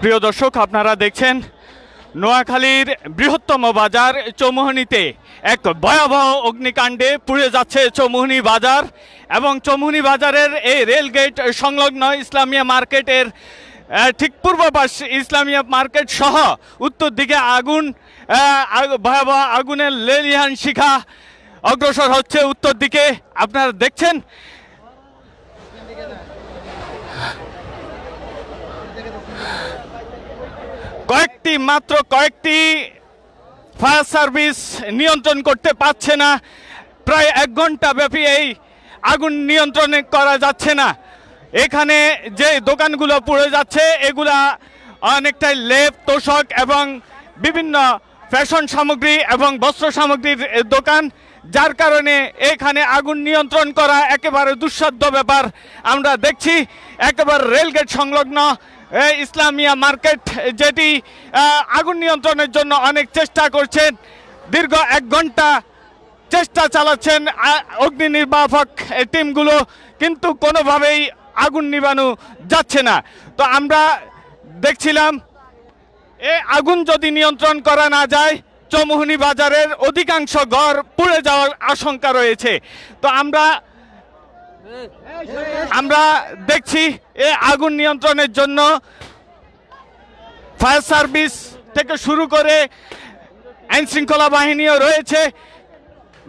প্রিয় দর্শক, আপনারা দেখছেন নোয়াখালীর বৃহত্তম বাজার চৌমুহনীতে এক ভয়াবহ অগ্নিকাণ্ডে পুড়ে যাচ্ছে চৌমুহনী বাজার এবং চৌমুহনী বাজারের এই রেলগেট সংলগ্ন ইসলামিয়া মার্কেটের ঠিক পূর্ব পাশ ইসলামিয়া মার্কেট সহ উত্তর দিকে ভয়াবহ আগুনের লেলিহান শিখা অগ্রসর হচ্ছে উত্তর দিকে। আপনারা দেখছেন মাত্র কয়েকটি ফায়ার সার্ভিস নিয়ন্ত্রণ করতে পারছে না। প্রায় 1 ঘন্টা ব্যাপী এই আগুন নিয়ন্ত্রণ করা যাচ্ছে না। এখানে যে দোকানগুলো পুড়ে যাচ্ছে এগুলা অনেকটাই লেপ, তোষক এবং বিভিন্ন ফ্যাশন সামগ্রী এবং বস্ত্র সামগ্রীর দোকান, যার কারণে এখানে আগুন নিয়ন্ত্রণ করা একেবারে দুঃসাধ্য ব্যাপার। আমরা দেখছি একেবারে রেলগেট সংলগ্ন ইসলামিয়া মার্কেট, যেটি আগুন নিয়ন্ত্রণের জন্য অনেক চেষ্টা করছেন, দীর্ঘ 1 ঘন্টা চেষ্টা চালাচ্ছেন অগ্নি নির্বাপক টিমগুলো, কিন্তু কোনোভাবেই আগুন নিভানো যাচ্ছে না। তো আমরা দেখছিলাম এই আগুন যদি নিয়ন্ত্রণ করা না যায় চৌমুহনী বাজারের অধিকাংশ ঘর পুড়ে যাওয়ার আশঙ্কা রয়েছে। তো আমরা দেখছি এই আগুন নিয়ন্ত্রণের জন্য ফায়ার সার্ভিস থেকে শুরু করে আইনশৃঙ্খলা বাহিনীও রয়েছে,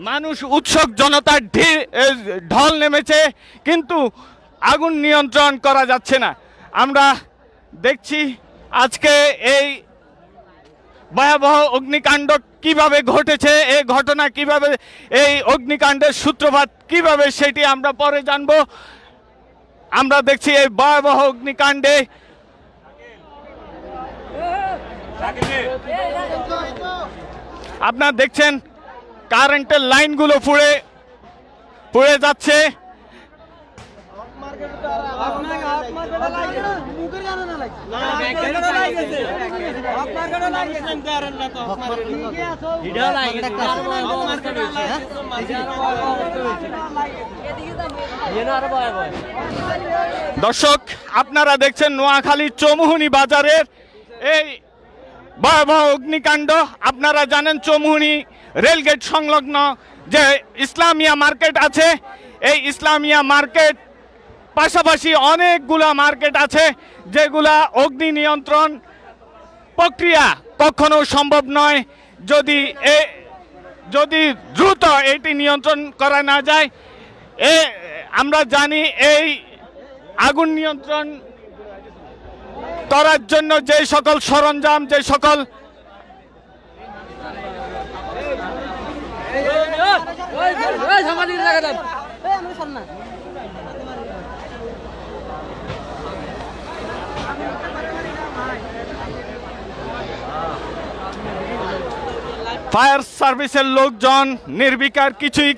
মানুষ উৎসুক জনতার ঢল নেমেছে, কিন্তু আগুন নিয়ন্ত্রণ করা যাচ্ছে না। আমরা দেখছি আজকে এই ভয়াবহ অগ্নিকাণ্ড কিভাবে ঘটেছে, এই ঘটনা কিভাবে, এই অগ্নিকাণ্ডের সূত্রপাত কিভাবে, সেটি আমরা পরে জানব। আমরা দেখছি এই ভয়াবহ অগ্নিকাণ্ডে আপনারা দেখছেন কারেন্টের লাইনগুলো পুড়ে যাচ্ছে। দর্শক, আপনারা দেখছেন নোয়াখালী চৌমুহনী বাজারের এই ভয়াবহ অগ্নিকাণ্ড। আপনারা জানেন চৌমুহনী রেলগেট সংলগ্ন যে ইসলামিয়া মার্কেট আছে, এই ইসলামিয়া মার্কেট পাশাপাশি অনেকগুলা মার্কেট আছে যেগুলা অগ্নি নিয়ন্ত্রণ প্রক্রিয়া কখনো সম্ভব নয় যদি দ্রুত এটি নিয়ন্ত্রণ করা না যায়। আমরা জানি এই আগুন নিয়ন্ত্রণ করার জন্য যে সকল সরঞ্জাম, যে সকল ফায়ার সার্ভিসের লোকজন নির্বিকার, কিছুই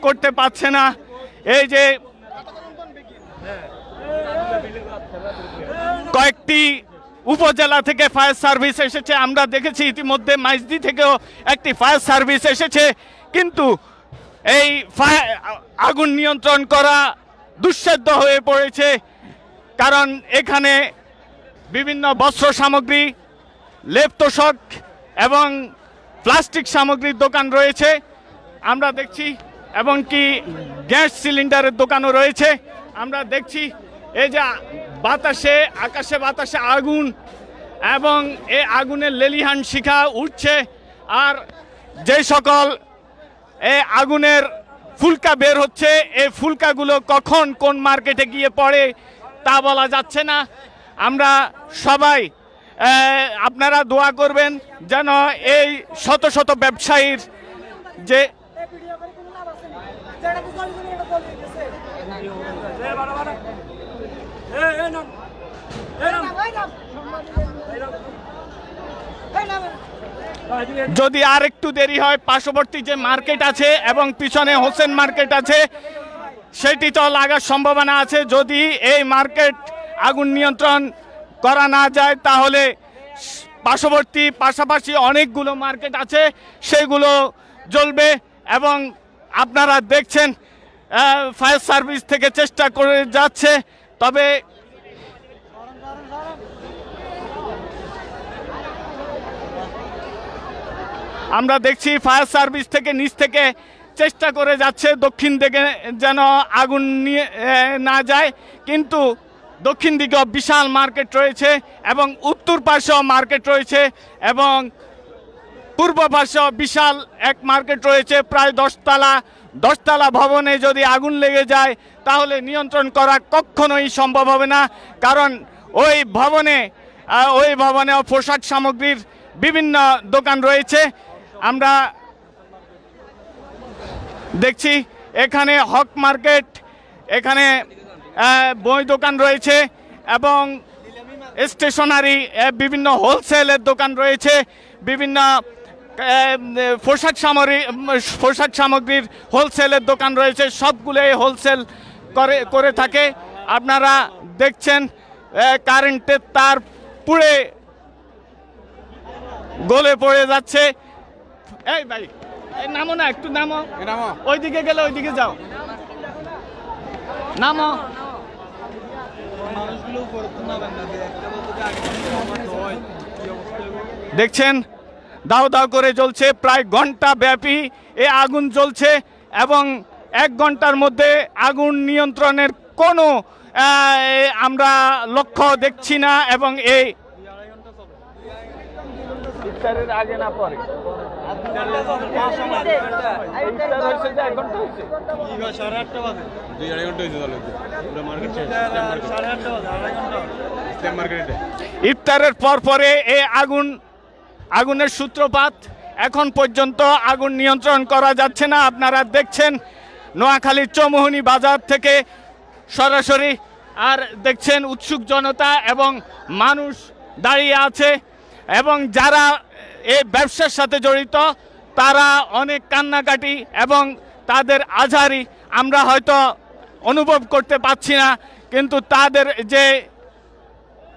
করতে পারছে না। এই যে কয়েকটি উপজেলা থেকে ফায়ার সার্ভিস এসেছে, আমরা দেখেছি ইতিমধ্যে মাইজদি থেকেও একটি ফায়ার সার্ভিস এসেছে, কিন্তু এই আগুন নিয়ন্ত্রণ করা দুঃসাধ্য হয়ে পড়েছে। কারণ এখানে বিভিন্ন বস্ত্র সামগ্রী, লেপ তোষক এবং প্লাস্টিক সামগ্রীর দোকান রয়েছে আমরা দেখছি, এবং কি গ্যাস সিলিন্ডারের দোকানও রয়েছে। আমরা দেখছি এই যে আকাশে বাতাসে আগুন এবং এই আগুনের লেলিহান শিখা উঠছে, আর যে সকল এই আগুনের ফুলকা বের হচ্ছে, এই ফুলকাগুলো কখন কোন মার্কেটে গিয়ে পড়ে তা বলা যাচ্ছে না। আমরা সবাই আপনারা দোয়া করবেন যেন এই শত শত ব্যবসায়ীর যে যদি আর একটু দেরি হয় পার্শ্ববর্তী যে মার্কেট আছে এবং পিছনে হোসেন মার্কেট আছে সেটি তো লাগার সম্ভাবনা আছে। যদি এই মার্কেট আগুন নিয়ন্ত্রণ করা না যায় তাহলে পাশাপাশি অনেকগুলো মার্কেট আছে সেগুলো জ্বলবে। এবং আপনারা দেখছেন ফায়ার সার্ভিস থেকে চেষ্টা করে যাচ্ছে, তবে আমরা দেখছি ফায়ার সার্ভিস থেকে নিচ থেকে চেষ্টা করে যাচ্ছে দক্ষিণ দিকে যেন আগুন নিয়ে না যায়, কিন্তু দক্ষিণ দিকেও বিশাল মার্কেট রয়েছে এবং উত্তর পাশেও মার্কেট রয়েছে এবং পূর্ব পাশেও বিশাল এক মার্কেট রয়েছে। প্রায় 10তলা ভবনে যদি আগুন লেগে যায় তাহলে নিয়ন্ত্রণ করা কখনোই সম্ভব হবে না, কারণ ওই ভবনে পোশাক সামগ্রীর বিভিন্ন দোকান রয়েছে। আমরা দেখছি এখানে হক মার্কেট, এখানে বই দোকান রয়েছে এবং স্টেশনারি বিভিন্ন হোলসেলের দোকান রয়েছে, বিভিন্ন পোশাক সামগ্রীর হোলসেলের দোকান রয়েছে, সবগুলোই হোলসেল করে থাকে। আপনারা দেখছেন কারেন্টের তার পুড়ে গলে পড়ে যাচ্ছে। এই ভাই নামো না, একটু নামো, ওইদিকে গেলে ওইদিকে যাও, নামো। দেখছেন দাও দাও করে জ্বলছে, প্রায় ঘন্টা ব্যাপী এ আগুন জ্বলছে এবং 1 ঘন্টার মধ্যে আগুন নিয়ন্ত্রণের কোনো আমরা লক্ষ্য দেখছি না। এবং এই ইফতারের আগে না পরে ইফতারের পরে এই আগুনের সূত্রপাত, এখন পর্যন্ত আগুন নিয়ন্ত্রণ করা যাচ্ছে না। আপনারা দেখছেন নোয়াখালীর চৌমুহনী বাজার থেকে সরাসরি, আর দেখছেন উৎসুক জনতা এবং মানুষ দাঁড়িয়ে আছে এবং যারা এই ব্যবসার সাথে জড়িত তারা অনেক কান্নাকাটি এবং তাদের আঝারি আমরা হয়তো অনুভব করতে পারছি না, কিন্তু তাদের যে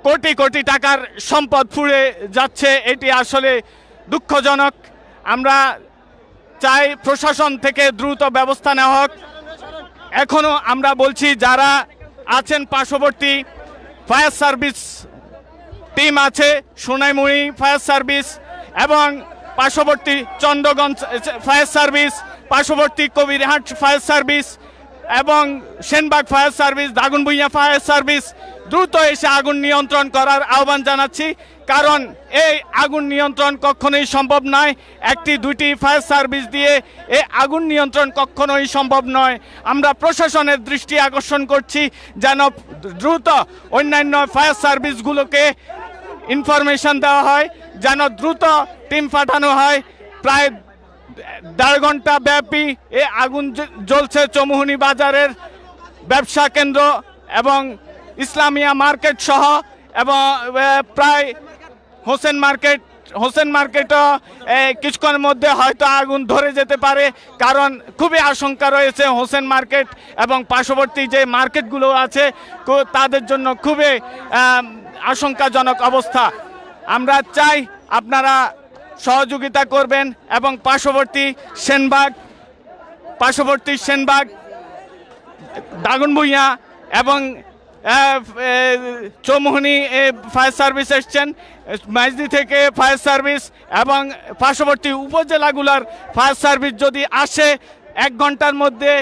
কোটি কোটি টাকার সম্পদ পুড়ে যাচ্ছে এটি আসলে দুঃখজনক। আমরা চাই প্রশাসন থেকে দ্রুত ব্যবস্থা নেওয়া হোক। এখনও আমরা বলছি যারা আছেন পার্শ্ববর্তী ফায়ার সার্ভিস টিম আছে, সোনাইমুড়ি ফায়ার সার্ভিস এবং পার্শ্ববর্তী চন্দ্রগঞ্জ ফায়ার সার্ভিস, পার্শ্ববর্তী কবিরহাট ফায়ার সার্ভিস এবং Senbag fire service, Daganbhuiyan fire service দ্রুত এসে আগুন নিয়ন্ত্রণ করার আহ্বান জানাচ্ছি, কারণ এই আগুন নিয়ন্ত্রণ কখনোই সম্ভব নয়। 1-2টি ফায়ার সার্ভিস দিয়ে এই আগুন নিয়ন্ত্রণ কখনোই সম্ভব নয়। আমরা প্রশাসনের দৃষ্টি আকর্ষণ করছি যেন দ্রুত অন্যান্য ফায়ার সার্ভিসগুলোকে ইনফরমেশন দেওয়া হয়, যেন দ্রুত টিম পাঠানো হয়। প্রায় 1.5 ঘন্টা ব্যাপী এই আগুন জ্বলছে চৌমুহনী বাজারের ব্যবসা কেন্দ্র এবং ইসলামিয়া মার্কেট সহ, এবং প্রায় হোসেন মার্কেটও কিছুক্ষণের মধ্যে হয়তো আগুন ধরে যেতে পারে, কারণ খুবই আশঙ্কা রয়েছে হোসেন মার্কেট এবং পার্শ্ববর্তী যে মার্কেটগুলো আছে তাদের জন্য খুবই আশঙ্কাজনক অবস্থা। আমরা চাই আপনারা সহযোগিতা করবেন এবং পার্শ্ববর্তী সেনবাগ, দাগনভূঞা এবং চৌমুহনী ফায়ার সার্ভিস এসছেন, মাইজদি থেকে ফায়ার সার্ভিস এবং পার্শ্ববর্তী উপজেলাগুলোর ফায়ার সার্ভিস যদি আসে 1 ঘন্টার মধ্যে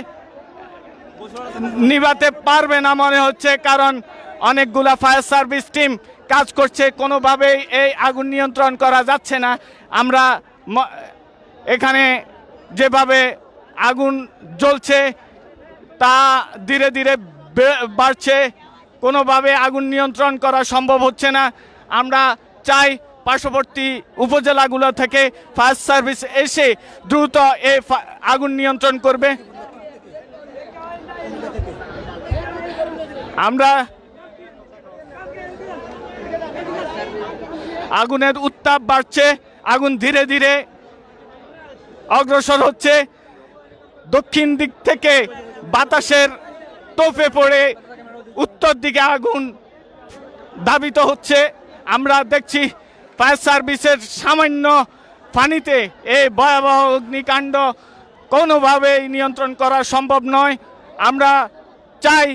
নিভাতে পারবে না মনে হচ্ছে, কারণ অনেকগুলা ফায়ার সার্ভিস টিম কাজ করছে, কোনোভাবেই এই আগুন নিয়ন্ত্রণ করা যাচ্ছে না। আমরা এখানে যেভাবে আগুন জ্বলছে তা ধীরে ধীরে বাড়ছে, কোনোভাবে আগুন নিয়ন্ত্রণ করা সম্ভব হচ্ছে না। আমরা চাই পার্শ্ববর্তী উপজেলাগুলো থেকে ফায়ার সার্ভিস এসে দ্রুত এই আগুন নিয়ন্ত্রণ করবে। আমরা আগুনের উত্তাপ বাড়ছে, আগুন ধীরে ধীরে অগ্রসর হচ্ছে, দক্ষিণ দিক থেকে বাতাসের তোপে পড়ে উত্তর দিকে আগুন ধাবিত হচ্ছে। আমরা দেখছি ফায়ার সার্ভিসের সামান্য পানিতে এই ভয়াবহ অগ্নিকাণ্ড কোনোভাবেই নিয়ন্ত্রণ করা সম্ভব নয়। আমরা চাই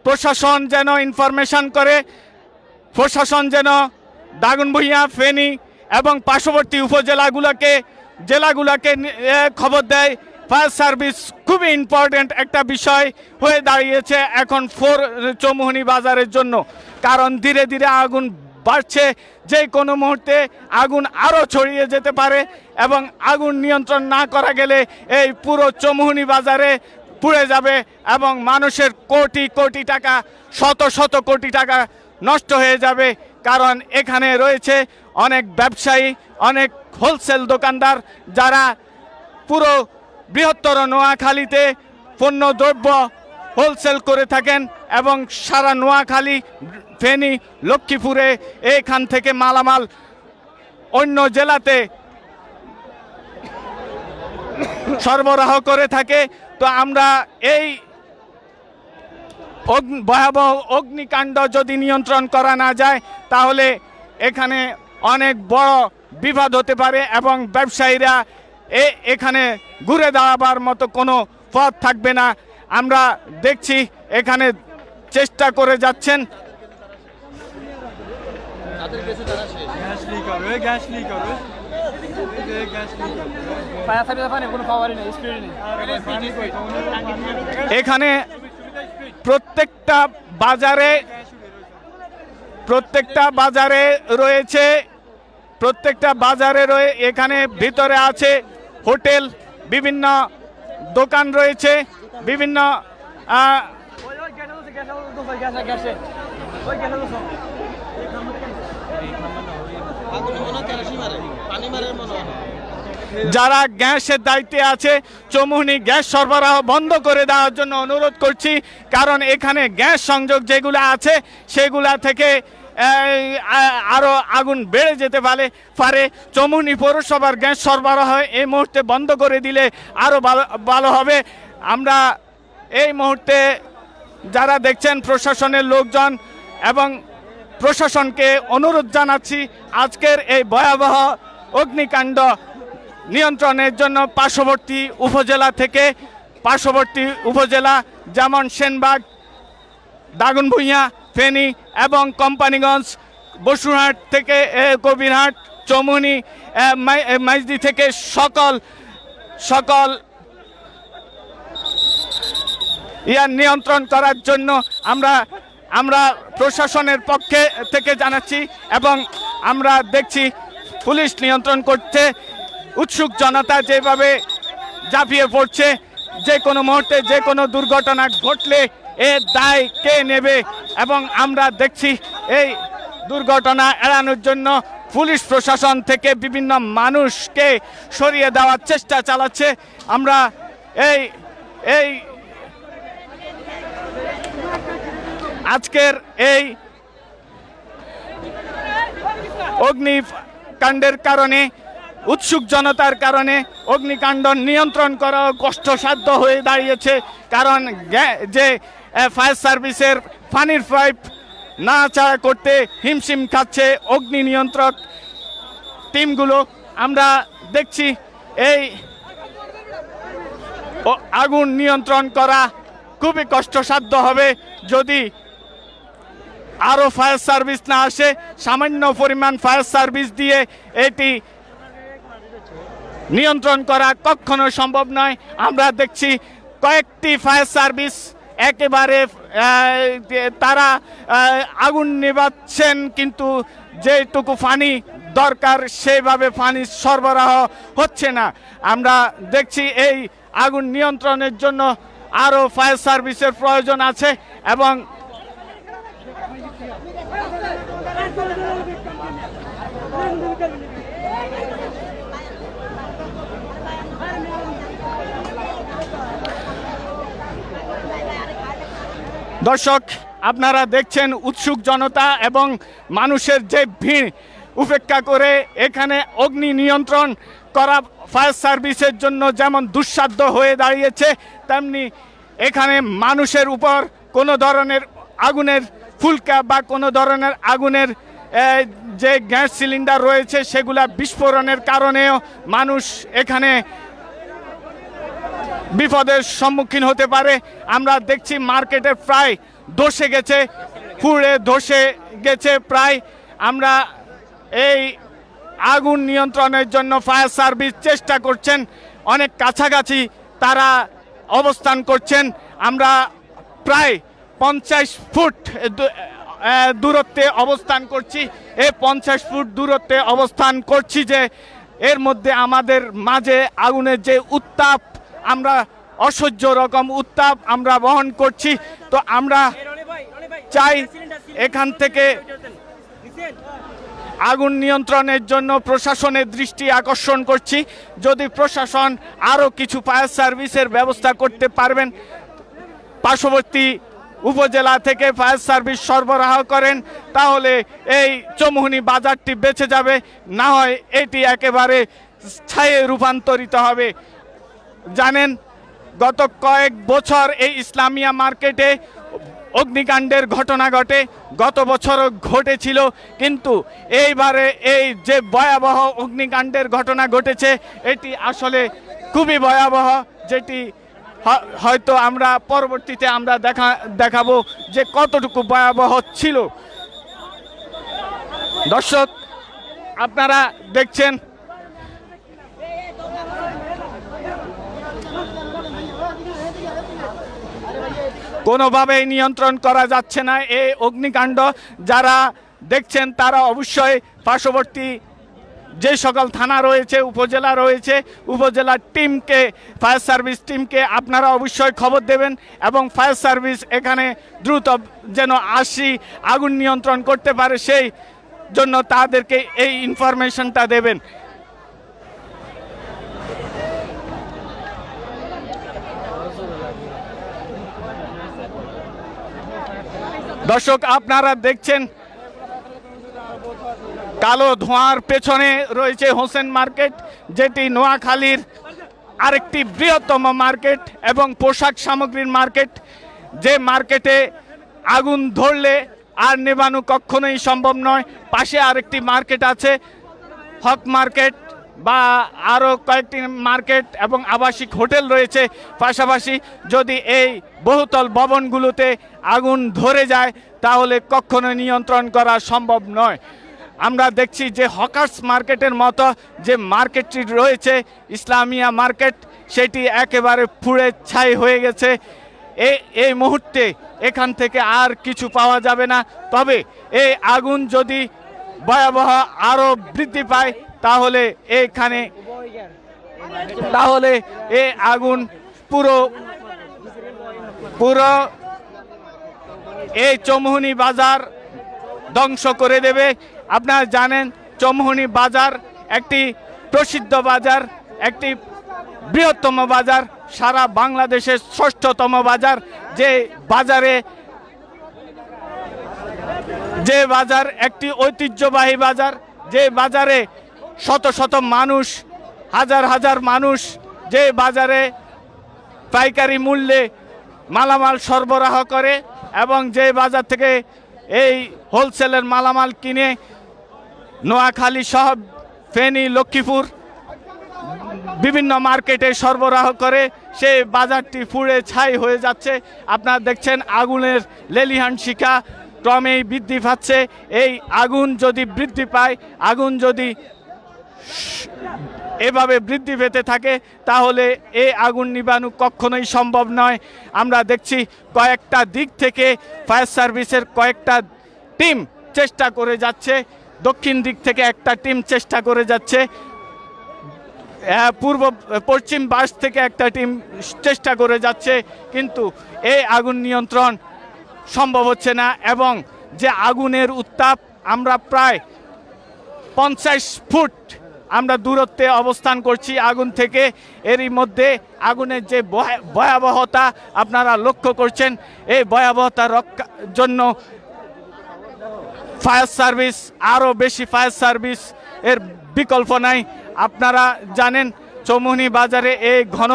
প্রশাসন যেন ইনফরমেশন করে, প্রশাসন যেন দাগনভূঞা, ফেনী এবং পার্শ্ববর্তী উপজেলাগুলোকে জেলাগুলোকে খবর দেয়। ফায়ার সার্ভিস খুবই ইম্পর্টেন্ট একটা বিষয় হয়ে দাঁড়িয়েছে এখন চৌমুহনী বাজারের জন্য, কারণ ধীরে ধীরে আগুন বাড়ছে, যে কোনো মুহূর্তে আগুন আরও ছড়িয়ে যেতে পারে এবং আগুন নিয়ন্ত্রণ না করা গেলে এই পুরো চৌমুহনী বাজারে পুড়ে যাবে এবং মানুষের কোটি কোটি টাকা, শত শত কোটি টাকা নষ্ট হয়ে যাবে। কারণ এখানে রয়েছে অনেক ব্যবসায়ী, অনেক হোলসেল দোকানদার যারা পুরো বৃহত্তর নোয়াখালীতে পণ্যদ্রব্য হোলসেল করে থাকেন এবং সারা নোয়াখালী, ফেনী, লক্ষ্মীপুরে এখান থেকে মালামাল অন্য জেলাতে সরবরাহ করে থাকে। তো আমরা এই ভয়াবহ অগ্নিকাণ্ড যদি নিয়ন্ত্রণ করা না যায় তাহলে এখানে অনেক বড় বিপদ হতে পারে এবং ব্যবসায়ীরা এখানে ঘুরে দাঁড়াবার মতো কোনো পথ থাকবে না। আমরা দেখছি এখানে চেষ্টা করে যাচ্ছেন। এখানে প্রত্যেকটা বাজারে রয়েছে, এখানে ভিতরে আছে হোটেল, বিভিন্ন দোকান রয়েছে, বিভিন্ন যারা গ্যাসের দায়িত্বে আছে চৌমুহনী গ্যাস সরবরাহ বন্ধ করে দেওয়ার জন্য অনুরোধ করছি, কারণ এখানে গ্যাস সংযোগ যেগুলো আছে সেগুলা থেকে আরও আগুন বেড়ে যেতে পারে। চৌমুহনী পৌরসভার গ্যাস সরবরাহ এই মুহূর্তে বন্ধ করে দিলে আরও ভালো হবে। আমরা এই মুহূর্তে যারা দেখছেন প্রশাসনের লোকজন এবং প্রশাসনকে অনুরোধ জানাচ্ছি আজকের এই ভয়াবহ অগ্নিকাণ্ড নিয়ন্ত্রণের জন্য পার্শ্ববর্তী উপজেলা যেমন সেনবাগ, দাগনভূঞা, ফেনী এবং কোম্পানিগঞ্জ, বসুরহাট থেকে কবিরহাট, চৌমুহনী, মাইজদি থেকে সকল নিয়ন্ত্রণ করার জন্য আমরা প্রশাসনের পক্ষে থেকে জানাচ্ছি এবং আমরা দেখছি পুলিশ নিয়ন্ত্রণ করতে উৎসুক জনতা যেভাবে ঝাঁপিয়ে পড়ছে। যে কোনো মুহূর্তে যে কোনো দুর্ঘটনা ঘটলে এর দায় কে নেবে এবং আমরা দেখছি এই দুর্ঘটনা এড়ানোর জন্য পুলিশ প্রশাসন থেকে বিভিন্ন মানুষকে সরিয়ে দেওয়ার চেষ্টা চালাচ্ছে। আমরা এই আজকের এই অগ্নিকাণ্ডের কারণে, উৎসুক জনতার কারণে অগ্নিকাণ্ড নিয়ন্ত্রণ করা কষ্টসাধ্য হয়ে দাঁড়িয়েছে, কারণ যে ফায়ার সার্ভিসের পানির পাইপ নাড়াচাড়া করতে হিমশিম খাচ্ছে অগ্নি নিয়ন্ত্রক টিমগুলো। আমরা দেখছি এই আগুন নিয়ন্ত্রণ করা খুবই কষ্টসাধ্য হবে যদি আরও ফায়ার সার্ভিস না আসে। সামান্য পরিমাণ ফায়ার সার্ভিস দিয়ে এটি নিয়ন্ত্রণ করা কখনো সম্ভব নয়। আমরা দেখছি কয়েকটি ফায়ার সার্ভিস একেবারে তারা আগুন নেভাচ্ছেন, কিন্তু যেটুকু পানি দরকার সেভাবে পানি সরবরাহ হচ্ছে না। আমরা দেখছি এই আগুন নিয়ন্ত্রণের জন্য আরও ফায়ার সার্ভিসের প্রয়োজন আছে এবং দর্শক আপনারা দেখছেন উৎসুক জনতা এবং মানুষের যে ভিড় উপেক্ষা করে এখানে অগ্নি নিয়ন্ত্রণ করা ফায়ার সার্ভিসের জন্য যেমন দুঃসাধ্য হয়ে দাঁড়িয়েছে, তেমনি এখানে মানুষের উপর কোনো ধরনের আগুনের ফুলকা বা কোনো ধরনের আগুনের যে গ্যাস সিলিন্ডার রয়েছে সেগুলা বিস্ফোরণের কারণেও মানুষ এখানে বিপদের সম্মুখীন হতে পারে। আমরা দেখছি মার্কেটে প্রায় ধসে গেছে, পুড়ে ধসে গেছে প্রায়। আমরা এই আগুন নিয়ন্ত্রণের জন্য ফায়ার সার্ভিস চেষ্টা করছেন, অনেক কাছাকাছি তারা অবস্থান করছেন। আমরা প্রায় 50 ফুট দূরত্বে অবস্থান করছি। এই 50 ফুট দূরত্বে অবস্থান করছি যে এর মধ্যে আমাদের মাঝে আগুনের যে উত্তাপ, আমরা অসহ্য রকম উত্তাপ আমরা বহন করছি। তো আমরা চাই এখান থেকে আগুন নিয়ন্ত্রণের জন্য প্রশাসনের দৃষ্টি আকর্ষণ করছি, যদি প্রশাসন আরও কিছু ফায়ার সার্ভিসের ব্যবস্থা করতে পারবেন, পার্শ্ববর্তী উপজেলা থেকে ফায়ার সার্ভিস সরবরাহ করেন, তাহলে এই চৌমুহনী বাজারটি বেঁচে যাবে। না হয় এটি একেবারে ছায়ে রূপান্তরিত হবে। জানেন, গত কয়েক বছর এই ইসলামিয়া মার্কেটে অগ্নিকাণ্ডের ঘটনা ঘটে, গত বছরও ঘটেছিল, কিন্তু এইবারে এই যে ভয়াবহ অগ্নিকাণ্ডের ঘটনা ঘটেছে এটি আসলে খুবই ভয়াবহ, যেটি হয়তো আমরা পরবর্তীতে আমরা দেখাবো যে কতটুকু ভয়াবহ ছিল। দর্শক, আপনারা দেখছেন কোনোভাবেই নিয়ন্ত্রণ করা যাচ্ছে না এই অগ্নিকাণ্ড। যারা দেখছেন তারা অবশ্যই পার্শ্ববর্তী যে সকল থানা রয়েছে, উপজেলা রয়েছে, উপজেলার টিমকে, ফায়ার সার্ভিস টিমকে আপনারা অবশ্যই খবর দেবেন এবং ফায়ার সার্ভিস এখানে দ্রুত যেন আগুন নিয়ন্ত্রণ করতে পারে, সেই জন্য তাদেরকে এই ইনফরমেশনটা দেবেন। দর্শক, আপনারা দেখছেন কালো ধোঁয়ার পেছনে রয়েছে হোসেন মার্কেট, যেটি নোয়াখালীর আরেকটি বৃহত্তম মার্কেট এবং পোশাক সামগ্রীর মার্কেট। যে মার্কেটে আগুন ধরলে আর নেভানো কখনোই সম্ভব নয়। পাশে আরেকটি মার্কেট আছে, হক মার্কেট, বা আরও কয়েকটি মার্কেট এবং আবাসিক হোটেল রয়েছে পাশাপাশি। যদি এই বহুতল ভবনগুলোতে আগুন ধরে যায় তাহলে কখনো নিয়ন্ত্রণ করা সম্ভব নয়। আমরা দেখছি যে হকার্স মার্কেটের মতো যে মার্কেটটি রয়েছে ইসলামিয়া মার্কেট, সেটি একেবারে পুড়ে ছাই হয়ে গেছে। এই মুহূর্তে এখান থেকে আর কিছু পাওয়া যাবে না। তবে এই আগুন যদি ভয়াবহ আরও বৃদ্ধি পায় তাহলে এই আগুন পুরো এই চৌমুহনী বাজার ধ্বংস করে দেবে। আপনারা জানেন চৌমুহনী বাজার একটি প্রসিদ্ধ বাজার, একটি বৃহত্তম বাজার, সারা বাংলাদেশের ষষ্ঠতম বাজার। যে বাজার একটি ঐতিহ্যবাহী বাজার, যে বাজারে শত শত মানুষ, হাজার হাজার মানুষ, যে বাজারে পাইকারি মূল্যে মালামাল সরবরাহ করে এবং যে বাজার থেকে এই হোলসেলের মালামাল কিনে নোয়াখালী সহ ফেনী, লক্ষ্মীপুর বিভিন্ন মার্কেটে সরবরাহ করে, সেই বাজারটি পুড়ে ছাই হয়ে যাচ্ছে। আপনারা দেখছেন আগুনের লেলিহান শিখা ক্রমেই বৃদ্ধি পাচ্ছে। এই আগুন যদি বৃদ্ধি পায়, আগুন যদি এভাবে বৃদ্ধি পেতে থাকে তাহলে এই আগুন নিবানো কখনোই সম্ভব নয়। আমরা দেখছি কয়েকটা দিক থেকে ফায়ার সার্ভিসের কয়েকটা টিম চেষ্টা করে যাচ্ছে, দক্ষিণ দিক থেকে একটা টিম চেষ্টা করে যাচ্ছে, পশ্চিম পাশ থেকে একটা টিম চেষ্টা করে যাচ্ছে, কিন্তু এই আগুন নিয়ন্ত্রণ সম্ভব হচ্ছে না। এবং যে আগুনের উত্তাপ, আমরা প্রায় 50 ফুট আমরা দূরত্বে অবস্থান করছি আগুন থেকে। এরই মধ্যে আগুনের যে ভয়াবহতা আপনারা লক্ষ্য করছেন, এই ভয়াবহতা রক্ষার জন্য ফায়ার সার্ভিস, আরও বেশি ফায়ার সার্ভিস এর বিকল্প নাই। আপনারা জানেন চৌমুহনী বাজারে এই ঘন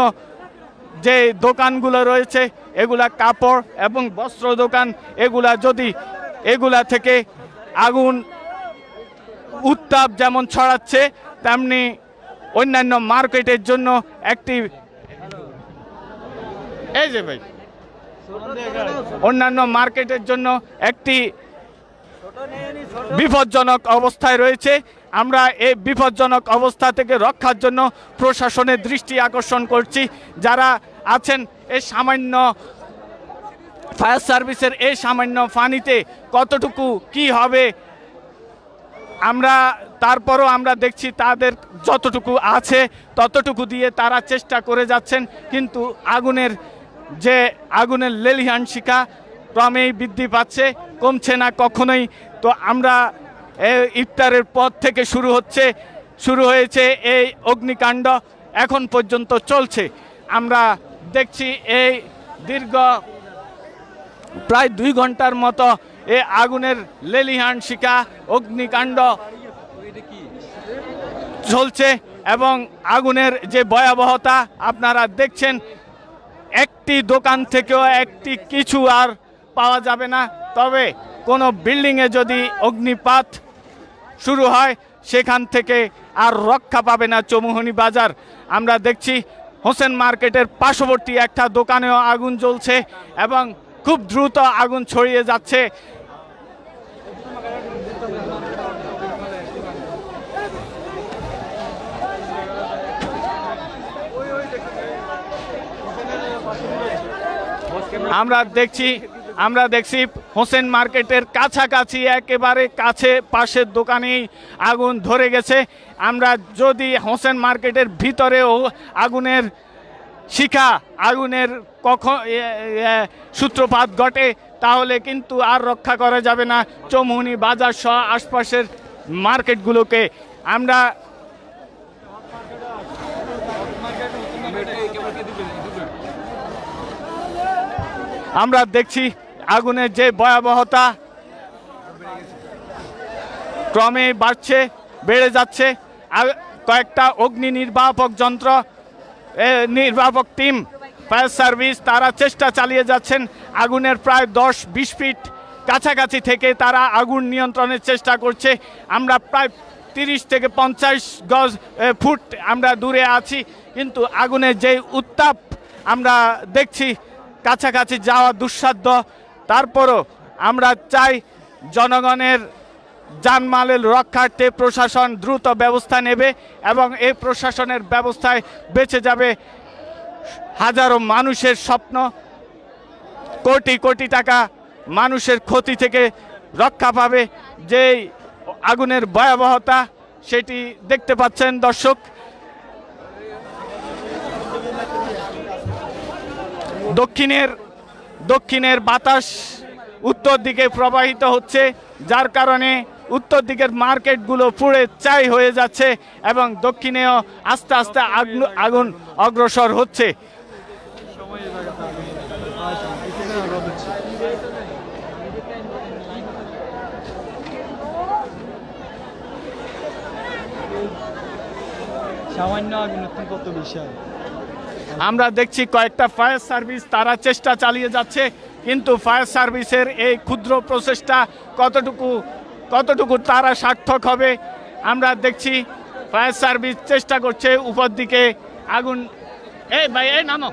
যে দোকানগুলো রয়েছে, এগুলা কাপড় এবং বস্ত্র দোকান, এগুলা থেকে আগুন উত্তাপ যেমন ছড়াচ্ছে, তেমনি অন্যান্য মার্কেটের জন্য অন্যান্য মার্কেটের জন্য একটি বিপজ্জনক অবস্থায় রয়েছে। আমরা এই বিপজ্জনক অবস্থা থেকে রক্ষার জন্য প্রশাসনের দৃষ্টি আকর্ষণ করছি। যারা আছেন এই সামান্য ফায়ার সার্ভিসের এই সামান্য পানিতে কতটুকু কি হবে, আমরা তারপরও আমরা দেখছি তাদের যতটুকু আছে ততটুকু দিয়ে তারা চেষ্টা করে যাচ্ছেন, কিন্তু আগুনের লেলিহান শিখা ক্রমেই বৃদ্ধি পাচ্ছে, কমছে না কখনোই। তো আমরা ইফতারের পর থেকে শুরু হয়েছে এই অগ্নিকাণ্ড, এখন পর্যন্ত চলছে। আমরা দেখছি এই দীর্ঘ প্রায় 2 ঘন্টার মতো এই আগুনের লেলিহান শিখা অগ্নিকাণ্ড চলছে এবং আগুনের যে ভয়াবহতা আপনারা দেখছেন। একটি দোকান থেকেও একটি কিছু আর পাওয়া যাবে না, তবে কোনো বিল্ডিংয়ে যদি অগ্নিপাত শুরু হয় সেখান থেকে আর রক্ষা পাবে না চৌমুহনী বাজার। আমরা দেখছি হোসেন মার্কেটের পার্শ্ববর্তী একটা দোকানেও আগুন জ্বলছে এবং খুব দ্রুত আগুন ছড়িয়ে যাচ্ছে। আমরা দেখছি হোসেন মার্কেটের কাছাকাছি একেবারে কাছে পাশের দোকানেই আগুন ধরে গেছে। আমরা যদি হোসেন মার্কেটের ভিতরেও আগুনের সূত্রপাত ঘটে তাহলে কিন্তু আর রক্ষা করা যাবে না চৌমুহনী বাজার সহ আশপাশের মার্কেটগুলোকে। আমরা দেখছি আগুনের যে ভয়াবহতা ক্রমে বেড়ে যাচ্ছে। কয়েকটা অগ্নি নির্বাপক টিম ফায়ার সার্ভিস তারা চেষ্টা চালিয়ে যাচ্ছেন। আগুনের প্রায় 10-20 ফিট কাছাকাছি থেকে তারা আগুন নিয়ন্ত্রণের চেষ্টা করছে। আমরা প্রায় 30 থেকে 50 ফুট আমরা দূরে আছি, কিন্তু আগুনের যে উত্তাপ আমরা দেখছি কাছাকাছি যাওয়া দুঃসাধ্য। তারপরও আমরা চাই জনগণের জানমালের রক্ষার্থে প্রশাসন দ্রুত ব্যবস্থা নেবে এবং এই প্রশাসনের ব্যবস্থায় বেঁচে যাবে হাজারো মানুষের স্বপ্ন, কোটি কোটি টাকা মানুষের ক্ষতি থেকে রক্ষা পাবে। যেই আগুনের ভয়াবহতা সেটি দেখতে পাচ্ছেন দর্শক। দক্ষিণের বাতাস উত্তর দিকে প্রবাহিত হচ্ছে, যার কারণে উত্তর দিকের মার্কেটগুলো পুড়ে ছাই হয়ে যাচ্ছে এবং দক্ষিণেও আস্তে আস্তে আগুন অগ্রসর হচ্ছে। আমরা দেখছি কয়েকটা ফায়ার সার্ভিস তারা চেষ্টা চালিয়ে যাচ্ছে, কিন্তু ফায়ার সার্ভিসের এই ক্ষুদ্র প্রচেষ্টা কতটুকু তারা সার্থক হবে। আমরা দেখছি ফায়ার সার্ভিস চেষ্টা করছে উপর দিকে আগুন। ভাই নামো।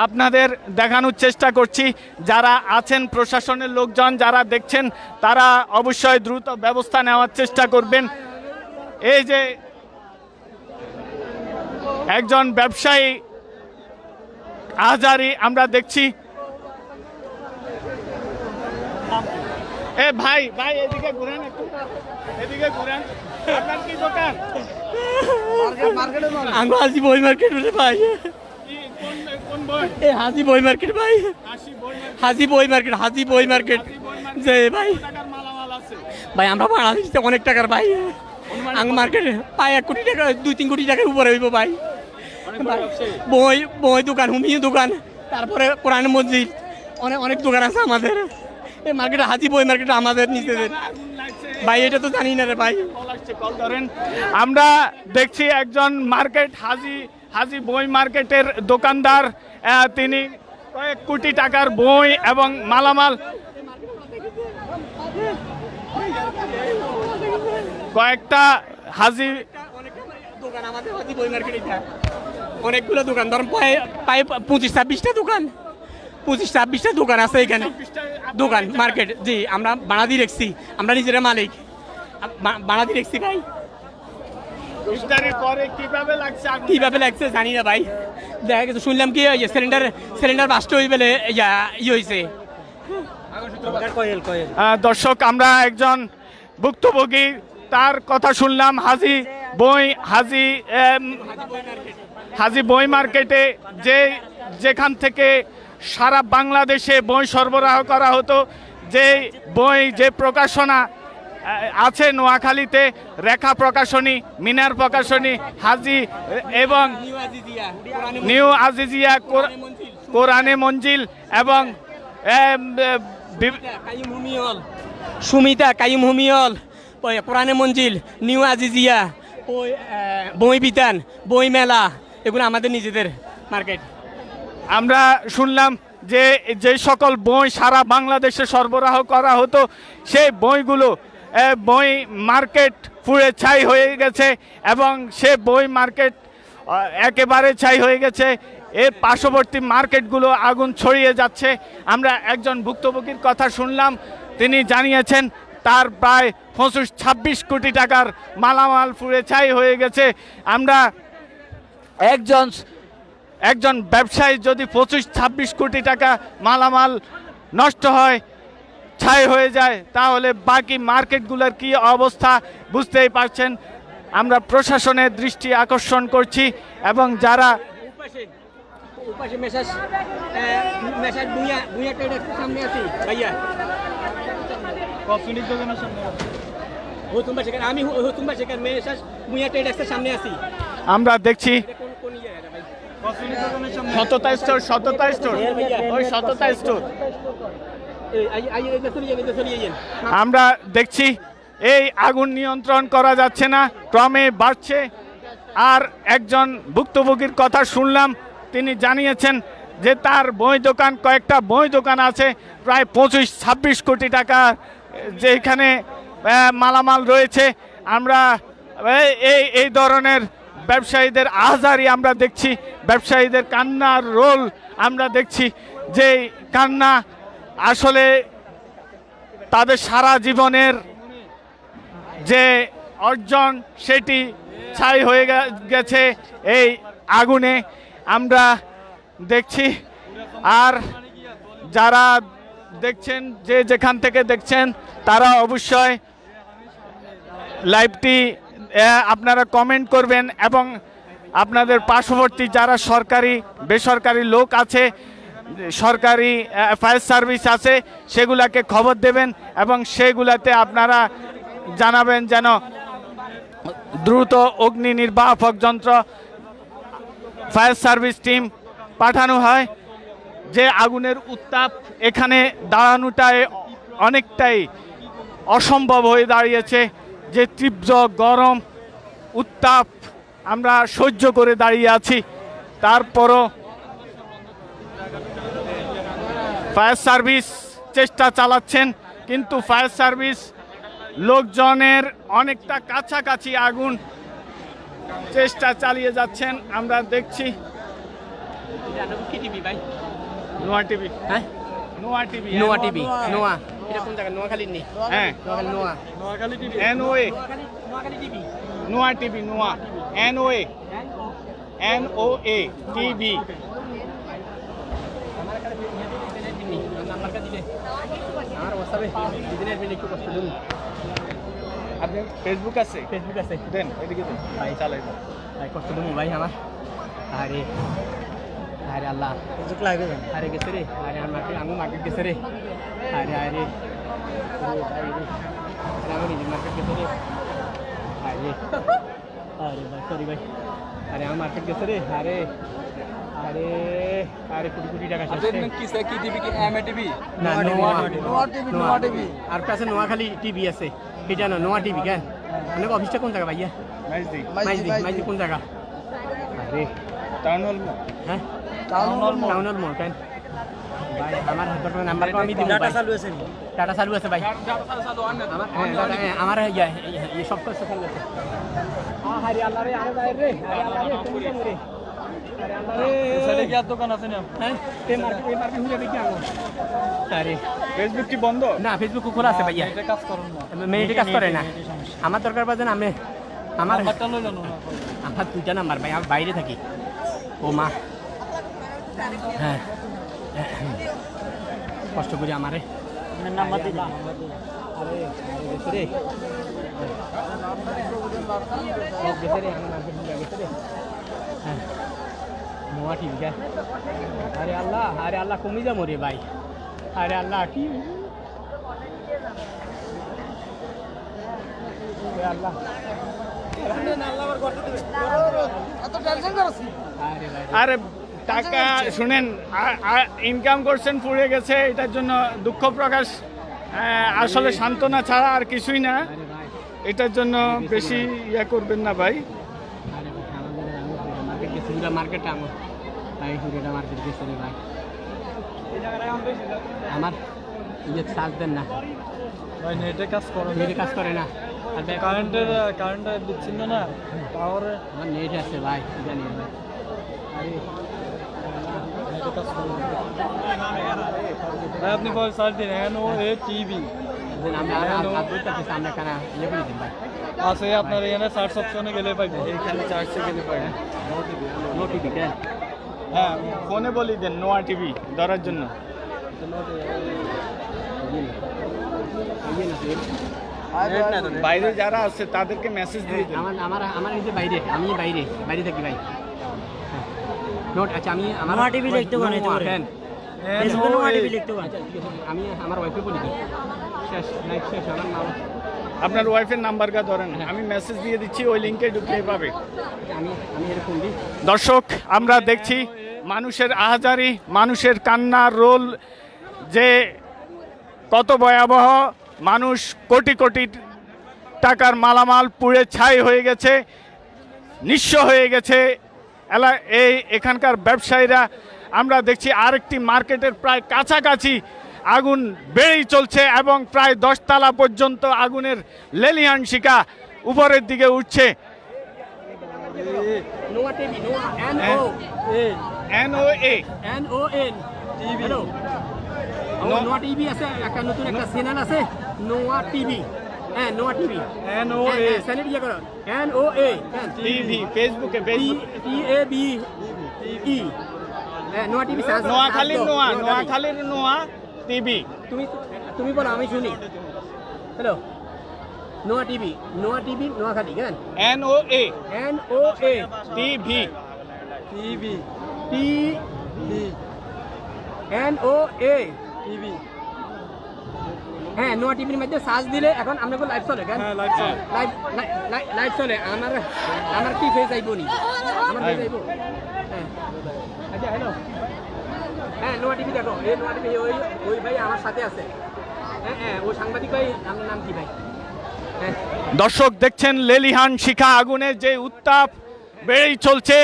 আপনাদের দেখানোর চেষ্টা করছি, যারা আছেন প্রশাসনের লোকজন যারা দেখছেন তারা অবশ্যই দ্রুত ব্যবস্থা নেওয়ার চেষ্টা করবেন। এই যে একজন ব্যবসায়ী আহাজারি আমরা দেখছি। ভাই এদিকে ঘুরেন, আপনার কি দোকান? হাজি বই মার্কেট ভাই, হাজি বই মার্কেট ভাই, হাজি বই মার্কেট যে ভাই আমরা ভাড়া দিচ্ছি অনেক টাকার ভাই। মার্কেটে প্রায় 1 কোটি টাকা, 2-3 কোটি টাকার উপরে হইব ভাই। বই দোকান, হুমিও দোকান, তারপরে কোরআন মসজিদ, অনেক দোকান আছে আমাদের এই মার্কেটে। হাজি বই মার্কেট আমাদের নিজেদের ভাই, এটা তো জানি না রে ভাই। আমরা দেখছি একজন হাজি বই মার্কেটের দোকানদার, তিনি কয়েক কোটি টাকার বই এবং মালামাল কয়েকটা হাজি দোকান আমাদের হাজি বই মার্কেট। অনেকগুলো দোকান ধরুন প্রায় 25-26টা দোকান, 25-26টা দোকান আছে এখানে, দোকান মার্কেট। জি, আমরা ভাড়া দিয়ে রেখছি, আমরা নিজেরা মালিক, ভাড়া দিয়ে রেখছি ভাই। ইফতারের পরে কিভাবে লাগছে আগুন? কিভাবে লাগছে জানি না ভাই, দেখা গেছে শুনলাম কি সিলিন্ডার বাস্ট হয়ে গেলে হয়েছে। দর্শক, আমরা একজন ভুক্তভোগী তার কথা শুনলাম। হাজি বই মার্কেটে যেখান থেকে সারা বাংলাদেশে বই সরবরাহ করা হতো, যে প্রকাশনা আছে নোয়াখালীতে, রেখা প্রকাশনী, মিনার প্রকাশনী, হাজি এবং নিউ আজিজিয়া, কোরআনে মঞ্জিল এবং সুমিতা কাইম হুমিয়ল, কোরআনে মঞ্জিল, নিউ আজিজিয়া, বই বিতান, বই মেলা, এগুলো আমাদের নিজেদের মার্কেট। আমরা শুনলাম যে সকল বই সারা বাংলাদেশে সরবরাহ করা হতো, সেই বইগুলো বই মার্কেট পুড়ে ছাই হয়ে গেছে এবং সে বই মার্কেট একেবারে ছাই হয়ে গেছে। এর পার্শ্ববর্তী মার্কেটগুলো আগুন ছড়িয়ে যাচ্ছে। আমরা একজন ভুক্তভোগীর কথা শুনলাম, তিনি জানিয়েছেন তার প্রায় 25-26 কোটি টাকার মালামাল পুড়ে ছাই হয়ে গেছে। আমরা একজন ব্যবসায়ী যদি 25-26 কোটি টাকা মালামাল নষ্ট হয়, ছাই হয়ে যায়, তাহলে বাকি মার্কেটগুলোর কি অবস্থা বুঝতেই পারছেন। আমরা প্রশাসনের দৃষ্টি আকর্ষণ করছি এবং যারা আমরা দেখছি সততা স্টোর আমরা দেখছি এই আগুন নিয়ন্ত্রণ করা যাচ্ছে না, ক্রমে বাড়ছে। আর একজন ভুক্তভোগীর কথা শুনলাম, তিনি জানিয়েছেন যে তার কয়েকটা বই দোকান আছে, প্রায় 25-26 কোটি টাকা যেখানে মালামাল রয়েছে। আমরা এই ধরনের ব্যবসায়ীদের আহ্বারি আমরা দেখছি, ব্যবসায়ীদের কান্নার রোল আমরা দেখছি, যে কান্না আসলে তাদের সারা জীবনের যে অর্জন সেটি ছাই হয়ে গেছে এই আগুনে আমরা দেখছি। আর যারা দেখছেন, যেখান থেকে দেখছেন, তারা অবশ্যই লাইভটি আপনারা কমেন্ট করবেন এবং আপনাদের পার্শ্ববর্তী যারা সরকারি বেসরকারি লোক আছে, সরকারি ফায়ার সার্ভিস আছে, সেগুলাকে খবর দেবেন এবং সেগুলাতে আপনারা জানাবেন যেন দ্রুত অগ্নি নির্বাপক যন্ত্র, ফায়ার সার্ভিস টিম পাঠানো হয়। যে আগুনের উত্তাপ এখানে দাঁড়ানোটাই অনেকটাই অসম্ভব হয়ে দাঁড়িয়েছে, যে তীব্র গরম উত্তাপ আমরা সহ্য করে দাঁড়িয়ে আছি। তারপরও ফায়ার সার্ভিস চেষ্টা চালাচ্ছেন, কিন্তু ফায়ার সার্ভিস লোকজনের অনেকটা কাছাকাছি আগুন চেষ্টা চালিয়ে যাচ্ছেন। আমরা দেখছি নোয়া টিভি, হ্যাঁ নোয়া টিভি, নোয়া টিভি, নোয়া, এটা কোন জায়গা? নোয়াখালী নেই, হ্যাঁ নোয়াখালী টিভি, NOA, নোয়া টিভি, নোয়া NOA টিভি। আপনি ফেসবুক আছে দেন, এদিকে দেন ভাই, চালাই ভাই, কষ্ট দেবো ভাই আমার। আরে আরে আল্লাহ, আরে গেছে রে, আরে আমি মার্কেট গেছে রে, আরে আরে আমি নিজের মার্কেট গেছে রে, আরে আরে ভাই সরি ভাই, আরে আমার মার্কেট গেছে রে, আরে আরে আরে কোটি টাকা কি টিভি, কি এমএ টিভি না, নোয়া টিভি। আর কাছে নোয়াখালী টিভি আছে, এটা না নোয়া টিভি। কেন অনেক অফিসটা কোন জায়গা ভাইয়া? মাইজদি কোন জায়গা? আরে টাউন হল, হ্যাঁ টাউন হল মোড়। কেন ভাই আমার হাতের নাম্বার আমি দিব, টাটা চালু আছে ভাই, আমার সব কিছু চালু আছে। আরে আল্লাহ রে, আরে ভাই রে, আরে আল্লাহ রে, সাইডে কি আর দোকান আছে না? হ্যাঁ এই মার্কেট হুজে দেখি আনো। আরে ফেসবুক কি বন্ধ? না ফেসবুক খোলা আছে ভাইয়া। এটা কাজ করুন না। মেয়েটি কাজ করে না। আমার দরকার বাজে না আমি নাম্বারটা লই জানো না। আমার দুইটা নাম্বার ভাই আমি বাইরে থাকি। ও মা হ্যাঁ কষ্ট করে আমারে নাম্বার দিন। আরে গেছে রে গেছে রে আমার নাম গেছে রে হ্যাঁ মোয়া ঠিক আছে আরে আল্লাহ কমে যা মরে ভাই আরে আল্লাহ কি আল্লাহ আরে টাকা শুনেন ইনকাম করছেন পুড়ে গেছে, এটার জন্য দুঃখ প্রকাশ আসলে সান্ত্বনা ছাড়া আর কিছুই না। আরে ভাই এটার জন্য বেশি ইয়া করবেন না ভাই। আরে ভাই আমাদের মার্কেট গেছে পুরো মার্কেটটা আমার ভাই পুরোটা মার্কেট গেছে রে ভাই আমার ইয়ে চার্জ দেন না ভাই নেটে কাজ করুন। নেটে কাজ করে না আর ভাই কারেন্টের বিচ্ছিন্ন না পাওয়ারে আমার নেট আছে ভাই জানি ভাই আরে নেটে কাজ করুন। ভাই আপনি বল সার্চ দিন NOATV দেন আমি আর দুইটাতে সামনে কানা ইয়ে করে দিন ভাই আছে আপনার এখানে সার্চ অপশনে গেলে পাইবেন। এইখানে চার্জে গেলে পারে। নো টিভি দেন হ্যাঁ ফোনে বলি দেন নোয়া টিভি ধরার জন্য। বাইরে যারা আছে তাদেরকে মেসেজ দিয়ে দেন। আমার আমার আমার এই যে বাইরে আমি বাইরে থাকি ভাই নোট আচ্ছা আমি আমার নোয়া টিভি দেখতে পারেন, দেখতে পারেন। দেন। ফেসবুকে নোয়া টিভি লিখতে পারেন। আচ্ছা, ঠিক আছে, আমি আমার ওয়াইফে বলি দিই শেষ লাইফ শেষ আমার নাম আপনার ওয়াইফের নাম্বারটা ধরেন, আমি মেসেজ দিয়ে দিচ্ছি, ওই লিঙ্কে ঢুকলেই পাবে। আমি আমি এরকম দিই দর্শক আমরা দেখছি মানুষের আহাজারি, মানুষের কান্নার রোল যে কত ভয়াবহ। মানুষ কোটি কোটি টাকার মালামাল পুড়ে ছাই হয়ে গেছে, নিঃস্ব হয়ে গেছে এখানকার ব্যবসায়ীরা। আমরা দেখছি আরেকটি মার্কেটের প্রায় কাছাকাছি আগুন বেড়েই চলছে এবং প্রায় 10 তলা পর্যন্ত আগুনের লেলিহান শিখা উপরের দিকে উঠছে। নোয়া টিভি নোয়া NOA NON টিভি হ্যালো নোয়া টিভি আছে একটা নতুন একটা চ্যানেল আছে নোয়া টিভি হ্যাঁ নোয়া টিভি NOA চ্যানেল ইয়ে করো NOA টিভি ফেসবুকে TAB E হ্যাঁ নোয়া টিভি নোয়াখালীর নোয়াখালীর নোয়া টিভি। তুমি তুমি বলো আমি শুনি হ্যালো নোয়া টিভি নোয়াখালী কেন NOA NOA TV TV T NOA TV হ্যাঁ নোয়া টিভির মধ্যে সার্চ দিলে এখন আপনাকে লাইভ চলে কেন হ্যাঁ লাইভ চলে। লাইভ চলে আমার কি ফেস আইব নি আমার ফেস আইব হ্যাঁ আচ্ছা হ্যালো হ্যাঁ নোয়া টিভি দেখো এই নোয়া টিভি ওই ভাই আমার সাথে আছে হ্যাঁ ও সাংবাদিক ভাই আপনার নাম কি ভাই হ্যাঁ দর্শক দেখছেন লেলিহান শিখা আগুনের যে উত্তাপ বেড়েই চলছে,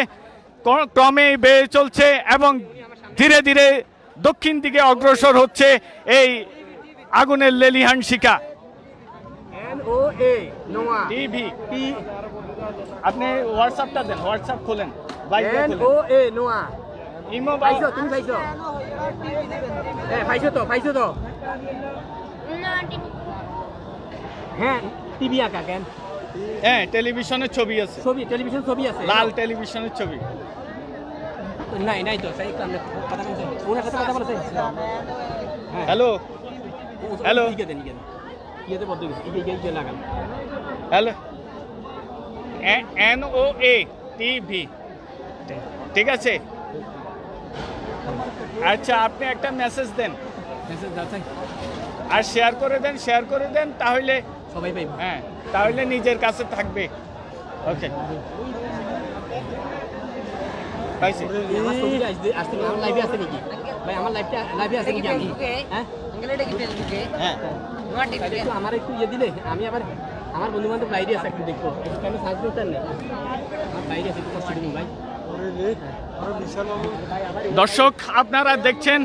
ক্রমেই বেড়ে চলছে এবং ধীরে ধীরে দক্ষিণ দিকে অগ্রসর হচ্ছে এই আগুনের লেলিহান শিখা। NOA নোয়া টিভি T আপনি হোয়াটসঅ্যাপটা দেন, হোয়াটসঅ্যাপ খোলেন ভাই, NOA নোয়া ইমো পাইছো তুমি পাইছো হ্যাঁ পাইছো তো হ্যাঁ টিভি আঁকা কেন হ্যাঁ টেলিভিশনের ছবি আছে, টেলিভিশন ছবি আছে লাল টেলিভিশনের ছবি। নাই তো সেই কারণে কথা বলছে ওনার সাথে কথা বলছে হ্যালো হ্যালো ইয়েতে বলতে গেছে ইয়ে লাগান হ্যালো NOA টিভি ঠিক আছে। আচ্ছা আপনি একটা মেসেজ দেন মেসেজ যাচ্ছে আর শেয়ার করে দেন তাহলে সবাই পাইব হ্যাঁ তাহলে নিজের কাছে থাকবে। ওকে পাইছি। আমার ছবি আসতে আমার লাইভে আছে নাকি ভাই আমার লাইভে আছে নাকি আমি হ্যাঁ হ্যাঁ একটু আমার একটু ইয়ে দিলে আমি আবার আমার বন্ধু বান্ধব বাইরে আছে একটু দেখবো কেন সার্চ করতে নেই আমার বাইরে আছে একটু কষ্ট দিন ভাই দর্শক আপনারা দেখছেন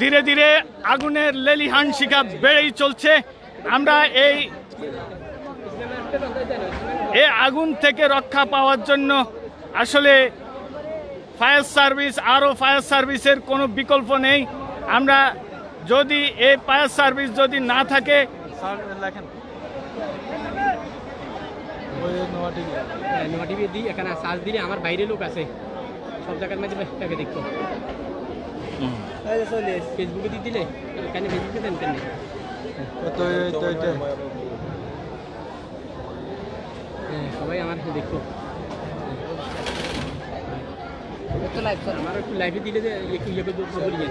ধীরে ধীরে আগুনের লেলিহান শিখা বেড়েই চলছে। আমরা এই আগুন থেকে রক্ষা পাওয়ার জন্য আসলে ফায়ার সার্ভিস, আরও ফায়ার সার্ভিসের কোনো বিকল্প নেই। আমরা যদি এই ফায়ার সার্ভিস যদি না থাকে, স্যার লেখেন ওই নোয়া টিভি নোয়া টিভি দিই, এখানে সার্চ দিলে আমার বাইরে লোক আছে, সব জায়গার মাঝে তাকে দেখতো। ফেসবুকে দিয়ে দিলে এখানে ফেসবুকে দেন কেন? তো এটা সবাই আমার দেখতো। আমার একটু লাইভে দিলে যে একটু ইয়ে করে দিয়ে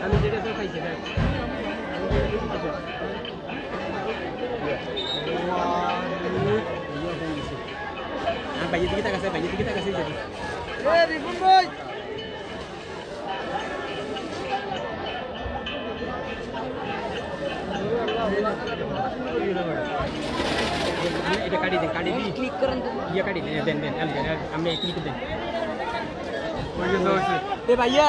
আমি যেটা তো খাইছি বাইরের দিকে তাকাছে, বাইরের দিকে তাকাছে যদি এটা কাটি দেন, কাটি দিই ক্লিক করেন, ইয়ে কাটি দেন, দেন দেন আমি ক্লিক দেন। এ ভাইয়া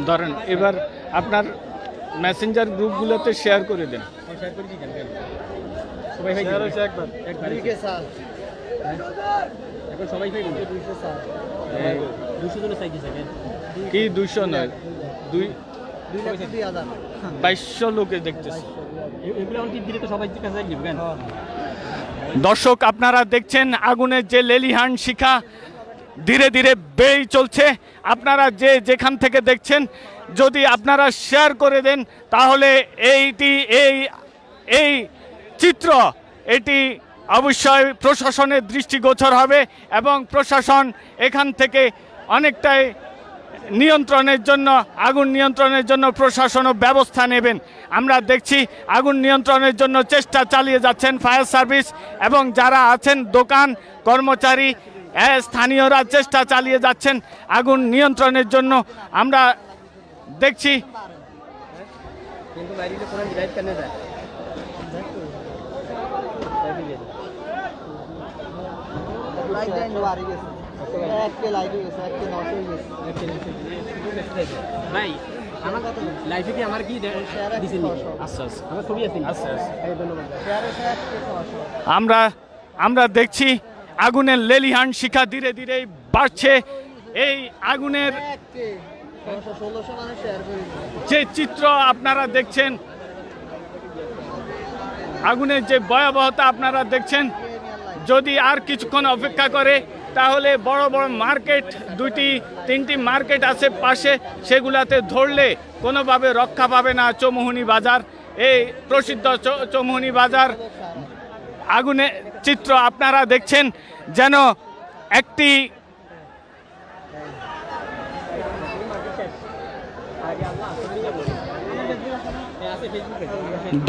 ধরেন এবার আপনার মেসেঞ্জার গ্রুপগুলোতে শেয়ার করে দেন। শেয়ার করে দিই সবাই ভাই শেয়ার হয়েছে একবার এখন সবাই ভাই 200 জন চাইছে স্যার কি 200 নয়, 2200 লোকে দেখতেছে। এগুলো অন টিপ দিলে তো সবাই কাছে যাই দিবেন। দর্শক আপনারা দেখছেন আগুনের যে লেলিহান শিখা ধীরে ধীরে বেড়েই চলছে। আপনারা যে যেখান থেকে দেখছেন যদি আপনারা শেয়ার করে দেন তাহলে এই চিত্র এটি অবশ্যই প্রশাসনের দৃষ্টিগোচর হবে এবং প্রশাসন এখান থেকে অনেকটাই নিয়ন্ত্রণের জন্য, আগুন নিয়ন্ত্রণের জন্য প্রশাসনও ব্যবস্থা নেবেন। আমরা দেখছি আগুন নিয়ন্ত্রণের জন্য চেষ্টা চালিয়ে যাচ্ছেন ফায়ার সার্ভিস এবং যারা আছেন দোকান কর্মচারী স্থানীয়রা চেষ্টা চালিয়ে যাচ্ছেন আগুন নিয়ন্ত্রণের জন্য। আমরা দেখছি কিন্তু বাইরে কোন লাইভ কেন যায় লাইভ দেন বাড়ি গেছে একটা লাইভ গেছে একটা 900 গেছে ভাই আমার কত লাইভে কি আমার কি দিছেন? আচ্ছা আচ্ছা আমার ছবি আছে। আচ্ছা আচ্ছা ধন্যবাদ। আমরা দেখছি আগুনের লেলিহান শিখা ধীরে ধীরে বাড়ছে। এই আগুনের যে চিত্র আপনারা দেখছেন, আগুনের যে ভয়াবহতা আপনারা দেখছেন, যদি আর কিছুক্ষণ অপেক্ষা করে তাহলে বড় বড় মার্কেট 2-3টি মার্কেট আছে পাশে, সেগুলাতে ধরলে কোনোভাবে রক্ষা পাবে না চৌমুহনী বাজার। এই প্রসিদ্ধ চৌমুহনী বাজার আগুনের চিত্র আপনারা দেখছেন যেন একটি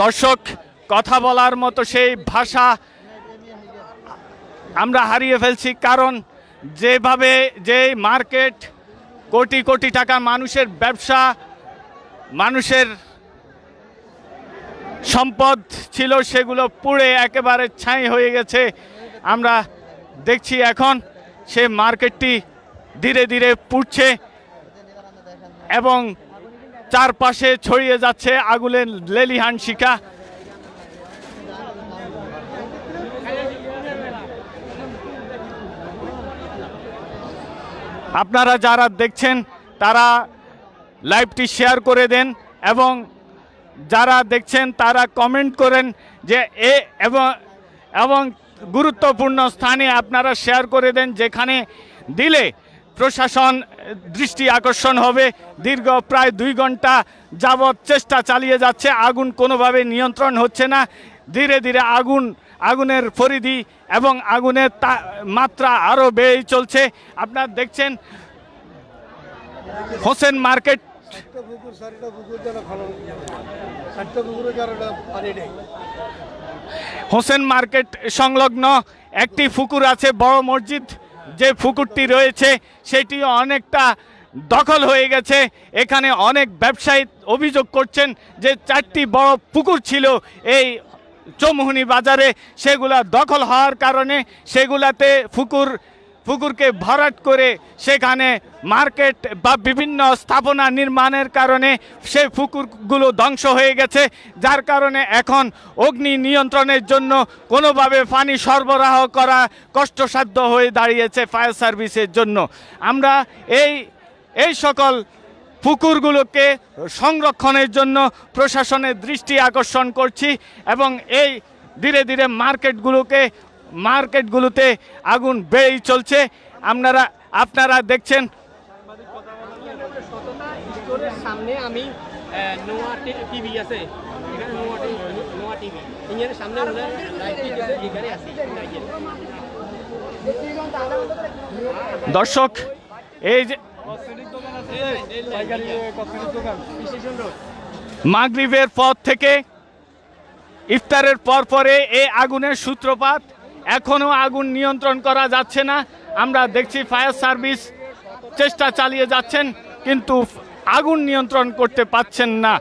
দর্শক কথা বলার মতো সেই ভাষা আমরা হারিয়ে ফেলছি। কারণ যেভাবে যে মার্কেট, কোটি কোটি টাকা মানুষের ব্যবসা, মানুষের সম্পদ ছিল, সেগুলো পুড়ে একেবারে ছাই হয়ে গেছে। আমরা দেখছি এখন সে মার্কেটটি ধীরে ধীরে পুড়ছে এবং চারপাশে ছড়িয়ে যাচ্ছে আগুনের লেলিহান শিখা। আপনারা যারা দেখছেন তারা লাইভটি শেয়ার করে দেন এবং যারা দেখছেন তারা কমেন্ট করেন যে এবং গুরুত্বপূর্ণ স্থানে আপনারা শেয়ার করে দেন, যেখানে দিলে প্রশাসন দৃষ্টি আকর্ষণ হবে। দীর্ঘ প্রায় 2 ঘন্টা যাবৎ চেষ্টা চালিয়ে যাচ্ছে, আগুন কোনোভাবে নিয়ন্ত্রণ হচ্ছে না। ধীরে ধীরে আগুনের পরিধি এবং আগুনের মাত্রা আরও বেড়েই চলছে। আপনারা দেখছেন হোসেন মার্কেট হোসেন মার্কেট সংলগ্ন একটি পুকুর আছে, বড় মসজিদ যে পুকুরটি রয়েছে সেটিও অনেকটা দখল হয়ে গেছে। এখানে অনেক ব্যবসায়ী অভিযোগ করছেন যে 4টি বড় পুকুর ছিল এই চৌমুহনী বাজারে সেগুলা দখল হওয়ার কারণে সেগুলাতে পুকুরকে ভরাট করে সেখানে মার্কেট বা বিভিন্ন স্থাপনা নির্মাণের কারণে সেই পুকুরগুলো ধ্বংস হয়ে গেছে, যার কারণে এখন অগ্নি নিয়ন্ত্রণের জন্য কোনোভাবে পানি সরবরাহ করা কষ্টসাধ্য হয়ে দাঁড়িয়েছে ফায়ার সার্ভিসের জন্য। আমরা এই সকল পুকুরগুলোকে সংরক্ষণের জন্য প্রশাসনের দৃষ্টি আকর্ষণ করছি এবং এই ধীরে ধীরে মার্কেটগুলোতে আগুন বেড়েই চলছে। আপনারা দেখছেন সামনে আমি নোয়া টিভি আছে, এখানে নোয়া টিভি ইঞ্জিনের সামনে এখানে আছে। দর্শক, এই যে মাগরিবের পর থেকে ইফতারের পরে এই আগুনের সূত্রপাত, এখনো আগুন নিয়ন্ত্রণ করা যাচ্ছে না। আমরা দেখছি ফায়ার সার্ভিস চেষ্টা চালিয়ে যাচ্ছেন কিন্তু আগুন নিয়ন্ত্রণ করতে পারছেন না।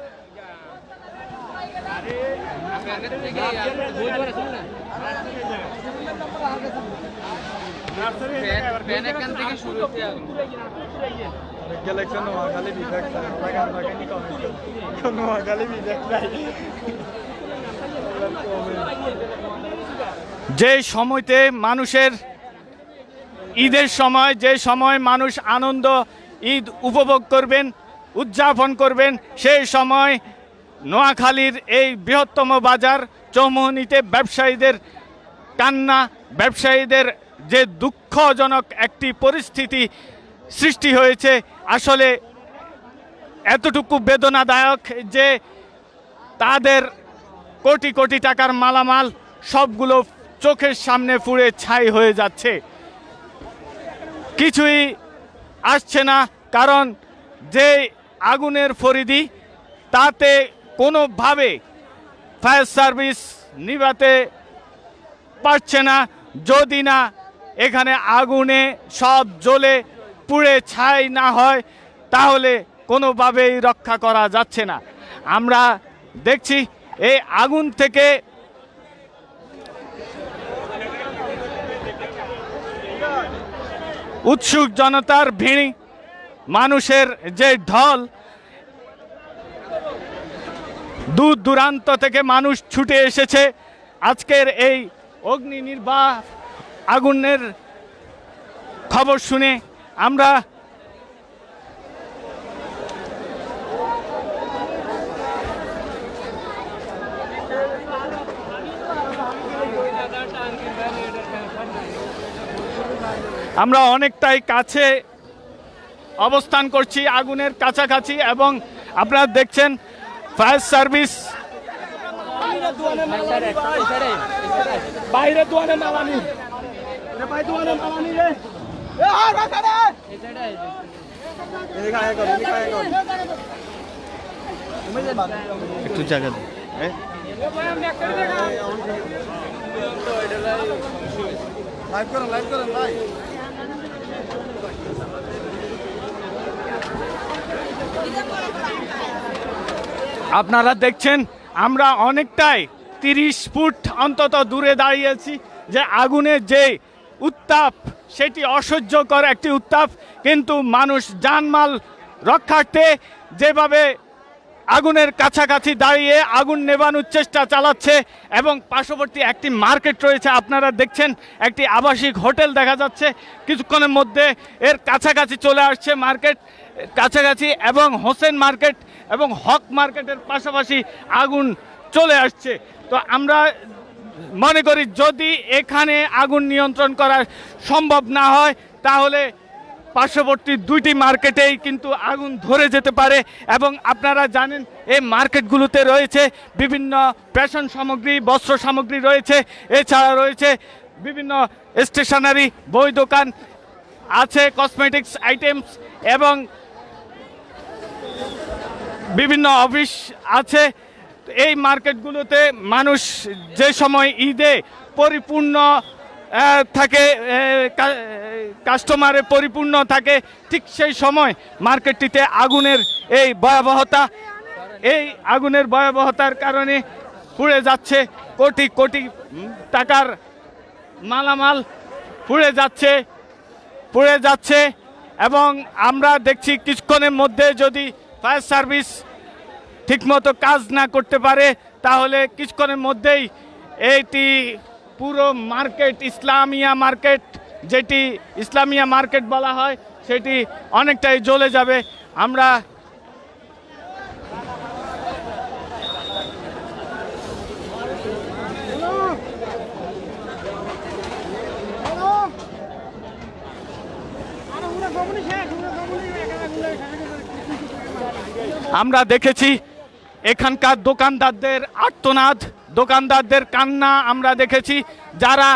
যে সময়তে মানুষের ঈদের সময়, যে সময় মানুষ আনন্দ ঈদ উপভোগ করবেন, উদযাপন করবেন, সেই সময় নোয়াখালীর এই বৃহত্তম বাজার চৌমুহনীতে ব্যবসায়ীদের কান্না, ব্যবসায়ীদের যে দুঃখজনক একটি পরিস্থিতি সৃষ্টি হয়েছে, আসলে এতটুকু বেদনাদায়ক যে তাদের কোটি কোটি টাকার মালামাল সবগুলো চোখের সামনে পুড়ে ছাই হয়ে যাচ্ছে, কিছুই আসছে না। কারণ যে আগুনের পরিধি, তাতে কোনোভাবে ফায়ার সার্ভিস নিভাতে পারছে না। যদি না এখানে আগুনে সব জ্বলে পুড়ে ছাই না হয়, তাহলে কোনোভাবেই রক্ষা করা যাচ্ছে না। আমরা দেখছি এই আগুন থেকে উৎসুক জনতার ভিড়, মানুষের যে ঢল, দূর দূরান্ত থেকে মানুষ ছুটে এসেছে আজকের এই অগ্নি নির্বাহ আগুনের খবর শুনে। আমরা অনেকটাই কাছে অবস্থান করছি, আগুনের কাছাকাছি, এবং আপনারা দেখছেন ফায়ার সার্ভিস বাইরে দোয়ানে মালানি একটু জায়গা লাইভ করেন ভাই। আপনারা দেখছেন আমরা অনেকটাই 30 ফুট অন্তত দূরে দাঁড়িয়েছি, যে আগুনের যে উত্তাপ সেটি অসহ্যকর একটি উত্তাপ, কিন্তু মানুষ জানমাল রক্ষার্থে যেভাবে আগুনের কাছাকাছি দাঁড়িয়ে আগুন নেভানোর চেষ্টা চালাচ্ছে। এবং পার্শ্ববর্তী একটি মার্কেট রয়েছে, আপনারা দেখছেন একটি আবাসিক হোটেল দেখা যাচ্ছে, কিছুক্ষণের মধ্যে এর কাছাকাছি চলে আসছে মার্কেট কাছাকাছি, এবং হোসেন মার্কেট এবং হক মার্কেটের পাশাপাশি আগুন চলে আসছে। তো আমরা মনে করি যদি এখানে আগুন নিয়ন্ত্রণ করা সম্ভব না হয়, তাহলে পার্শ্ববর্তী দুইটি মার্কেটেই কিন্তু আগুন ধরে যেতে পারে। এবং আপনারা জানেন এই মার্কেটগুলোতে রয়েছে বিভিন্ন ফ্যাশন সামগ্রী, বস্ত্র সামগ্রী রয়েছে, এছাড়া রয়েছে বিভিন্ন স্টেশনারি, বই দোকান আছে, কসমেটিক্স আইটেমস, এবং বিভিন্ন অফিস আছে। এই মার্কেটগুলোতে মানুষ যে সময় ঈদে পরিপূর্ণ থাকে, কাস্টমারে পরিপূর্ণ থাকে, ঠিক সেই সময় মার্কেটটিতে আগুনের আগুনের ভয়াবহতার কারণে পুড়ে যাচ্ছে কোটি কোটি টাকার মালামাল পুড়ে যাচ্ছে এবং আমরা দেখছি কিছুক্ষণের মধ্যে যদি ফায়ার সার্ভিস ঠিকমতো কাজ না করতে পারে তাহলে কিছুক্ষণের মধ্যেই এইটি পুরো মার্কেট যেটি ইসলামিয়া মার্কেট বলা হয় সেটি অনেকটাই জ্বলে যাবে। আমরা দেখেছি এখানকার দোকানদারদের আর্তনাদ, দোকানদারদের কান্না আমরা দেখেছি। যারা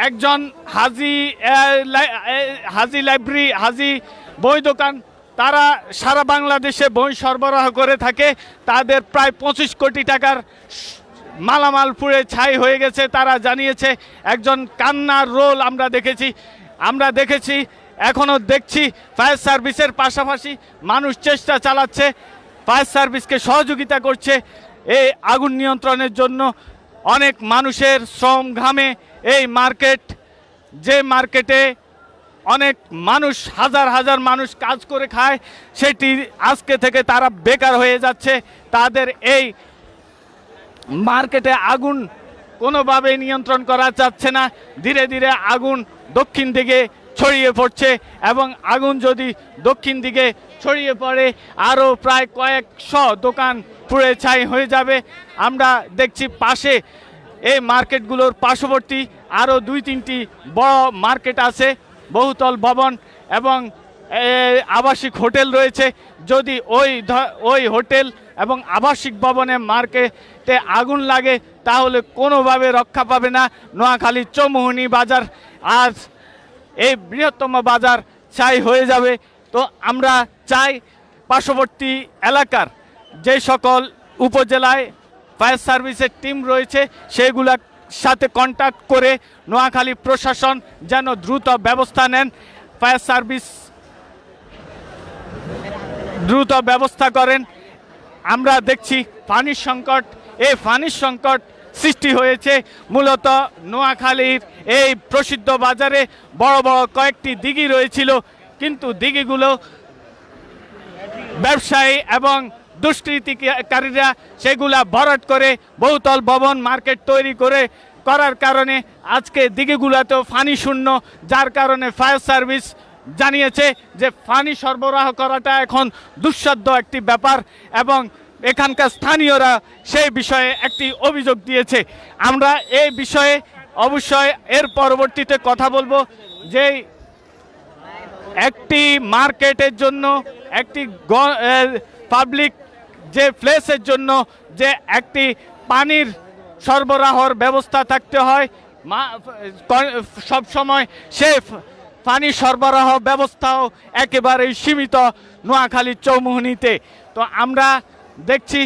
একজন হাজি বই দোকান, তারা সারা বাংলাদেশে বই সরবরাহ করে থাকে, তাদের প্রায় 25 কোটি টাকার মালামাল পুড়ে ছাই হয়ে গেছে। তারা জানিয়েছে একজন কান্নার রোল আমরা দেখেছি এখনও দেখছি ফায়ার সার্ভিসের পাশাপাশি মানুষ চেষ্টা চালাচ্ছে, ফায়ার সার্ভিসকে সহযোগিতা করছে এই আগুন নিয়ন্ত্রণের জন্য। অনেক মানুষের শ্রম ঘামে এই যে মার্কেটে অনেক মানুষ, হাজার হাজার মানুষ কাজ করে খায়, সেটি আজকে থেকে তারা বেকার হয়ে যাচ্ছে। তাদের এই মার্কেটে আগুন কোনোভাবে নিয়ন্ত্রণ করা যাচ্ছে না। ধীরে ধীরে আগুন দক্ষিণ দিকে ছড়িয়ে পড়ছে এবং আগুন যদি দক্ষিণ দিকে ছড়িয়ে পড়ে আরও প্রায় কয়েকশো দোকান পুড়ে ছাই হয়ে যাবে। আমরা দেখছি পাশে এই মার্কেটগুলোর পার্শ্ববর্তী আরও 2-3টি বড় মার্কেট আছে, বহুতল ভবন এবং আবাসিক হোটেল রয়েছে। যদি ওই হোটেল এবং আবাসিক ভবনে মার্কেটে আগুন লাগে তাহলে কোনোভাবে রক্ষা পাবে না নোয়াখালীর চৌমুহনী বাজার। আজ এই বৃহত্তম বাজার ছাই হয়ে যাবে। তো আমরা চাই পার্শ্ববর্তী এলাকার যে সকল উপজেলায় ফায়ার সার্ভিসের টিম রয়েছে সেগুলোর সাথে কন্ট্যাক্ট করে নোয়াখালী প্রশাসন যেন দ্রুত ব্যবস্থা নেন, ফায়ার সার্ভিস দ্রুত ব্যবস্থা করেন। আমরা দেখছি পানির সংকট সৃষ্টি হয়েছে মূলত নোয়াখালীর এই প্রসিদ্ধ বাজারে। বড় বড় কয়েকটি দিঘি রয়েছিল, কিন্তু দিঘিগুলো ব্যবসায়ী এবং দুষ্কৃতিকারীরা সেগুলা ভরাট করে বহুতল ভবন মার্কেট তৈরি করার কারণে আজকে দিঘিগুলোতেও পানি শূন্য, যার কারণে ফায়ার সার্ভিস জানিয়েছে যে পানি সরবরাহ করাটা এখন দুঃসাধ্য একটি ব্যাপার এবং এখানকার স্থানীয়রা সেই বিষয়ে একটি অভিযোগ দিয়েছে। আমরা এই বিষয়ে অবশ্যই এর পরবর্তীতে কথা বলবো যে একটি মার্কেটের জন্য, একটি পাবলিক যে প্লেসের জন্য যে একটি পানির সরবরাহর ব্যবস্থা থাকতে হয়, সব সময় সে পানি সরবরাহ ব্যবস্থাও একেবারেই সীমিত নোয়াখালীর চৌমুহনীতে। তো আমরা দেখছি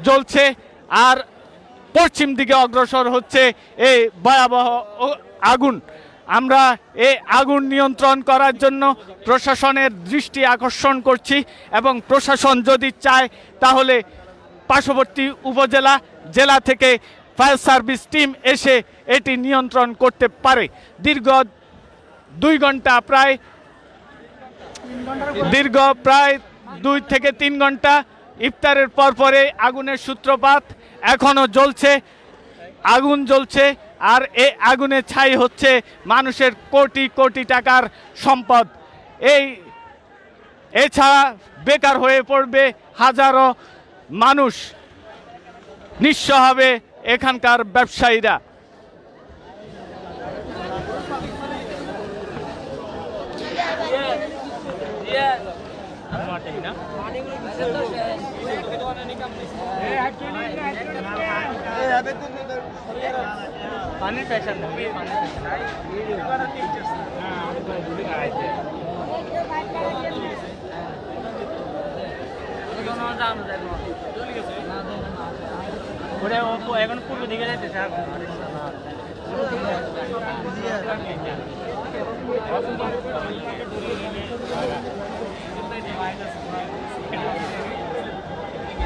জ্বলছে আর পশ্চিম দিকে অগ্রসর হচ্ছে এই ভয়াবহ আগুন। আমরা এই আগুন নিয়ন্ত্রণ করার জন্য প্রশাসনের দৃষ্টি আকর্ষণ করছি এবং প্রশাসন যদি চায় তাহলে পার্শ্ববর্তী উপজেলা, জেলা থেকে ফায়ার সার্ভিস টিম এসে এটি নিয়ন্ত্রণ করতে পারে। দীর্ঘ 2 থেকে 3 ঘন্টা ইফতারের পরে আগুনের সূত্রপাত। এখনও আগুন জ্বলছে আর এই আগুনে ছাই হচ্ছে মানুষের কোটি কোটি টাকার সম্পদ। এছাড়া বেকার হয়ে পড়বে হাজারো মানুষ, নিঃস্ব হবে এখানকার ব্যবসায়ীরা। পানির প্রেশার এখন পূর্ব দিকে যাইতেছে।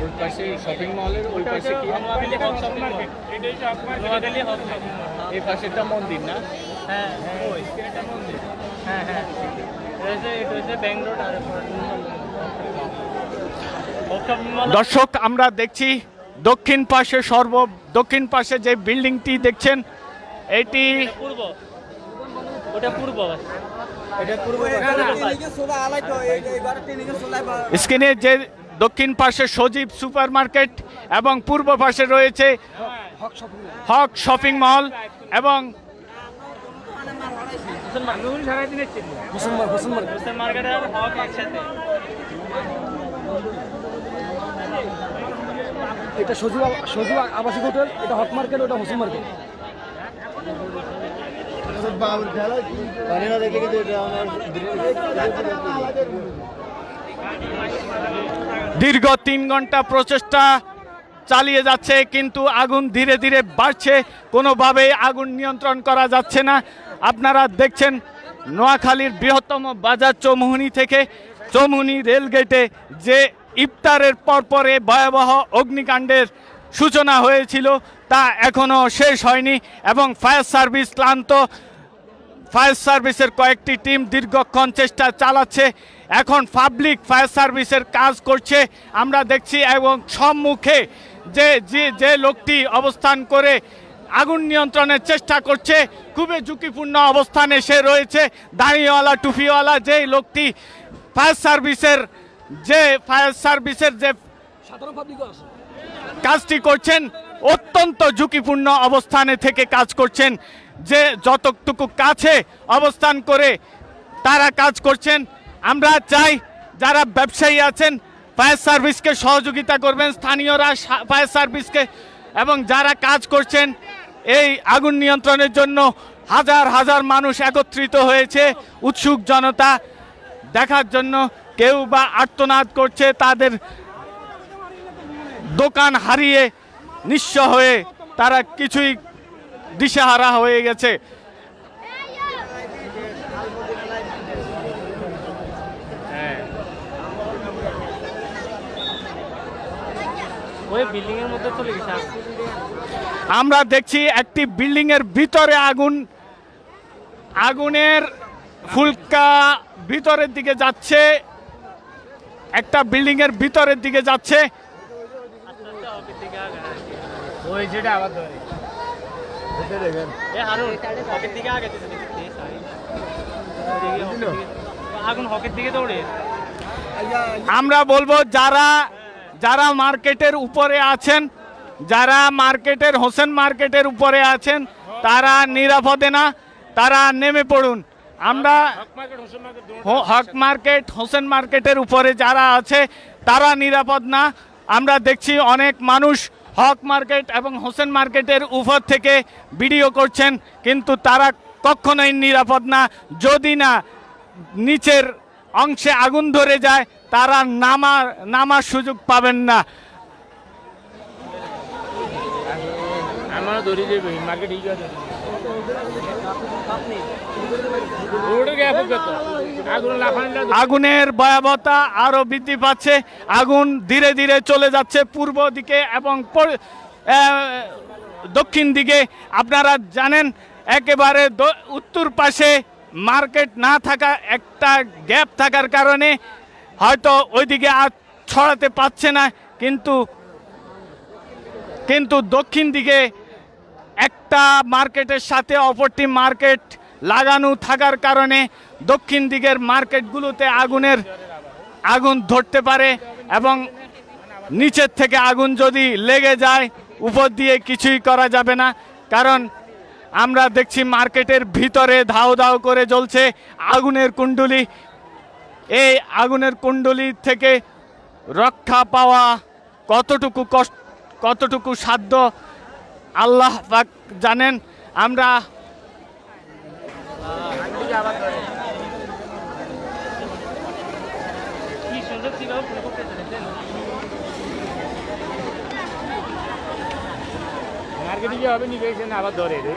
ওই পাশে শপিং মলের ওই পাশে কি এই পাশেটা মন্দির না? হ্যাঁ ওই এটা মন্দির। হ্যাঁ এটা হচ্ছে ব্যাঙ্গালোর আর দর্শক, আমরা দেখছি দক্ষিণ পাশে যে বিল্ডিংটি দেখছেন এটি পূর্ব, ওটা পূর্ব, এটা পূর্ব স্ক্রিনে যে দক্ষিণ পাশে সজীব সুপার মার্কেট এবং পূর্ব পাশে রয়েছে হক শপিং মল এবং মার্কেট আর হক একসাথে। এটা সজীব আবাসিক হোটেল, এটা হক মার্কেট, ওটা হোসেন মার্কেট। দীর্ঘ 3 ঘন্টা প্রচেষ্টা চালিয়ে যাচ্ছে, কিন্তু আগুন ধীরে ধীরে বাড়ছে, কোনোভাবেই আগুন নিয়ন্ত্রণ করা যাচ্ছে না। আপনারা দেখছেন নোয়াখালীর বৃহত্তম বাজার চৌমুহনী থেকে চৌমুহনী রেলগেটে যে ইফতারের পরপরে ভয়াবহ অগ্নিকাণ্ডের সূচনা হয়েছিল তা এখনও শেষ হয়নি এবং ফায়ার সার্ভিস ক্লান্ত। ফায়ার সার্ভিসের কয়েকটি টিম দীর্ঘক্ষণ চেষ্টা চালাচ্ছে, এখন পাবলিক ফায়ার সার্ভিসের কাজ করছে আমরা দেখছি, এবং সম্মুখে যে লোকটি অবস্থান করে আগুন নিয়ন্ত্রণের চেষ্টা করছে খুবই ঝুঁকিপূর্ণ অবস্থানে সে রয়েছে। দাঁড়িয়েওয়ালা টুপিওয়ালা যে লোকটি ফায়ার সার্ভিসের যে কাজটি করছেন অত্যন্ত ঝুঁকিপূর্ণ অবস্থানে থেকে কাজ করছেন, যে যতটুকু কাছে অবস্থান করে তারা কাজ করছেন। আমরা চাই যারা ব্যবসায়ী আছেন ফায়ার সার্ভিসকে সহযোগিতা করবেন, স্থানীয়রা ফায়ার সার্ভিসকে, এবং যারা কাজ করছেন এই আগুন নিয়ন্ত্রণের জন্য হাজার হাজার মানুষ একত্রিত হয়েছে, উৎসুক জনতা দেখার জন্য। কেউ বা আর্তনাদ করছে, তাদের দোকান হারিয়ে নিঃস্ব হয়ে তারা কিছুই দিশেহারা হয়ে গেছে। ওই বিল্ডিং এর মধ্যে চলে গেছে। আমরা দেখছি একটি বিল্ডিং এর ভিতরে আগুনের ফুলকা ভিতরের দিকে যাচ্ছে, একটা বিল্ডিং এর ভিতরের দিকে যাচ্ছে। ওই যেটা আবার ধরে আগুন হকের দিকে দৌড়ে। আমরা বলবো যারা মার্কেটের উপরে আছেন, যারা মার্কেটের হোসেন মার্কেটের উপরে আছেন তারা নিরাপদে না, তারা নেমে পড়ুন। আমরা হক মার্কেট হোসেন মার্কেটের উপরে যারা আছে তারা নিরাপদ না। আমরা দেখছি অনেক মানুষ হক মার্কেট এবং হোসেন মার্কেটের উপর থেকে ভিডিও করছেন, কিন্তু তারা কখনোই নিরাপদ না। যদি না নিচের অংশে আগুন ধরে যায় তারা নামার সুযোগ পাবেন না। আগুনের ভয়াবহতা আরো বৃদ্ধি পাচ্ছে, আগুন ধীরে ধীরে চলে যাচ্ছে পূর্ব দিকে এবং দক্ষিণ দিকে। আপনারা জানেন একেবারে উত্তর পাশে মার্কেট না থাকা, একটা গ্যাপ থাকার কারণে হয়তো ওইদিকে আর ছড়াতে পারছে না, কিন্তু দক্ষিণ দিকে একটা মার্কেটের সাথে অপরটি মার্কেট লাগানো থাকার কারণে দক্ষিণ দিকের মার্কেটগুলোতে আগুন ধরতে পারে, এবং নিচের থেকে আগুন যদি লেগে যায় উপর দিয়ে কিছুই করা যাবে না। কারণ আমরা দেখছি মার্কেটের ভিতরে ধাউ ধাউ করে জ্বলছে আগুনের কুণ্ডলী। এই আগুনের কুণ্ডলী থেকে রক্ষা পাওয়া কতটুকু সাধ্য আল্লাহ পাক জানেন। আমরা কি সুন্দর ছিল মার্কেটে কি হবে নিবে না আবার ধরে রে।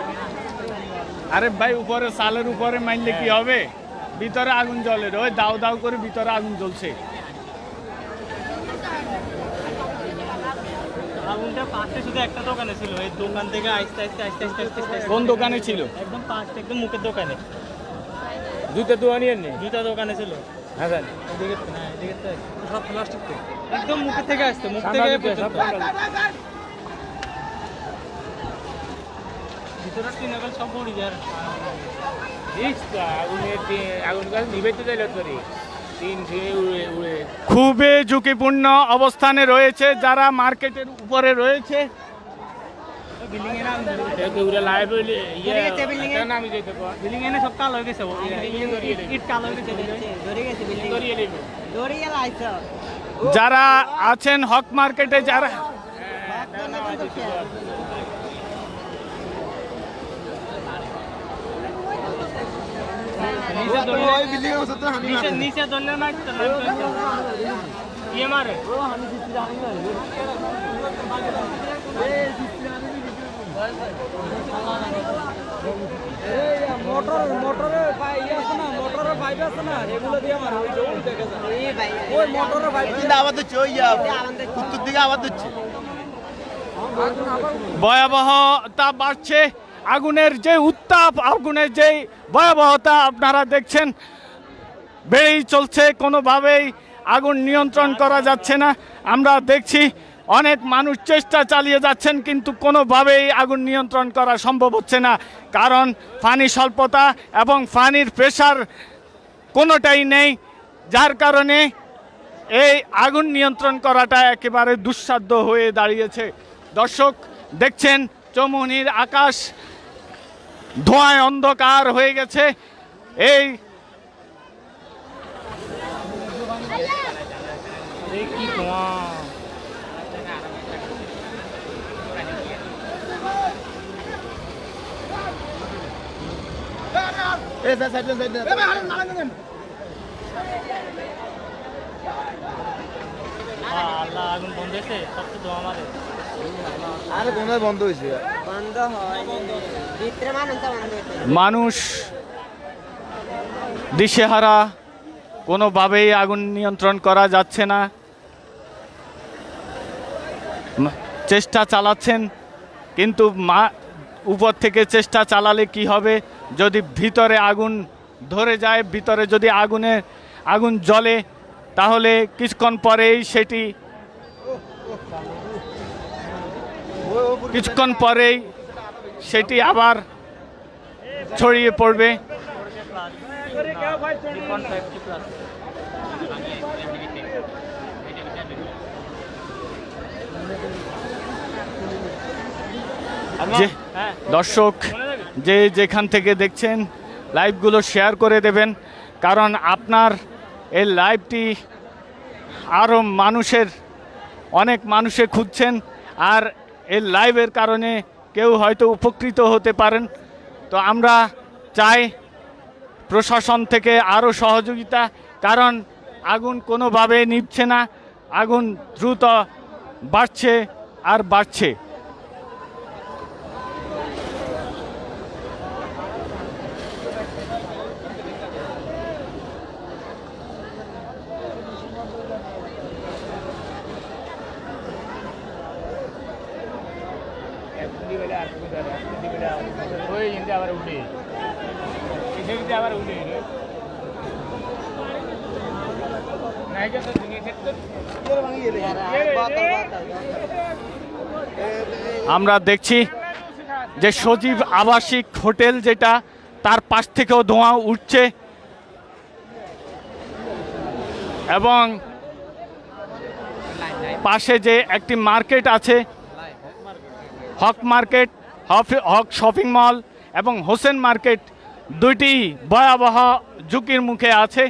আরে ভাই উপরে সালের উপরে মাইনলে কি হবে, ভিতরে আগুন জ্বলে, ওই দাও দাও করে ভিতরে আগুন জ্বলছে। আগুনটা পাশে শুধু একটা দোকানে ছিল, এই দোকান থেকে আস্তে আস্তে আস্তে আস্তে আস্তে আস্তে কোন দোকানে ছিল? একদম পাশে, একদম মুখের দোকানে, দুইটা দোয়া নিয়ে নে দুইটা দোকানে ছিল। হ্যাঁ স্যার এদিকে হ্যাঁ, এদিকে তো সব প্লাস্টিক তো একদম মুখের থেকে আসতো, মুখ থেকে পর্যন্ত। ভিতরে টিনাগুলো সব পড়ে যায়। আগুন গাছ নিবেতে যাইল তোরে তিন ফিরে উড়ে উড়ে খুবই ঝুঁকিপূর্ণ অবস্থানে রয়েছে যারা মার্কেটের উপরে রয়েছে। বিল্ডিং এ নাম উড়ে লাইভ হইলে ধরে গেছে building এ। নামি যেতে পার বিল্ডিং এনে সব কালো হয়ে গেছে, ইট কালো হয়ে গেছে, ধরে গেছে বিল্ডিং, করিয়ে নেব ধরে গেল আইসা। যারা আছেন হক মার্কেটে, যারা নিচে ধরলে না ইয়ে মারে মোটরের পাইপ আছে না, মোটরের পাইপ আছে না, এগুলো দিয়ে আমার ওই জল দেখে যায়। ওই মোটরের পাইপ ভয়াবহতা বাড়ছে, আগুনের যে উত্তাপ, আগুনের যে ভয়াবহতা আপনারা দেখছেন বেড়েই চলছে, কোনোভাবেই আগুন নিয়ন্ত্রণ করা যাচ্ছে না। আমরা দেখছি অনেক মানুষ চেষ্টা চালিয়ে যাচ্ছেন, কিন্তু কোনোভাবেই আগুন নিয়ন্ত্রণ করা সম্ভব হচ্ছে না, কারণ পানি স্বল্পতা এবং পানির প্রেশার কোনোটাই নেই, যার কারণে এই আগুন নিয়ন্ত্রণ করাটা একেবারে দুঃসাধ্য হয়ে দাঁড়িয়েছে। দর্শক দেখছেন চৌমুহনীর আকাশ ধোঁয়ায় অন্ধকার হয়ে গেছে। এই কি ধোঁয়া, আল্লাহ আগুন বন্ধ হয়েছে, সব তো ধোঁয়া মারে। আরে কোনটা বন্ধ হয়েছে? মানুষ দিশেহারা, কোনোভাবেই আগুন নিয়ন্ত্রণ করা যাচ্ছে না, চেষ্টা চালাচ্ছেন, কিন্তু উপর থেকে চেষ্টা চালালে কি হবে, যদি ভিতরে আগুন ধরে যায়, ভিতরে যদি আগুন জ্বলে, তাহলে কিছুক্ষণ পরেই সেটি আবার ছড়িয়ে পড়বে। দর্শক যে যেখান থেকে দেখছেন লাইভগুলো শেয়ার করে দেবেন, কারণ আপনার এই লাইভটি আরও অনেক মানুষে খুঁজছেন, আর এই লাইভের কারণে কেউ হয়তো উপকৃত হতে পারেন। তো আমরা চাই প্রশাসন থেকে আরও সহযোগিতা, কারণ আগুন কোনোভাবে নিভছে না, আগুন দ্রুত বাড়ছে আর বাড়ছে। ওই ইন্দে আবার উঠে এসে আবার উঠে নাইকা তো দুনিয়া ক্ষেত্রে আমরা দেখছি যে সজীব আবাসিক হোটেল, যেটা তার পাশ থেকেও ধোঁয়া উঠছে, এবং পাশে যে একটি মার্কেট আছে, হক মার্কেট, হক শপিং মল এবং হোসেন মার্কেট, দুইটি ভয়াবহ ঝুঁকির মুখে আছে।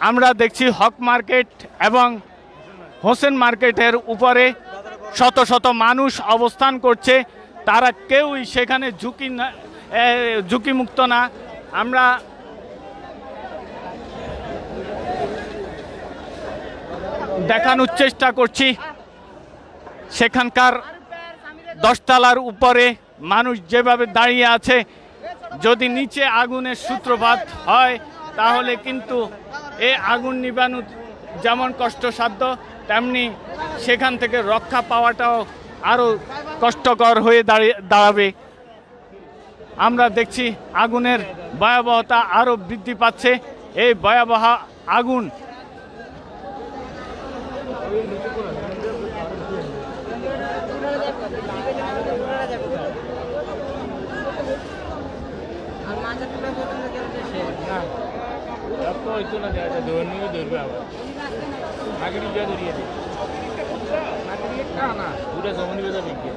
আমরা দেখছি হক মার্কেট এবং হোসেন মার্কেটের উপরে শত শত মানুষ অবস্থান করছে, তারা কেউই সেখানে ঝুঁকিমুক্ত না। আমরা দেখানোর চেষ্টা করছি সেখানকার 10 তলার উপরে মানুষ যেভাবে দাঁড়িয়ে আছে, যদি নিচে আগুনের সূত্রপাত হয় তাহলে কিন্তু এই আগুন নিবানো যেমন কষ্টসাধ্য, তেমনি সেখান থেকে রক্ষা পাওয়াটাও আরও কষ্টকর হয়ে দাঁড়াবে। আমরা দেখছি আগুনের ভয়াবহতা আরও বৃদ্ধি পাচ্ছে। এই ভয়াবহ আগুন হইতো না ধর্মীয় ধরবে আবার আগে দিয়ে ধরিয়ে দিই না পুরো জমনি বেজা বিক্রি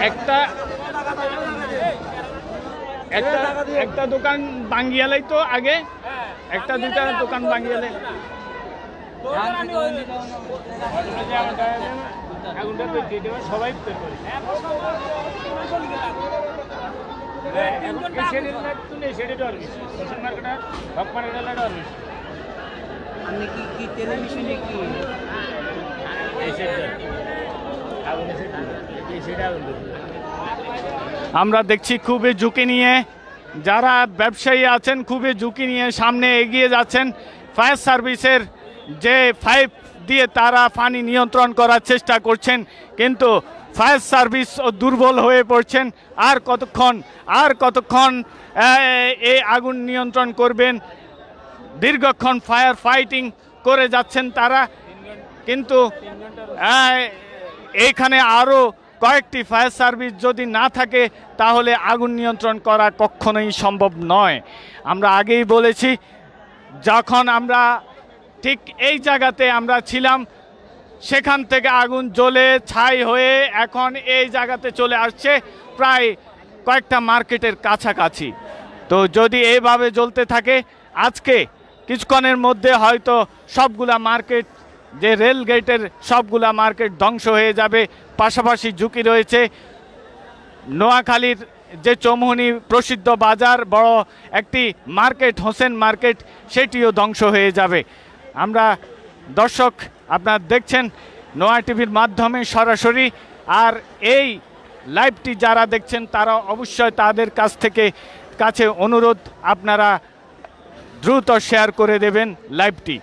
একটা একটা একটা দোকান ভাঙ্গিয়ালাই তো আগে একটা দুটা দোকান ভাঙ্গিয়ালে সবাই আপনি কি টেলিভিশনে কি আমরা দেখছি খুবই ঝুঁকি নিয়ে যারা ব্যবসায়ী আছেন খুবই ঝুঁকি নিয়ে সামনে এগিয়ে যাচ্ছেন। ফায়ার সার্ভিসের যে পাইপ দিয়ে তারা পানি নিয়ন্ত্রণ করার চেষ্টা করছেন, কিন্তু ফায়ার সার্ভিস দুর্বল হয়ে পড়ছেন। আর কতক্ষণ এই আগুন নিয়ন্ত্রণ করবেন? দীর্ঘক্ষণ ফায়ার ফাইটিং করে যাচ্ছেন তারা, কিন্তু এইখানে আরও কয়েকটি ফায়ার সার্ভিস যদি না থাকে তাহলে আগুন নিয়ন্ত্রণ করা কখনোই সম্ভব নয়। আমরা আগেই বলেছি, যখন আমরা ঠিক এই জায়গাতে আমরা ছিলাম সেখান থেকে আগুন জ্বলে ছাই হয়ে এখন এই জায়গাতে চলে আসছে প্রায় কয়েকটা মার্কেটের কাছাকাছি। তো যদি এইভাবে জ্বলতে থাকে আজকে কিছুক্ষণের মধ্যে হয়তো সবগুলা মার্কেট, যে রেল গেটের সবগুলা মার্কেট ধ্বংস হয়ে যাবে। পাশাপাশি ঝুঁকি রয়েছে নোয়াখালীর যে চৌমুহনী প্রসিদ্ধ বাজার, বড় একটি মার্কেট হোসেন মার্কেট, সেটিও ধ্বংস হয়ে যাবে। আমরা দর্শক আপনারা দেখছেন নোয়া টিভির মাধ্যমে সরাসরি, আর এই লাইভটি যারা দেখছেন তারা অবশ্যই তাদের কাছে অনুরোধ আপনারা দ্রুত শেয়ার করে দেবেন লাইভটি।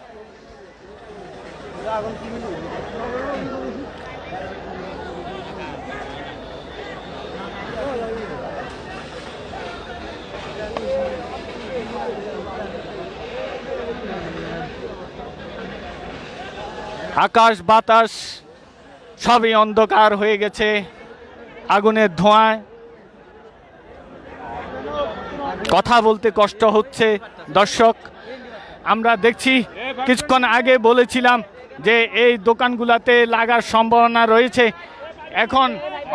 আকাশ বাতাস সবই অন্ধকার হয়ে গেছে আগুনের ধোঁয়ায়। কথা বলতে কষ্ট হচ্ছে দর্শক। আমরা দেখছি কিছুক্ষণ আগে বলেছিলাম যে এই দোকানগুলোতে লাগার সম্ভাবনা রয়েছে, এখন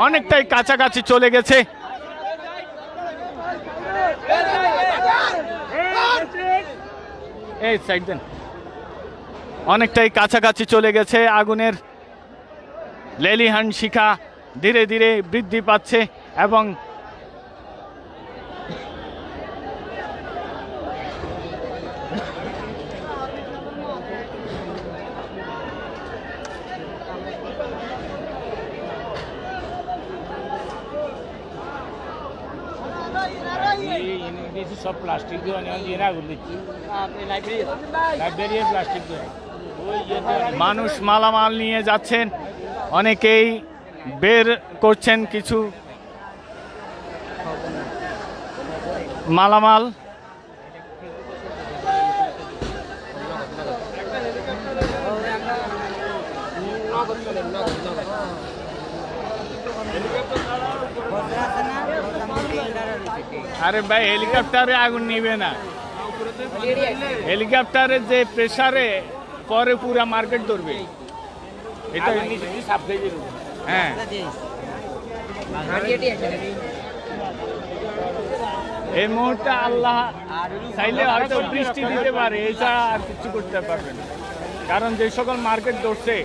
অনেকটাই কাছাকাছি চলে গেছে। এই সাইড দেন, অনেকটাই কাছাকাছি চলে গেছে আগুনের লেলিহান শিখা ধীরে ধীরে বৃদ্ধি পাচ্ছে এবং সব প্লাস্টিক দিয়ে অনেক আগুন দিচ্ছি, লাইব্রেরি প্লাস্টিক দিয়ে মানুষ মালামাল নিয়ে যাচ্ছেন, অনেকেই বের করছেন কিছু মালামাল। আরে ভাই, হেলিকপ্টারে আগুন নিবে না, হেলিকপ্টারের যে প্রেসারে পরে পুরা মার্কেট ধরবে। এটা হ্যাঁ, এই মুহূর্তে আল্লাহ চাইলে হয়তো বৃষ্টি দিতে পারে, এছাড়া আর কিছু করতে পারবে না, কারণ যে সকল মার্কেট ধরছে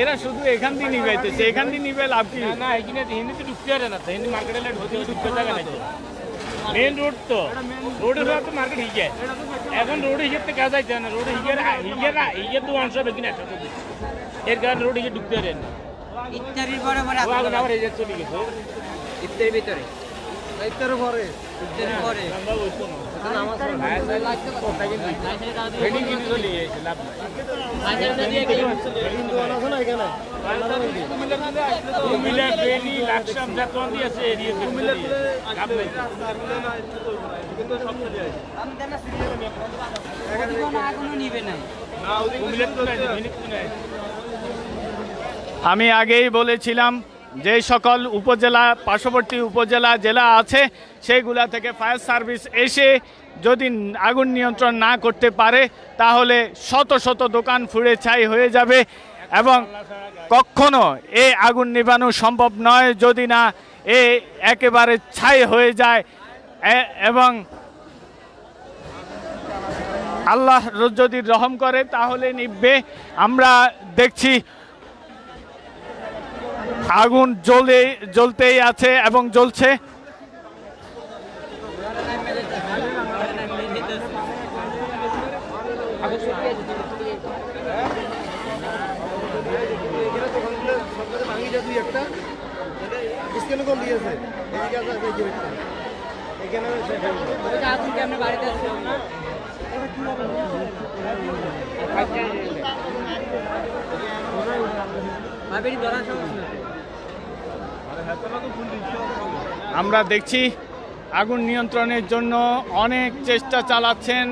এরা শুধু এখান দিয়ে নিবাইতেছে, এখান দিয়ে নিবে লাভ কি? না এখানে হিন্দিতে ঢুকতে পারে না তো, হিন্দি মার্কেটে ঢুকতে ঢুকতে জায়গা নাই তো, মেন রোড তো, রোডের পর তো মার্কেট হিগে, এখন রোড হিগেতে কাজ আইতে না, রোড হিগের তো অংশ হবে কিনা একটা তো, এর কারণে রোড হিগে ঢুকতে পারে না। ইত্যাদির পরে মানে ও আগুন আবার এই যে চলে গেছে, ইত্যাদির ভিতরে ইত্যাদির পরে ইত্যাদির পরে আমরা বলছো না হেডিং কিন্তু চলে গেছে, লাভ নাই। কুমিল্লা বেনি লাকসাম যখন দিয়েছে এরিয়াতে লাভ নাই। আগুনও নিবে নাই। কুমিল্লার তো নাই, বেনির তো নাই। আমি আগেই বলেছিলাম যে সকল উপজেলা, পার্শ্ববর্তী উপজেলা জেলা আছে সেইগুলা থেকে ফায়ার সার্ভিস এসে যদি আগুন নিয়ন্ত্রণ না করতে পারে তাহলে শত শত দোকান পুড়ে ছাই হয়ে যাবে এবং কখনো এই আগুন নিভানো সম্ভব নয় যদি না একেবারে ছাই হয়ে যায় এবং আল্লাহ যদি রহম করে তাহলে নিভবে। আমরা দেখছি আগুন জ্বলতেই আছে এবং জ্বলছে। আমরা দেখছি আগুন নিয়ন্ত্রণের জন্য অনেক চেষ্টা চালাচ্ছেন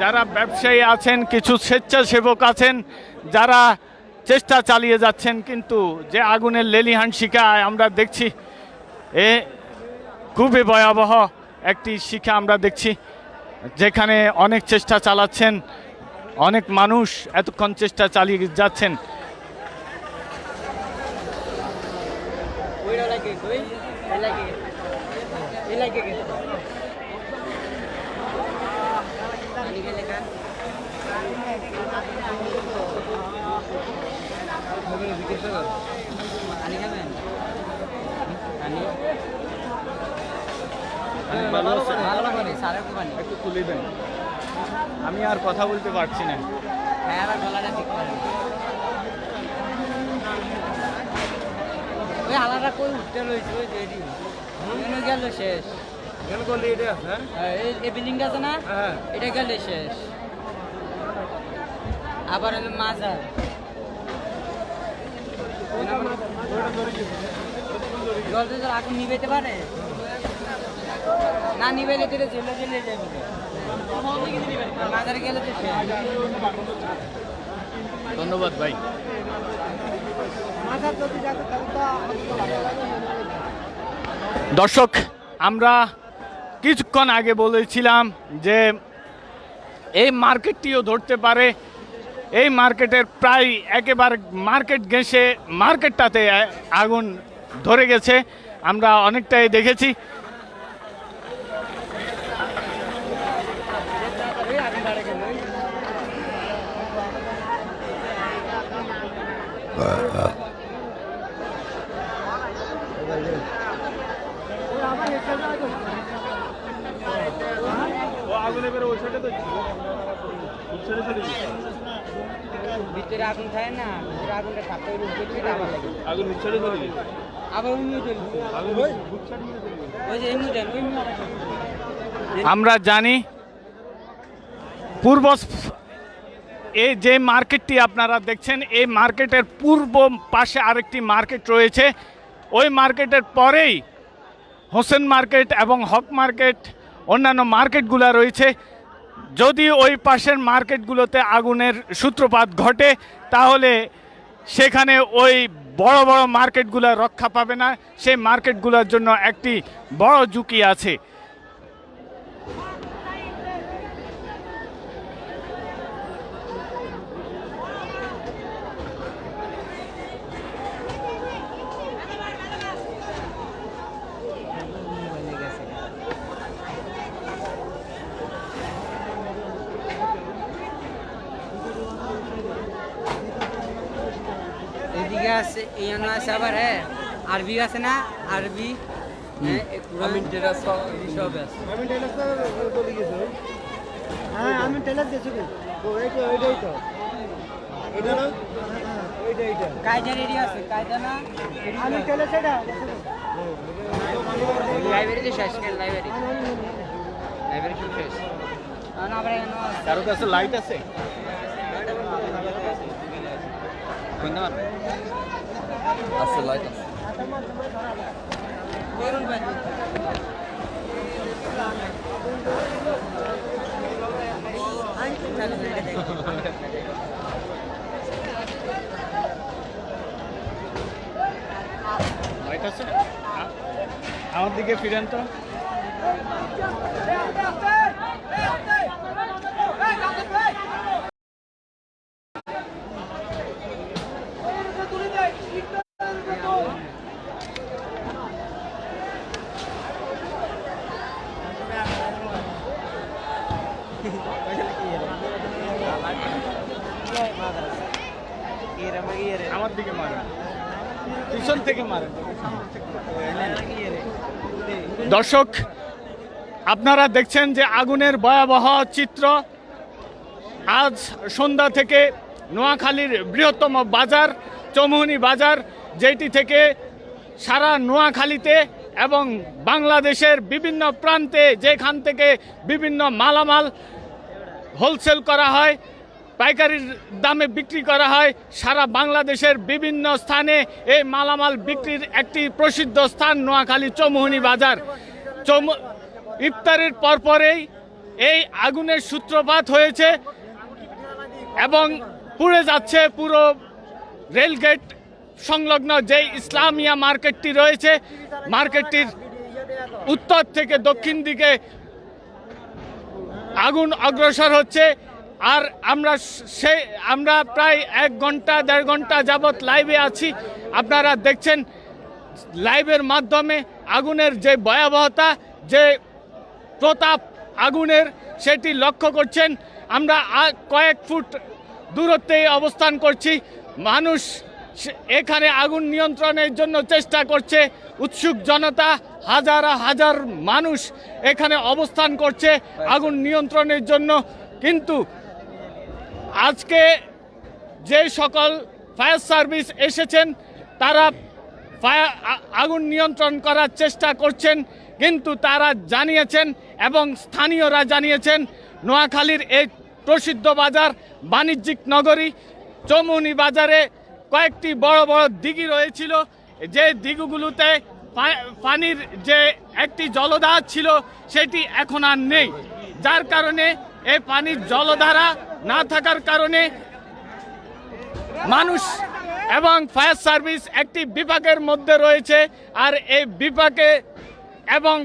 যারা ব্যবসায়ী আছেন, কিছু স্বেচ্ছাসেবক আছেন যারা চেষ্টা চালিয়ে যাচ্ছেন, কিন্তু যে আগুনের লেলিহান শিখা আমরা দেখছি এ খুবই ভয়াবহ একটি শিখা আমরা দেখছি, যেখানে অনেক চেষ্টা চালাচ্ছেন, অনেক মানুষ এতক্ষণ চেষ্টা চালিয়ে যাচ্ছেন। একটু তুলে দেন, আমি আর কথা বলতে পারছি না। ওই আলাদা কই উঠতে লইছে ওই দেরি গেল শেষ। এই বিল্ডিং আছে না, এটা গেলে শেষ। আবার হলো মাজার, জলদি জল আগুন নিবেতে পারে না, নিবেলে দিলে জেলে জেলে যাবে। মাজারে গেলে তো শেষ। ধন্যবাদ ভাই। দর্শক, আমরা কিছুক্ষণ আগে বলেছিলাম যে এই মার্কেটটিও ধরতে পারে, এই মার্কেটের প্রায় একেবারে মার্কেট ঘেঁষে মার্কেটটাতে আগুন ধরে গেছে, আমরা অনেকটাই দেখেছি। ভিতরে আগুন খায় না, ভিতরে আগুনটা থাকতে আবার লাগে আগুন ছেড়ে চলে আবার অন্য চলছে ওই যে এমনি দেন। আমরা জানি পূর্ব এই যে মার্কেটটি আপনারা দেখছেন, এই মার্কেটের পূর্ব পাশে আরেকটি মার্কেট রয়েছে, ওই মার্কেটের পরেই হোসেন মার্কেট এবং হক মার্কেট, অন্যান্য মার্কেটগুলো রয়েছে। যদি ওই পাশের মার্কেটগুলোতে আগুনের সূত্রপাত ঘটে তাহলে সেখানে ওই বড় বড় মার্কেটগুলো রক্ষা পাবে না, সেই মার্কেটগুলোর জন্য একটি বড় ঝুঁকি আছে। এইদিকে আছে এই জন্য আছে আবার হ্যাঁ আরবি আছে না আরবি হ্যাঁ আমি টেলার সব আছে হ্যাঁ আমি টেলার দিয়েছি তো এইটাই তো এটা না এইটা কায়দা রেডি আছে কায়দা না আমি টেলার সেটা লাইব্রেরিতে শেষ লাইব্রেরি সব শেষ না আবার এখানে কারো কাছে লাইট আছে? আছে লাইট আছে লাইট আছে? আমার দিকে ফিরেন তো। আমার দিকে মারেন, পিছন থেকে মারেন। দর্শক, আপনারা দেখছেন যে আগুনের ভয়াবহ চিত্র। আজ সন্ধ্যা থেকে নোয়াখালীর বৃহত্তম বাজার চৌমুহনী বাজার, যেটি থেকে সারা নোয়াখালীতে এবং বাংলাদেশের বিভিন্ন প্রান্তে যেখান থেকে বিভিন্ন মালামাল হোলসেল করা হয়, পাইকারির দামে বিক্রি করা হয়, সারা বাংলাদেশের বিভিন্ন স্থানে এই মালামাল বিক্রির একটি প্রসিদ্ধ স্থান নোয়াখালী চৌমুহনী বাজার। ইফতারের পরপরেই এই আগুনের সূত্রপাত হয়েছে এবং পুড়ে যাচ্ছে পুরো রেলগেট সংলগ্ন যে ইসলামিয়া মার্কেটটি রয়েছে। মার্কেটটির উত্তর থেকে দক্ষিণ দিকে আগুন অগ্রসর হচ্ছে। আর আমরা প্রায় 1-1.5 ঘন্টা যাবৎ লাইভে আছি। আপনারা দেখছেন লাইভের মাধ্যমে আগুনের যে ভয়াবহতা, যে প্রতাপ আগুনের, সেটি লক্ষ্য করছেন। আমরা কয়েক ফুট দূরত্বে অবস্থান করছি। মানুষ এখানে আগুন নিয়ন্ত্রণের জন্য চেষ্টা করছে। উৎসুক জনতা, হাজার হাজার মানুষ এখানে অবস্থান করছে আগুন নিয়ন্ত্রণের জন্য। কিন্তু আজকে যে সকল ফায়ার সার্ভিস এসেছেন তারা আগুন নিয়ন্ত্রণ করার চেষ্টা করছেন, কিন্তু তারা জানিয়েছেন এবং স্থানীয়রা জানিয়েছেন নোয়াখালীর এই প্রসিদ্ধ বাজার, বাণিজ্যিক নগরী চৌমুহনী বাজারে কয়েকটি বড় বড় দিঘি রয়েছিল, যে দিঘিগুলোতে পানির যে একটি জলধার ছিল সেটি এখন আর নেই। যার কারণে এই পানির জলধারা না থাকার কারণে মানুষ এবং ফায়ার সার্ভিস একটি বিপাকের মধ্যে রয়েছে। আর এই বিপাকে এবং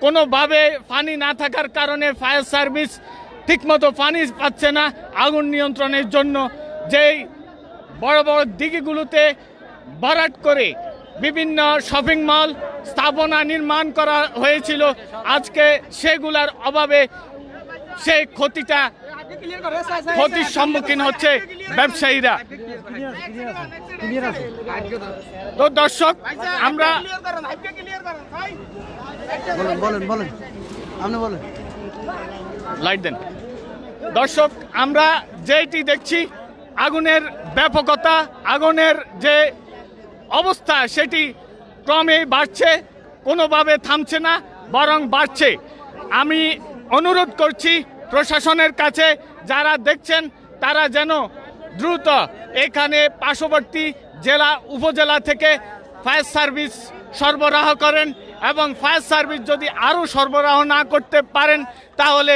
কোনোভাবে পানি না থাকার কারণে ফায়ার সার্ভিস ঠিকমতো পানি পাচ্ছে না আগুন নিয়ন্ত্রণের জন্য। যেই বড় বড় দিঘিগুলোতে ভরাট করে বিভিন্ন শপিং মল স্থাপনা নির্মাণ করা হয়েছিল, আজকে সেগুলার অভাবে সেই ক্ষতির সম্মুখীন হচ্ছে ব্যবসায়ীরা। তো দর্শক, আমরা বলেন আপনি বলেন, লাইট দেন। দর্শক, আমরা যেটি দেখছি আগুনের ব্যাপকতা, আগুনের যে অবস্থা সেটি ক্রমেই বাড়ছে, কোনোভাবে থামছে না, বরং বাড়ছে। আমি অনুরোধ করছি প্রশাসনের কাছে, যারা দেখছেন তারা যেন দ্রুত এখানে পার্শ্ববর্তী জেলা উপজেলা থেকে ফায়ার সার্ভিস সরবরাহ করেন এবং ফায়ার সার্ভিস যদি আরও সরবরাহ না করতে পারেন তাহলে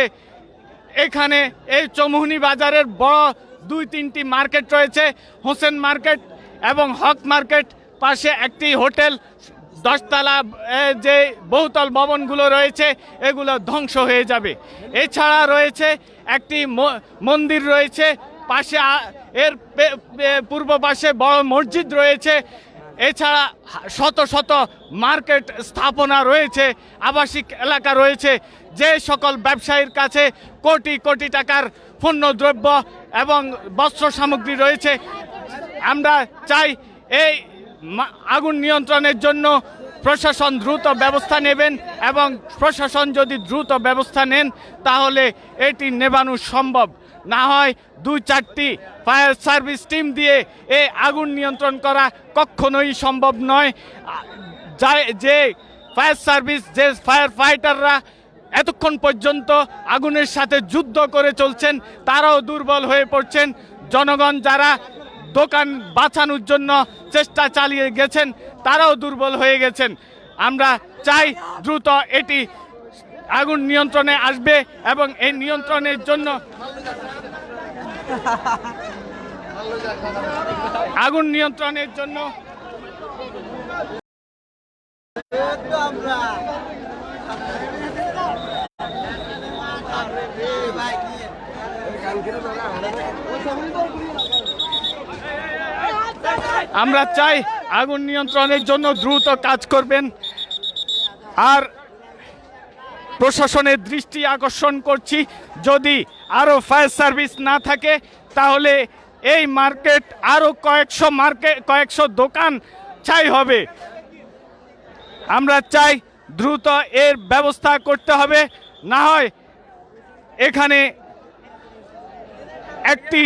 এখানে এই চৌমুহনী বাজারের বড় 2-3টি মার্কেট রয়েছে, হোসেন মার্কেট এবং হক মার্কেট, পাশে একটি হোটেল, 10 তলা যে বহুতল ভবনগুলো রয়েছে এগুলো ধ্বংস হয়ে যাবে। এছাড়া রয়েছে একটি মন্দির রয়েছে, পাশে এর পূর্ব পাশে বড় মসজিদ রয়েছে। এছাড়া শত শত মার্কেট স্থাপনা রয়েছে, আবাসিক এলাকা রয়েছে, যে সকল ব্যবসায়ীর কাছে কোটি কোটি টাকার পণ্যদ্রব্য এবং বস্ত্র সামগ্রী রয়েছে। আমরা চাই এই আগুন নিয়ন্ত্রণের জন্য প্রশাসন দ্রুত ব্যবস্থা নেবেন, এবং প্রশাসন যদি দ্রুত ব্যবস্থা নেন তাহলে এটি নেভানো সম্ভব। না হয় 2-4টি ফায়ার সার্ভিস টিম দিয়ে এই আগুন নিয়ন্ত্রণ করা কখনোই সম্ভব নয়। যে ফায়ার সার্ভিস, যে ফায়ার ফাইটাররা এতক্ষণ পর্যন্ত আগুনের সাথে যুদ্ধ করে চলছেন, তারাও দুর্বল হয়ে পড়ছেন। জনগণ যারা দোকান বাঁচানোর জন্য চেষ্টা চালিয়ে গেছেন, তারাও দুর্বল হয়ে গেছেন। আমরা চাই দ্রুত এটি আগুন নিয়ন্ত্রণে আসবে, এবং এই নিয়ন্ত্রণের জন্য আগুন নিয়ন্ত্রণের জন্য আমরা চাই আগুন নিয়ন্ত্রণের জন্য দ্রুত কাজ করবেন। আর প্রশাসনের দৃষ্টি আকর্ষণ করছি, যদি আরও ফায়ার সার্ভিস না থাকে তাহলে এই মার্কেট আরও কয়েকশো দোকান ছাই হবে। আমরা চাই দ্রুত এর ব্যবস্থা করতে হবে, না হয় এখানে একটি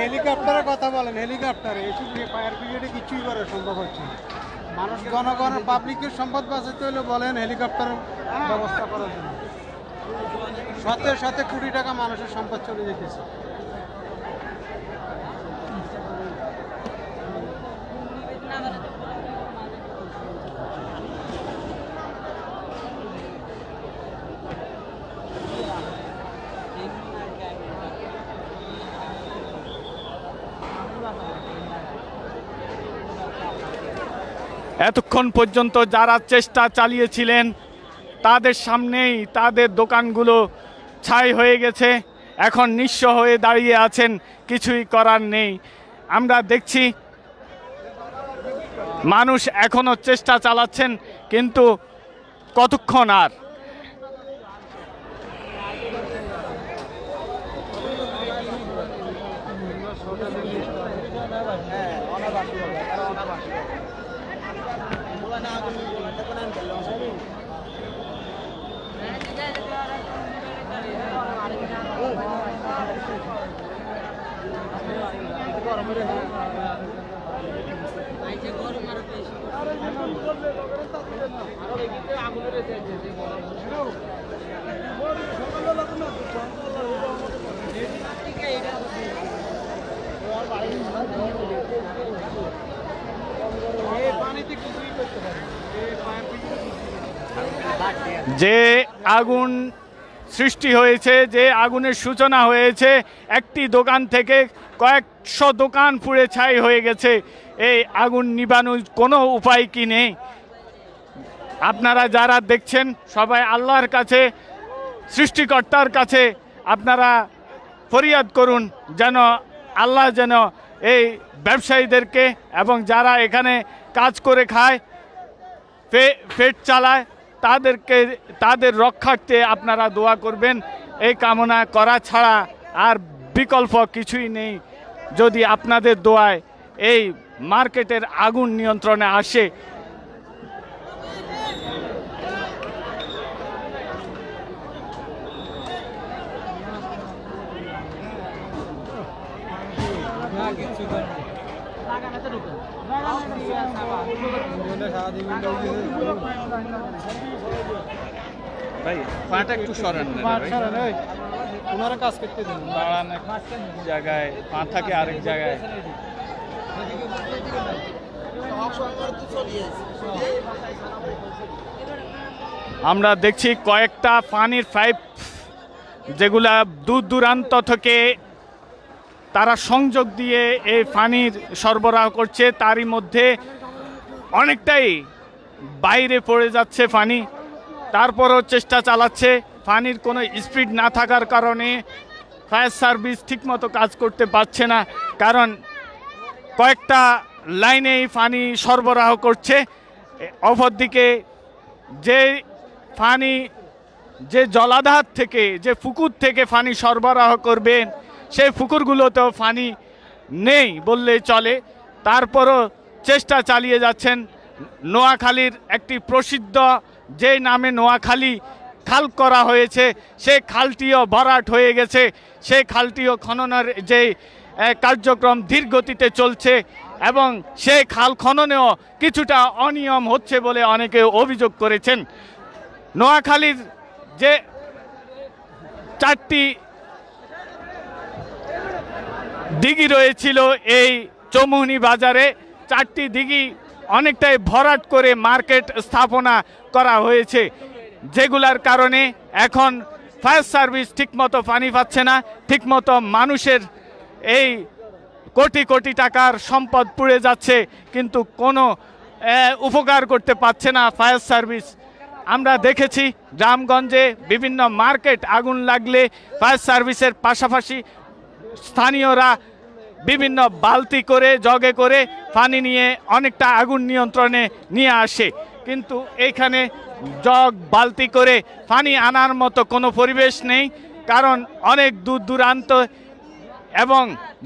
হেলিকপ্টারের কথা বলেন, হেলিকপ্টারে এসব ফায়ার ব্রিগেডে কিছুই করা সম্ভব হচ্ছে না। মানুষ জনগণের পাবলিকের সম্পদ বাঁচাতে হলে বলেন হেলিকপ্টারের ব্যবস্থা করার জন্য সাথে সাথে কোটি টাকা মানুষের সম্পদ চলে যেতেছে। এতক্ষণ পর্যন্ত যারা চেষ্টা চালিয়েছিলেন তাদের সামনেই তাদের দোকানগুলো ছাই হয়ে গেছে, এখন নিঃস্ব হয়ে দাঁড়িয়ে আছেন, কিছুই করার নেই। আমরা দেখছি মানুষ এখনো চেষ্টা চালাচ্ছেন, কিন্তু কতক্ষণ আর। যে আগুন সৃষ্টি হয়েছে, যে আগুনের সূচনা হয়েছে, একটি দোকান থেকে কয়েকশো দোকান পুড়ে ছাই হয়ে গেছে। এই আগুন নিবানোর কোনো উপায় কি নেই? আপনারা যারা দেখছেন সবাই আল্লাহর কাছে, সৃষ্টিকর্তার কাছে আপনারা ফরিয়াদ করুন, যেন আল্লাহ যেন এই ব্যবসায়ীদেরকে এবং যারা এখানে কাজ করে খায়, পেট চালায়, তাদের রক্ষার্থে আপনারা দোয়া করবেন। এই কামনা করা ছাড়া আর বিকল্প কিছুই নেই। যদি আপনাদের দোয়ায় এই মার্কেটের আগুন নিয়ন্ত্রণে আসে, ভাই পাটা একটু সরান না ভাই, ওনারা কাজ করতে দিন, দাঁড়ান এক জায়গায়, পা থাকে আরেক জায়গায়। আমরা দেখছি কয়েকটা পানির পাইপ যেগুলা দূর দূরান্ত থেকে তারা সংযোগ দিয়ে এই পানির সরবরাহ করছে, তারই মধ্যে অনেকটাই বাইরে পড়ে যাচ্ছে পানি। তারপরও চেষ্টা চালাচ্ছে, পানির কোনো স্পিড না থাকার কারণে ফায়ার সার্ভিস ঠিকমতো কাজ করতে পারছে না, কারণ কয়েকটা লাইনেই পানি সরবরাহ করছে। অপরদিকে যে পানি, যে জলাধার থেকে, যে পুকুর থেকে পানি সরবরাহ করবেন, সেই পুকুরগুলোতেও পানি নেই বললেই চলে, তারপরও চেষ্টা চালিয়ে যাচ্ছেন। নোয়াখালীর একটি প্রসিদ্ধ যে নামে নোয়াখালী খাল করা হয়েছে, সেই খালটিও ভরাট হয়ে গেছে, সেই খালটিও খননের যে কার্যক্রম ধীর গতিতে চলছে এবং সেই খাল খননেও কিছুটা অনিয়ম হচ্ছে বলে অনেকে অভিযোগ করেছেন। নোয়াখালীর যে 4টি দিঘি রয়েছিল এই চৌমুহনী বাজারে, 4টি দিঘি অনেকটাই ভরাট করে মার্কেট স্থাপনা করা হয়েছে, যেগুলার কারণে এখন ফায়ার সার্ভিস ঠিকমতো পানি পাচ্ছে না, ঠিকমতো মানুষের এই কোটি কোটি টাকার সম্পদ পুড়ে যাচ্ছে, কিন্তু কোনো উপকার করতে পারছে না ফায়ার সার্ভিস। আমরা দেখেছি গ্রামগঞ্জে বিভিন্ন মার্কেট আগুন লাগলে ফায়ার সার্ভিসের পাশাপাশি স্থানীয়রা বিভিন্ন বালতি করে জগে করে পানি নিয়ে অনেকটা আগুন নিয়ন্ত্রণে নিয়ে আসে, কিন্তু এইখানে জগ বালতি করে পানি আনার মতো কোনো পরিবেশ নেই, কারণ অনেক দূর দূরান্ত এবং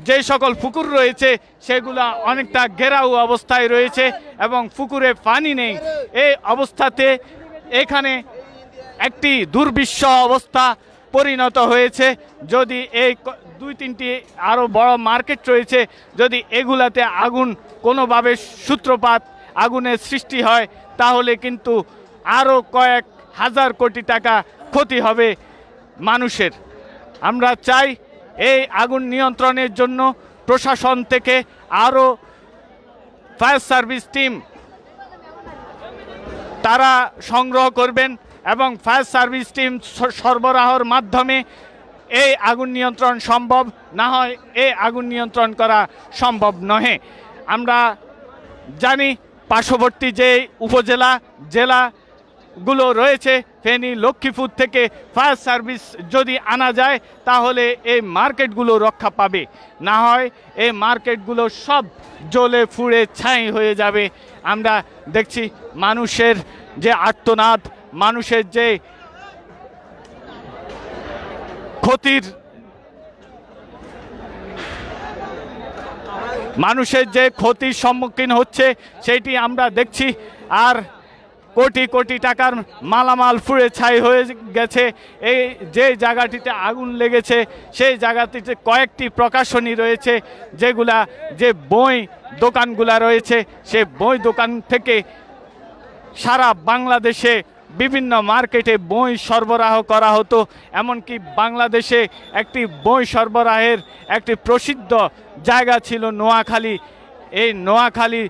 যে সকল পুকুর রয়েছে সেগুলা অনেকটা ঘেরাও অবস্থায় রয়েছে এবং পুকুরে পানি নেই। এই অবস্থাতে এখানে একটি দুর্বিষহ অবস্থা পরিণত হয়েছে। যদি এই 2-3টি আরও বড় মার্কেট রয়েছে, যদি এগুলাতে আগুন কোনোভাবে সূত্রপাত আগুনের সৃষ্টি হয়, তাহলে কিন্তু আরও কয়েক হাজার কোটি টাকা ক্ষতি হবে মানুষের। আমরা চাই এই আগুন নিয়ন্ত্রণের জন্য প্রশাসন থেকে আরও ফায়ার সার্ভিস টিম তারা সংগ্রহ করবেন এবং ফায়ার সার্ভিস টিম সরবরাহের মাধ্যমে এই আগুন নিয়ন্ত্রণ সম্ভব, না হয় এই আগুন নিয়ন্ত্রণ করা সম্ভব নহে। আমরা জানি পার্শ্ববর্তী যে উপজেলা জেলাগুলো রয়েছে, ফেনী লক্ষ্মীপুর থেকে ফায়ার সার্ভিস যদি আনা যায় তাহলে এই মার্কেটগুলো রক্ষা পাবে, না হয় এই মার্কেটগুলো সব জ্বলে ফুড়ে ছাই হয়ে যাবে। আমরা দেখছি মানুষের যে আর্তনাদ, মানুষের যে ক্ষতির সম্মুখীন হচ্ছে সেটি আমরা দেখছি। আর কোটি কোটি টাকার মালামাল পুড়ে ছাই হয়ে গেছে। এই যে জায়গাটিতে আগুন লেগেছে সেই জায়গাটিতে কয়েকটি প্রকাশনী রয়েছে, যেগুলা যে বই দোকানগুলা রয়েছে, সে বই দোকান থেকে সারা বাংলাদেশে বিভিন্ন মার্কেটে বই সরবরাহ করা হতো। এমনকি বাংলাদেশে একটি বই সরবরাহের একটি প্রসিদ্ধ জায়গা ছিল নোয়াখালী। এই নোয়াখালী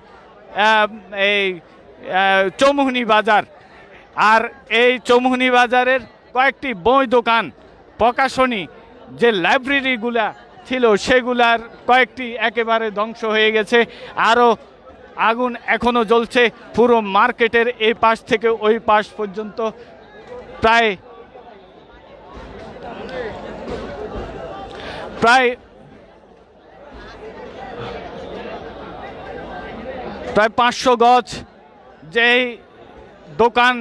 এই চৌমুহনী বাজার, আর এই চৌমুহনী বাজারের কয়েকটি বই দোকান, প্রকাশনী, যে লাইব্রেরিগুলা ছিল সেগুলার কয়েকটি একেবারে ধ্বংস হয়ে গেছে। আরও আগুন এখনো জ্বলছে পুরো মার্কেটের এই পাশ থেকে ওই পাশ পর্যন্ত। প্রায় 500 গজ যেই দোকান,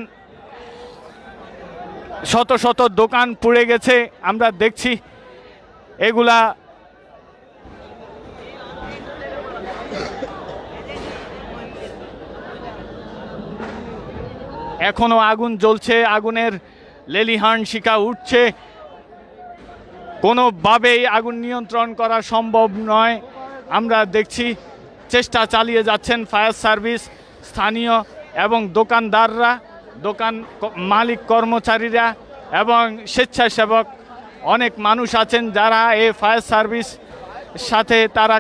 শত শত দোকান পুড়ে গেছে আমরা দেখছি। এগুলা এখনো আগুন জ্বলছে, আগুনের লেলিহান শিখা উঠছে, কোনোভাবেই আগুন নিয়ন্ত্রণ করা সম্ভব নয়। আমরা দেখছি চেষ্টা চালিয়ে যাচ্ছেন ফায়ার সার্ভিস, স্থানীয় এবং দোকানদাররা, দোকান মালিক কর্মচারীরা এবং স্বেচ্ছাসেবক অনেক মানুষ আছেন যারা এই ফায়ার সার্ভিস সাথে তারা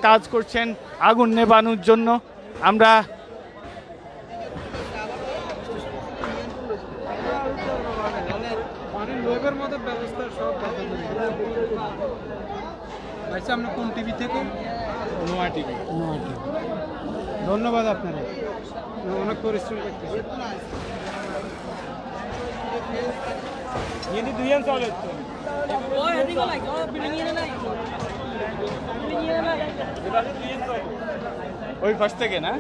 কাজ করছেন আগুন নেভানোর জন্য। আমরা লোকের মতো ব্যবস্থা সব আচ্ছা। আমরা কোন টিভি থেকে? নোয়া টিভি। ধন্যবাদ আপনারা, অনেক পরিশ্রম করতেছি। ওই পাশ থেকে না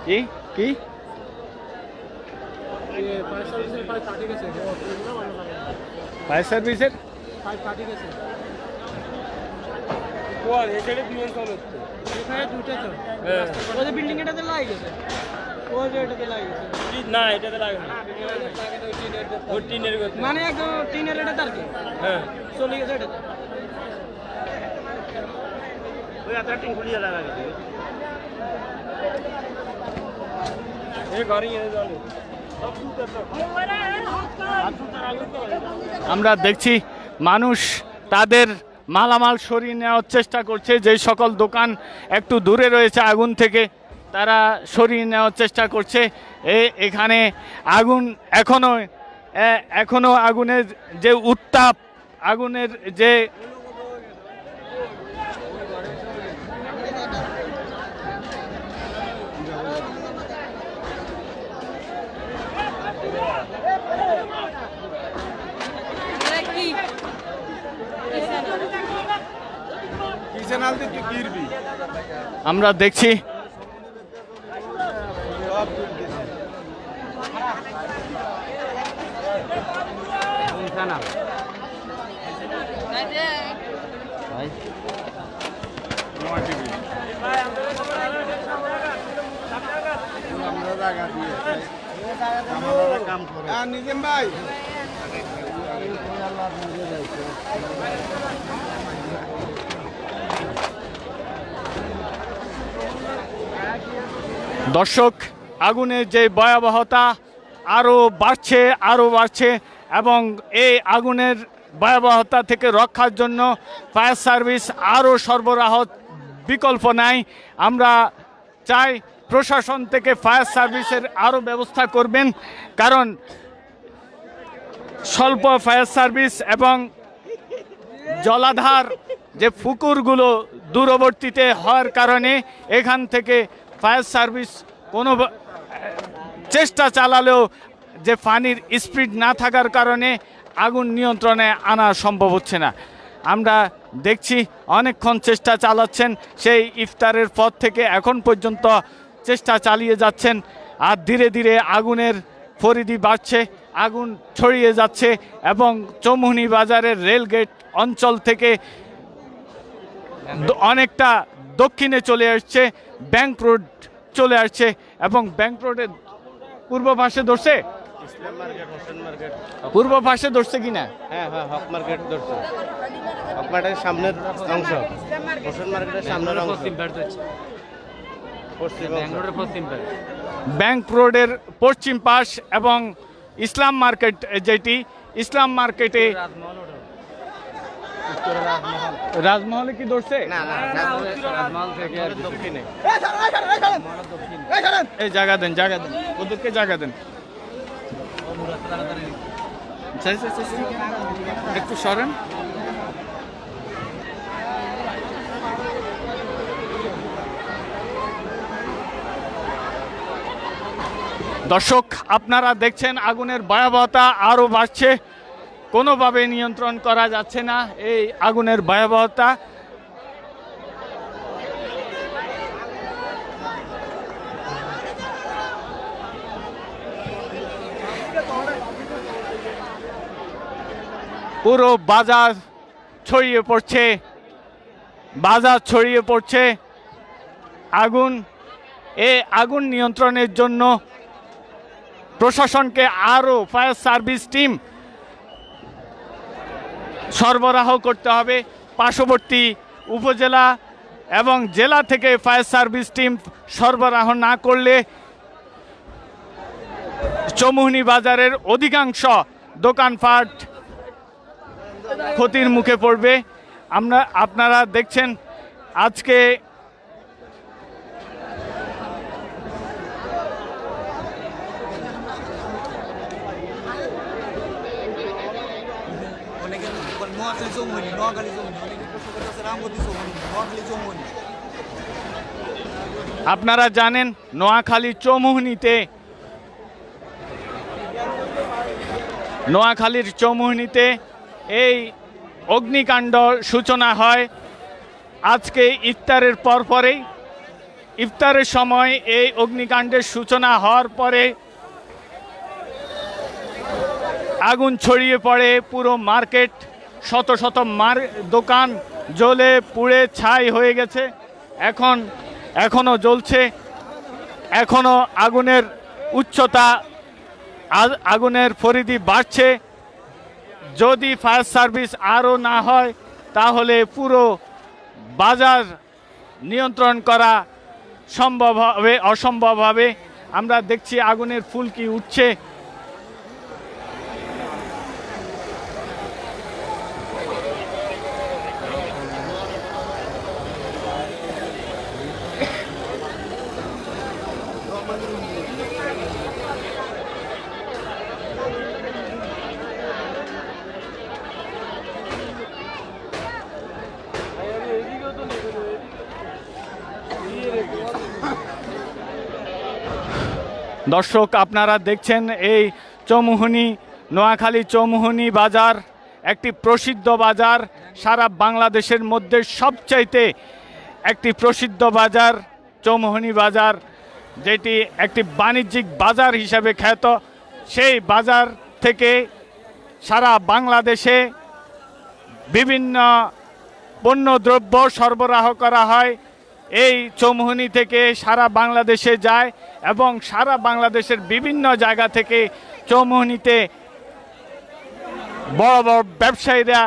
কি কি ফায়ার সার্ভিসের বিল্ডিং এটাতে লাগে গেছে ওই যে এটাতে লাগে গেছে না এটাতে লাগে না ওই টিনের কথা মানে একদম টিনের এটা তার কি হ্যাঁ চলে গেছে এটাতে ওই আটা টিন খুলিয়ে লাগা গেছে এই গাড়ি এনে যাবে আমরা দেখছি মানুষ তাদের মালামাল সরিয়ে নেওয়ার চেষ্টা করছে, যে সকল দোকান একটু দূরে রয়েছে আগুন থেকে তারা সরিয়ে নেওয়ার চেষ্টা করছে। এখানে আগুন এখনো আগুনের যে উত্তাপ, আগুনের যে আমরা দেখছি নিজেম ভাই দর্শক, আগুনের যে ভয়াবহতা আরও বাড়ছে এবং এই আগুনের ভয়াবহতা থেকে রক্ষার জন্য ফায়ার সার্ভিস আরও সরবরাহ বিকল্প নাই। আমরা চাই প্রশাসন থেকে ফায়ার সার্ভিসের আরও ব্যবস্থা করবেন, কারণ স্বল্প ফায়ার সার্ভিস এবং জলাধার যে পুকুরগুলো দূরবর্তীতে হওয়ার কারণে এখান থেকে ফায়ার সার্ভিস কোনো চেষ্টা চালালেও যে পানির স্পিড না থাকার কারণে আগুন নিয়ন্ত্রণে আনা সম্ভব হচ্ছে না। আমরা দেখছি অনেকক্ষণ চেষ্টা চালাচ্ছেন, সেই ইফতারের পর থেকে এখন পর্যন্ত চেষ্টা চালিয়ে যাচ্ছেন, আর ধীরে ধীরে আগুনের পরিধি বাড়ছে, আগুন ছড়িয়ে যাচ্ছে এবং চৌমুহনী বাজারের রেলগেট অঞ্চল থেকে অনেকটা দক্ষিণে চলে আসছে, ব্যাংক রোড চলে আসছে এবং ব্যাংক রোডের পূর্ব পাশে ধরছে, পূর্ব পাশে ধরছে কিনা? হ্যাঁ হ্যাঁ, হক মার্কেট ধরছে। হক মার্কেটের সামনের অংশ, হোসেন মার্কেটের সামনের অংশ, ব্যাংক রোডের পশ্চিম পাশ এবং ইসলাম মার্কেট, যেটি ইসলাম মার্কেটে রাজমহলে কি ধরছে? দক্ষিণে। এই জায়গা দেন, ওদেরকে জায়গা দেন, একটু সরেন। দর্শক, আপনারা দেখছেন আগুনের ভয়াবহতা আরও বাড়ছে, কোনোভাবে নিয়ন্ত্রণ করা যাচ্ছে না এই আগুনের ভয়াবহতা। পুরো বাজার ছড়িয়ে পড়ছে আগুন। এই আগুন নিয়ন্ত্রণের জন্য প্রশাসনকে আরও ফায়ার সার্ভিস টিম সরবরাহ করতে হবে। পার্শ্ববর্তী উপজেলা এবং জেলা থেকে ফায়ার সার্ভিস টিম সরবরাহ না করলে চৌমুহনী বাজারের অধিকাংশ দোকানপাট ক্ষতির মুখে পড়বে। আপনারা দেখছেন আজকে আপনারা জানেন নোয়াখালী চৌমুহনীতে এই অগ্নিকাণ্ড সূচনা হয় আজকে ইফতারের পরপরেই। ইফতারের সময় এই অগ্নিকাণ্ডের সূচনা হওয়ার পরে আগুন ছড়িয়ে পড়ে পুরো মার্কেট, শত শত দোকান জ্বলে পুড়ে ছাই হয়ে গেছে। এখনো জ্বলছে, এখনো আগুনের উচ্চতা, আগুনের পরিধি বাড়ছে। যদি ফায়ার সার্ভিস আরও না হয় তাহলে পুরো বাজার নিয়ন্ত্রণ করা অসম্ভব হবে। আমরা দেখছি আগুনের ফুলকি উঠছে। দর্শক, আপনারা দেখছেন এই নোয়াখালী চৌমুহনী বাজার একটি প্রসিদ্ধ বাজার, সারা বাংলাদেশের মধ্যে সবচাইতে একটি প্রসিদ্ধ বাজার চৌমুহনী বাজার, যেটি একটি বাণিজ্যিক বাজার হিসাবে খ্যাত। সেই বাজার থেকে সারা বাংলাদেশে বিভিন্ন পণ্যদ্রব্য সরবরাহ করা হয়। এই চৌমুহনী থেকে সারা বাংলাদেশে যায় এবং সারা বাংলাদেশের বিভিন্ন জায়গা থেকে চৌমুহনীতে বড় বড় ব্যবসায়ীরা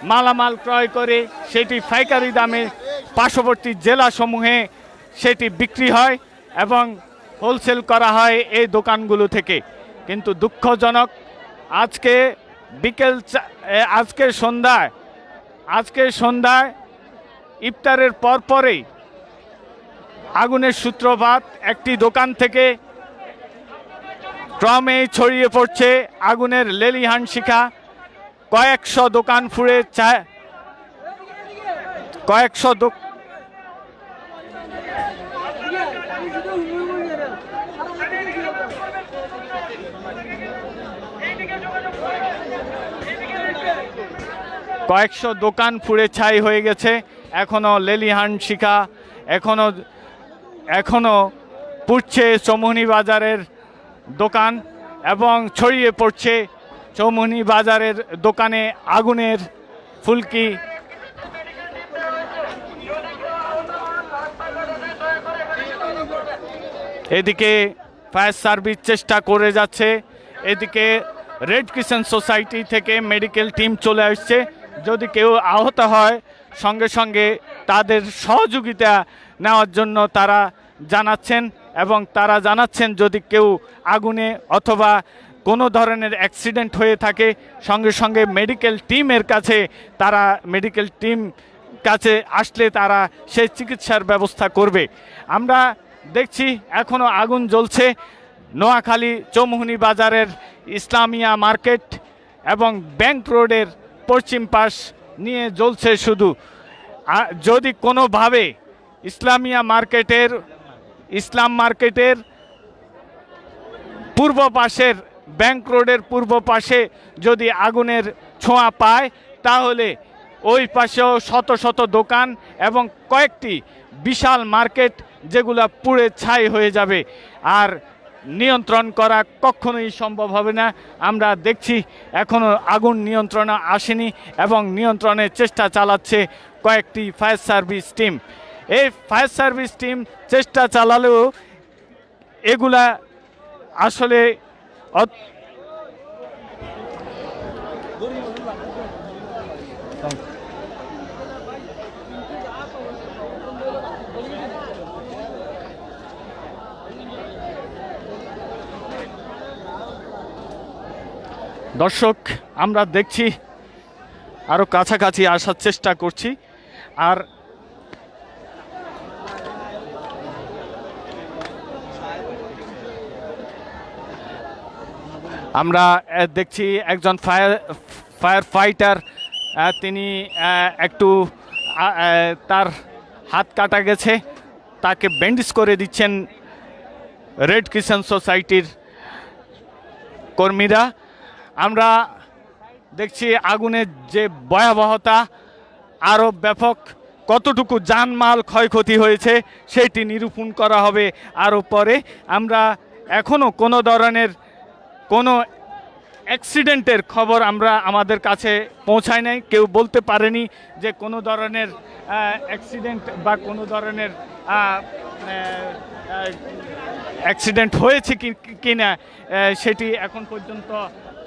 মালামাল ক্রয় করে সেটি পাইকারি দামে পার্শ্ববর্তী জেলাসমূহে সেটি বিক্রি হয় এবং হোলসেল করা হয় এই দোকানগুলো থেকে। কিন্তু দুঃখজনক, আজকে সন্ধ্যায় ইফতারের পরপরেই আগুনের সূত্রপাত। একটি দোকান থেকে ক্রমে ছড়িয়ে পড়ছে আগুনের লেলিহান শিখা। কয়েকশো দোকান পুড়ে কয়েকশো দোকান পুড়ে ছাই হয়ে গেছে। এখনো লেলিহান শিখা এখনো পুড়ছে চৌমুহনী বাজারের দোকান এবং ছড়িয়ে পড়ছে চৌমুহনী বাজারের দোকানে আগুনের ফুলকি। এদিকে ফায়ার সার্ভিস চেষ্টা করে যাচ্ছে, এদিকে রেড ক্রিসেন্ট সোসাইটি থেকে মেডিকেল টিম চলে আসছে। যদি কেউ আহত হয় সঙ্গে সঙ্গে তাদের সহযোগিতা নেওয়ার জন্য তারা জানাচ্ছেন যদি কেউ আগুনে অথবা কোনো ধরনের অ্যাক্সিডেন্ট হয়ে থাকে সঙ্গে সঙ্গে মেডিকেল টিম কাছে আসলে তারা সেই চিকিৎসার ব্যবস্থা করবে। আমরা দেখছি এখনো আগুন জ্বলছে নোয়াখালী চৌমুহনী বাজারের ইসলামিয়া মার্কেট এবং ব্যাংক রোডের পশ্চিম পাশ নিয়ে জ্বলছে শুধু। যদি কোনোভাবে ইসলাম মার্কেটের পূর্ব পাশের ব্যাংক রোডের পূর্ব পাশে যদি আগুনের ছোঁয়া পায় তাহলে ওই পাশেও শত শত দোকান এবং কয়েকটি বিশাল মার্কেট যেগুলো পুড়ে ছাই হয়ে যাবে, আর নিয়ন্ত্রণ করা কখনোই সম্ভব হবে না। আমরা দেখছি এখনও আগুন নিয়ন্ত্রণে আসেনি এবং নিয়ন্ত্রণের চেষ্টা চালাচ্ছে কয়েকটি ফায়ার সার্ভিস টিম। এই ফায়ার সার্ভিস টিম চেষ্টা চালালেও এগুলা আসলে দর্শক, আমরা দেখছি আরো কাছাকাছি আসার চেষ্টা করছি। আর আমরা দেখছি একজন ফায়ার ফাইটার, তিনি একটু তার হাত কাটা গেছে, তাকে ব্যান্ডেজ করে দিচ্ছেন রেড ক্রিসেন্ট সোসাইটির কর্মীরা। আমরা দেখছি আগুনের যে ভয়াবহতা আরও ব্যাপক কতটুকু জানমাল ক্ষয়ক্ষতি হয়েছে সেটি নিরূপণ করা হবে আরও পরে। আমরা এখনও কোনো ধরনের কোনো অ্যাক্সিডেন্টের খবর আমাদের কাছে পৌঁছায় নাই। কেউ বলতে পারেনি যে কোনো ধরনের অ্যাক্সিডেন্ট বা কোনো ধরনের অ্যাক্সিডেন্ট হয়েছে কি না সেটি এখন পর্যন্ত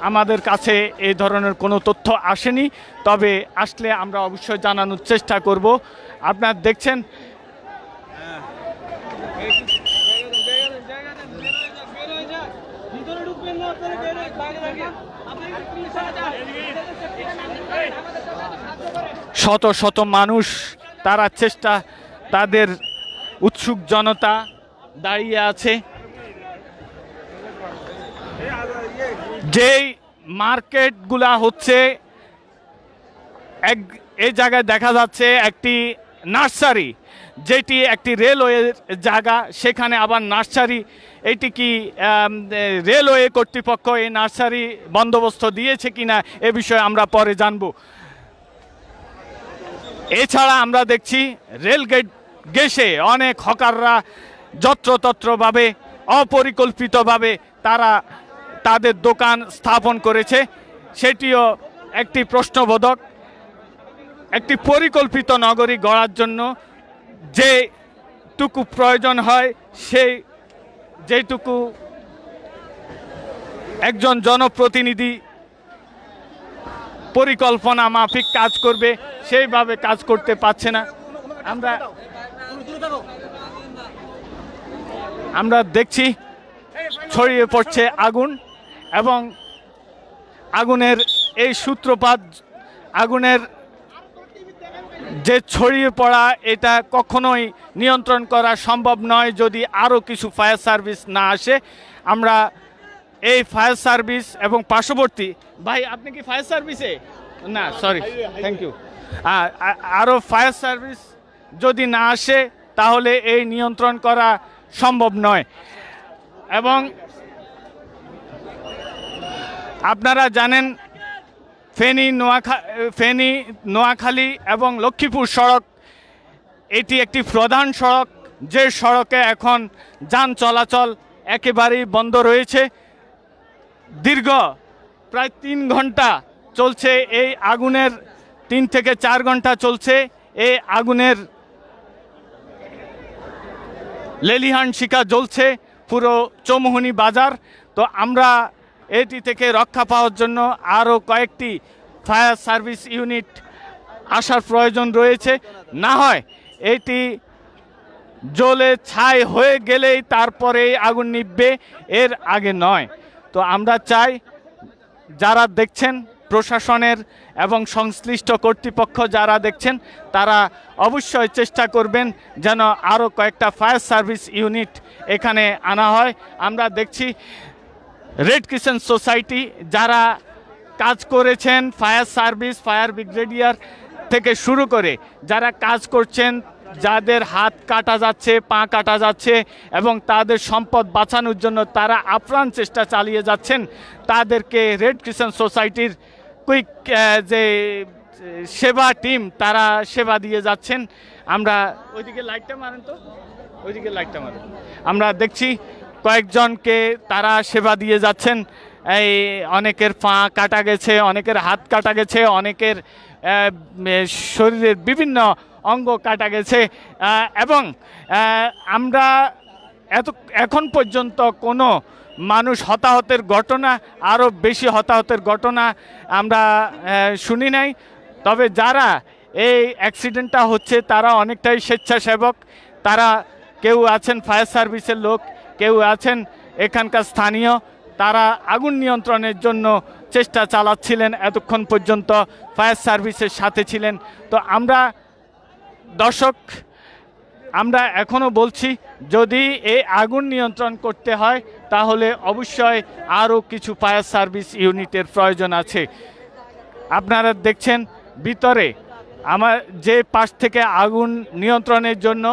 আমাদের কাছে এই ধরনের কোনো তথ্য আসেনি। তবে আসলে আমরা অবশ্যই জানানোর চেষ্টা করব। আপনারা দেখছেন শত শত মানুষ, তারা তাদের উৎসুক জনতা দাঁড়িয়ে আছে। যেই মার্কেটগুলা হচ্ছে এই জায়গায় দেখা যাচ্ছে একটি নার্সারি, যেটি একটি রেলওয়ে জায়গা, সেখানে আবার নার্সারি। এটি কি রেলওয়ে কর্তৃপক্ষ এই নার্সারি বন্দোবস্ত দিয়েছে কিনা এ বিষয়ে আমরা পরে জানব। এছাড়া আমরা দেখছি রেলগেট ঘেঁষে অনেক হকাররা যত্রতত্রভাবে অপরিকল্পিতভাবে তারা তাদের দোকান স্থাপন করেছে। সেটিও একটি প্রশ্নবোধক। একটি পরিকল্পিত নগরী গড়ার জন্য যেটুকু প্রয়োজন হয় যেটুকু একজন জনপ্রতিনিধি পরিকল্পনা মাফিক কাজ করবে সেইভাবে কাজ করতে পারছে না। আমরা দেখছি ছড়িয়ে পড়ছে আগুন, এবং আগুনের এই সূত্রপাত, আগুনের যে ছড়িয়ে পড়া, এটা কখনোই নিয়ন্ত্রণ করা সম্ভব নয় যদি আরও কিছু ফায়ার সার্ভিস না আসে। আমরা এই ফায়ার সার্ভিস এবং পার্শ্ববর্তী, ভাই আপনি কি ফায়ার সার্ভিসে? না, সরি, থ্যাংক ইউ। আরও ফায়ার সার্ভিস যদি না আসে তাহলে এই নিয়ন্ত্রণ করা সম্ভব নয়। এবং আপনারা জানেন ফেনী নোয়াখালী এবং লক্ষ্মীপুর সড়ক, এটি একটি প্রধান সড়ক, যে সড়কে এখন যান চলাচল একেবারেই বন্ধ রয়েছে। দীর্ঘ প্রায় 3 ঘন্টা চলছে এই আগুনের, 3 থেকে 4 ঘন্টা চলছে এই আগুনের লেলিহান শিখা জ্বলছে পুরো চৌমুহনী বাজার। তো আমরা এটি থেকে রক্ষা পাওয়ার জন্য আরও কয়েকটি ফায়ার সার্ভিস ইউনিট আসার প্রয়োজন রয়েছে। না হয় এটি জ্বলে ছাই হয়ে গেলেই তারপরে আগুন নিভবে, এর আগে নয়। তো আমরা চাই যারা দেখছেন, প্রশাসনের এবং সংশ্লিষ্ট কর্তৃপক্ষ যারা দেখছেন, তারা অবশ্যই চেষ্টা করবেন যেন আরও কয়েকটা ফায়ার সার্ভিস ইউনিট এখানে আনা হয়। আমরা দেখছি রেড ক্রিসেন্ট সোসাইটি যারা কাজ করেছেন, ফায়ার সার্ভিস, ফায়ার ব্রিগেডিয়ার থেকে শুরু করে যারা কাজ করছেন, যাদের হাত কাটা যাচ্ছে, পা কাটা যাচ্ছে এবং তাদের সম্পদ বাঁচানোর জন্য তারা আপ্রাণ চেষ্টা চালিয়ে যাচ্ছেন, তাদেরকে রেড ক্রিসেন্ট সোসাইটির কুইক যে সেবা টিম, তারা সেবা দিয়ে যাচ্ছেন। আমরা ওইদিকে লাইটটা মারেন তো, ওইদিকে লাইটটা মারেন। আমরা দেখছি কয়েকজনকে তারা সেবা দিয়ে যাচ্ছেন। এই অনেকের পা কাটা গেছে, অনেকের হাত কাটা গেছে, অনেকের শরীরের বিভিন্ন অঙ্গ কাটা গেছে, এবং আমরা এখন পর্যন্ত কোনো মানুষ হতাহতের ঘটনা, আরও বেশি হতাহতের ঘটনা আমরা শুনি নাই। তবে যারা এই অ্যাক্সিডেন্টটা হচ্ছে তারা অনেকটাই স্বেচ্ছাসেবক। তারা কেউ আছেন ফায়ার সার্ভিসের লোক, কেউ আছেন এখানকার স্থানীয়, তারা আগুন নিয়ন্ত্রণের জন্য চেষ্টা চালাচ্ছিলেন, এতক্ষণ পর্যন্ত ফায়ার সার্ভিসের সাথে ছিলেন। তো দর্শক, আমরা এখনও বলছি, যদি এই আগুন নিয়ন্ত্রণ করতে হয় তাহলে অবশ্যই আরও কিছু ফায়ার সার্ভিস ইউনিটের প্রয়োজন আছে। আপনারা দেখছেন ভিতরে আমার যে পাশ থেকে আগুন নিয়ন্ত্রণের জন্য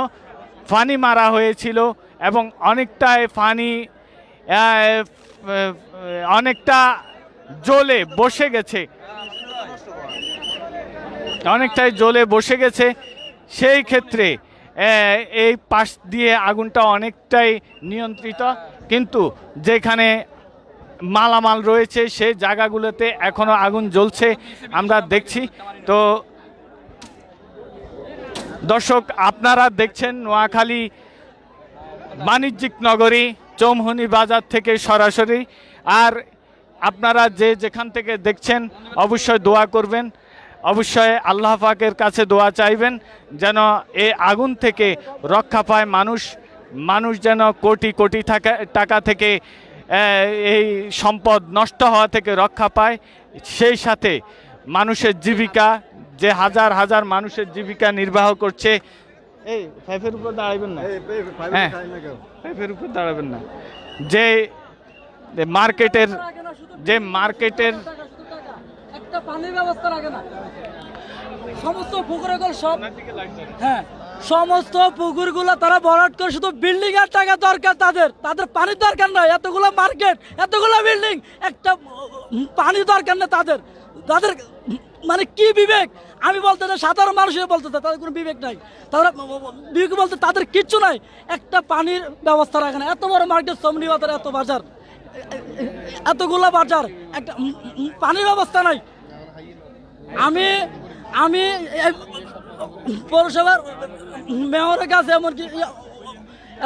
ফানি মারা হয়েছিল, এবং অনেকটাই ফানি অনেকটা জ্বলে বসে গেছে, অনেকটাই জ্বলে বসে গেছে। সেই ক্ষেত্রে এই পাশ দিয়ে আগুনটা অনেকটাই নিয়ন্ত্রিত, কিন্তু যেখানে মালামাল রয়েছে সেই জায়গাগুলোতে এখনো আগুন জ্বলছে আমরা দেখছি। তো দর্শক, আপনারা দেখছেন নোয়াখালী বাণিজ্যিক নগরী চৌমুহনী বাজার থেকে সরাসরি। আর আপনারা যে যেখান থেকে দেখছেন অবশ্যই দোয়া করবেন, অবশ্যই আল্লাহ পাকের কাছে দোয়া চাইবেন যেন এই আগুন থেকে রক্ষা পায় মানুষ যেন কোটি কোটি টাকা থেকে এই সম্পদ নষ্ট হওয়া থেকে রক্ষা পায়, সেই সাথে মানুষের জীবিকা, যে হাজার হাজার মানুষের জীবিকা নির্বাহ করছে। এই ফাইফের উপর দাঁড়াবেন না, হ্যাঁ ফাইফের উপর দাঁড়াবেন না। যে মার্কেটের একটা পানির ব্যবস্থা লাগে না, সমস্ত পুকুরগুলো সব, হ্যাঁ সমস্ত পুকুরগুলো তারা ভরাট করে, শুধু বিল্ডিং এর টাকা দরকার, তাদের পানির দরকার নাই। এতগুলো মার্কেট, এতগুলো বিল্ডিং, একটা পানি দরকার না তাদের। মানে কি বিবেক? আমি বলতে না, সাধারণ মানুষের বলতে তাদের কোনো বিবেক নাই। তারা বিবেক বলতে তাদের কিচ্ছু নাই, একটা পানির ব্যবস্থা রাখে না। এত বড় মার্কেট, সমনি বাজার, এত বাজার, এতগুলো বাজার, একটা পানির ব্যবস্থা নাই। আমি পৌরসভার মেয়রের কাছে,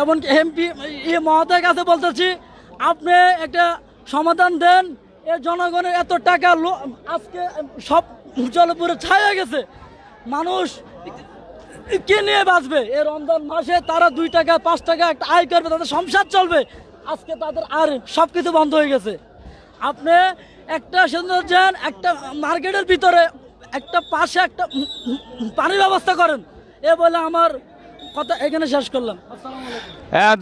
এমনকি এমপি মহোদয়ের কাছে বলতেছি, আপনি একটা সমাধান দেন। এ জনগণের এত টাকা আজকে সব জলপুরে ছাই হয়ে গেছে, মানুষ কে নিয়ে বাঁচবে? এই রমজান মাসে তারা 2 টাকা 5 টাকা একটা আয় করবে, তাদের সংসার চলবে। আজকে তাদের আর সব কিছু বন্ধ হয়ে গেছে। আপনি একটা সুন্দর যান, একটা মার্কেটের ভিতরে একটা পাশে একটা পানির ব্যবস্থা করেন। এ বলে আমার কথা এখানে শেষ করলাম।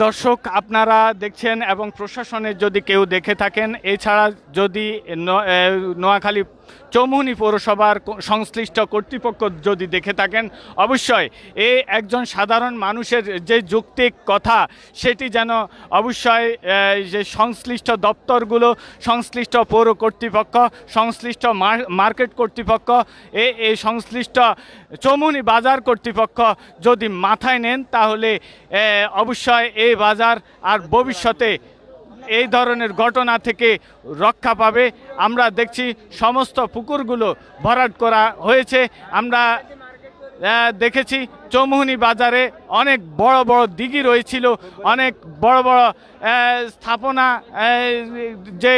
দর্শক, আপনারা দেখছেন এবং প্রশাসনের যদি কেউ দেখে থাকেন, এছাড়া যদি নোয়াখালী চৌমুহনী পৌরসভার সংশ্লিষ্ট কর্তৃপক্ষ যদি দেখে থাকেন, অবশ্যই এই একজন সাধারণ মানুষের যে যৌক্তিক কথা, সেটি যেন অবশ্যই যে সংশ্লিষ্ট দপ্তরগুলো, সংশ্লিষ্ট পৌর কর্তৃপক্ষ, সংশ্লিষ্ট মার্কেট কর্তৃপক্ষ, এই সংশ্লিষ্ট চৌমুহনী বাজার কর্তৃপক্ষ যদি মাথায় নেন, তাহলে অবশ্যই এই বাজার আর ভবিষ্যতে এই ধরনের ঘটনা থেকে রক্ষা পাবে। আমরা দেখছি সমস্ত পুকুরগুলো ভরাট করা হয়েছে। আমরা দেখেছি চৌমুহনী বাজারে অনেক বড় বড় দিঘি রয়েছিল, অনেক বড় বড় স্থাপনা, যে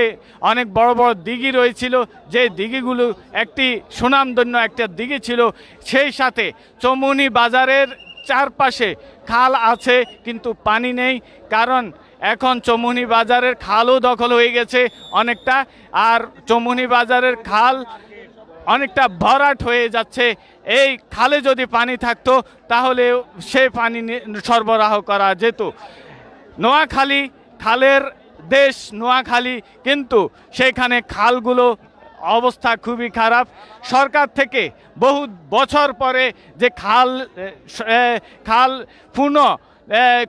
অনেক বড় বড় দিঘি রয়েছিল, যে দিঘিগুলো একটি সুনামধন্য একটা দিঘি ছিল। সেই সাথে চৌমুহনী বাজারের চারপাশে খাল আছে, কিন্তু পানি নেই, কারণ এখন চৌমুহনী বাজারের খালও দখল হয়ে গেছে অনেকটা, আর চৌমুহনী বাজারের খাল অনেকটা ভরাট হয়ে যাচ্ছে। এই খালে যদি পানি থাকতো তাহলে সে পানি সরবরাহ করা যেত। নোয়াখালী খালের দেশ নোয়াখালী, কিন্তু সেখানে খালগুলো অবস্থা খুবই খারাপ। সরকার থেকে বহু বছর পরে যে খাল পুনঃ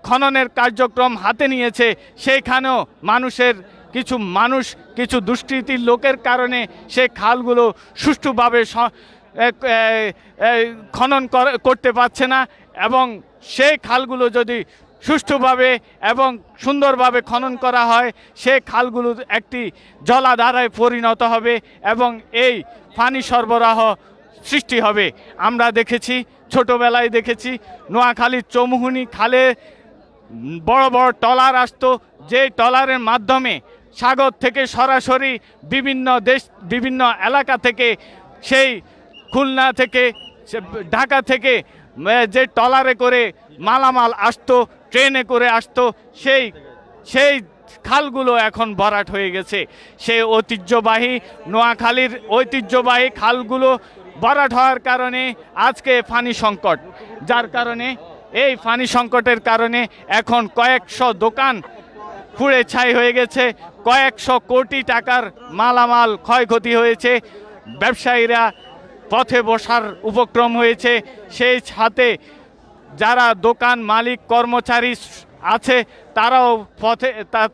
খননের কার্যক্রম হাতে নিয়েছে, সেইখানেও কিছু দুষ্কৃতির লোকের কারণে সে খালগুলো সুষ্ঠুভাবে খনন করতে পারছে না, এবং সেই খালগুলো যদি সুষ্ঠুভাবে এবং সুন্দরভাবে খনন করা হয়, সে খালগুলো একটি জলাধারায় পরিণত হবে এবং এই পানি সরবরাহ সৃষ্টি হবে। আমরা দেখেছি, ছোটবেলায় দেখেছি, নোয়াখালীর চৌমুহনী খালে বড় বড় ট্রলার আসতো, যে ট্রলারের মাধ্যমে সাগর থেকে সরাসরি বিভিন্ন এলাকা থেকে, সেই খুলনা থেকে, ঢাকা থেকে যে ট্রলারে করে মালামাল আসতো, ট্রেনে করে আসতো, সেই খালগুলো এখন ভরাট হয়ে গেছে। সেই নোয়াখালীর ঐতিহ্যবাহী খালগুলো ভরাট হওয়ার কারণে আজকে পানি সংকট, যার কারণে এই পানি সংকটের কারণে এখন কয়েকশো দোকান পুড়ে ছাই হয়ে গেছে, কয়েকশো কোটি টাকার মালামাল ক্ষয়ক্ষতি হয়েছে, ব্যবসায়ীরা পথে বসার উপক্রম হয়েছে। সেই সাথে যারা দোকান মালিক কর্মচারী আছে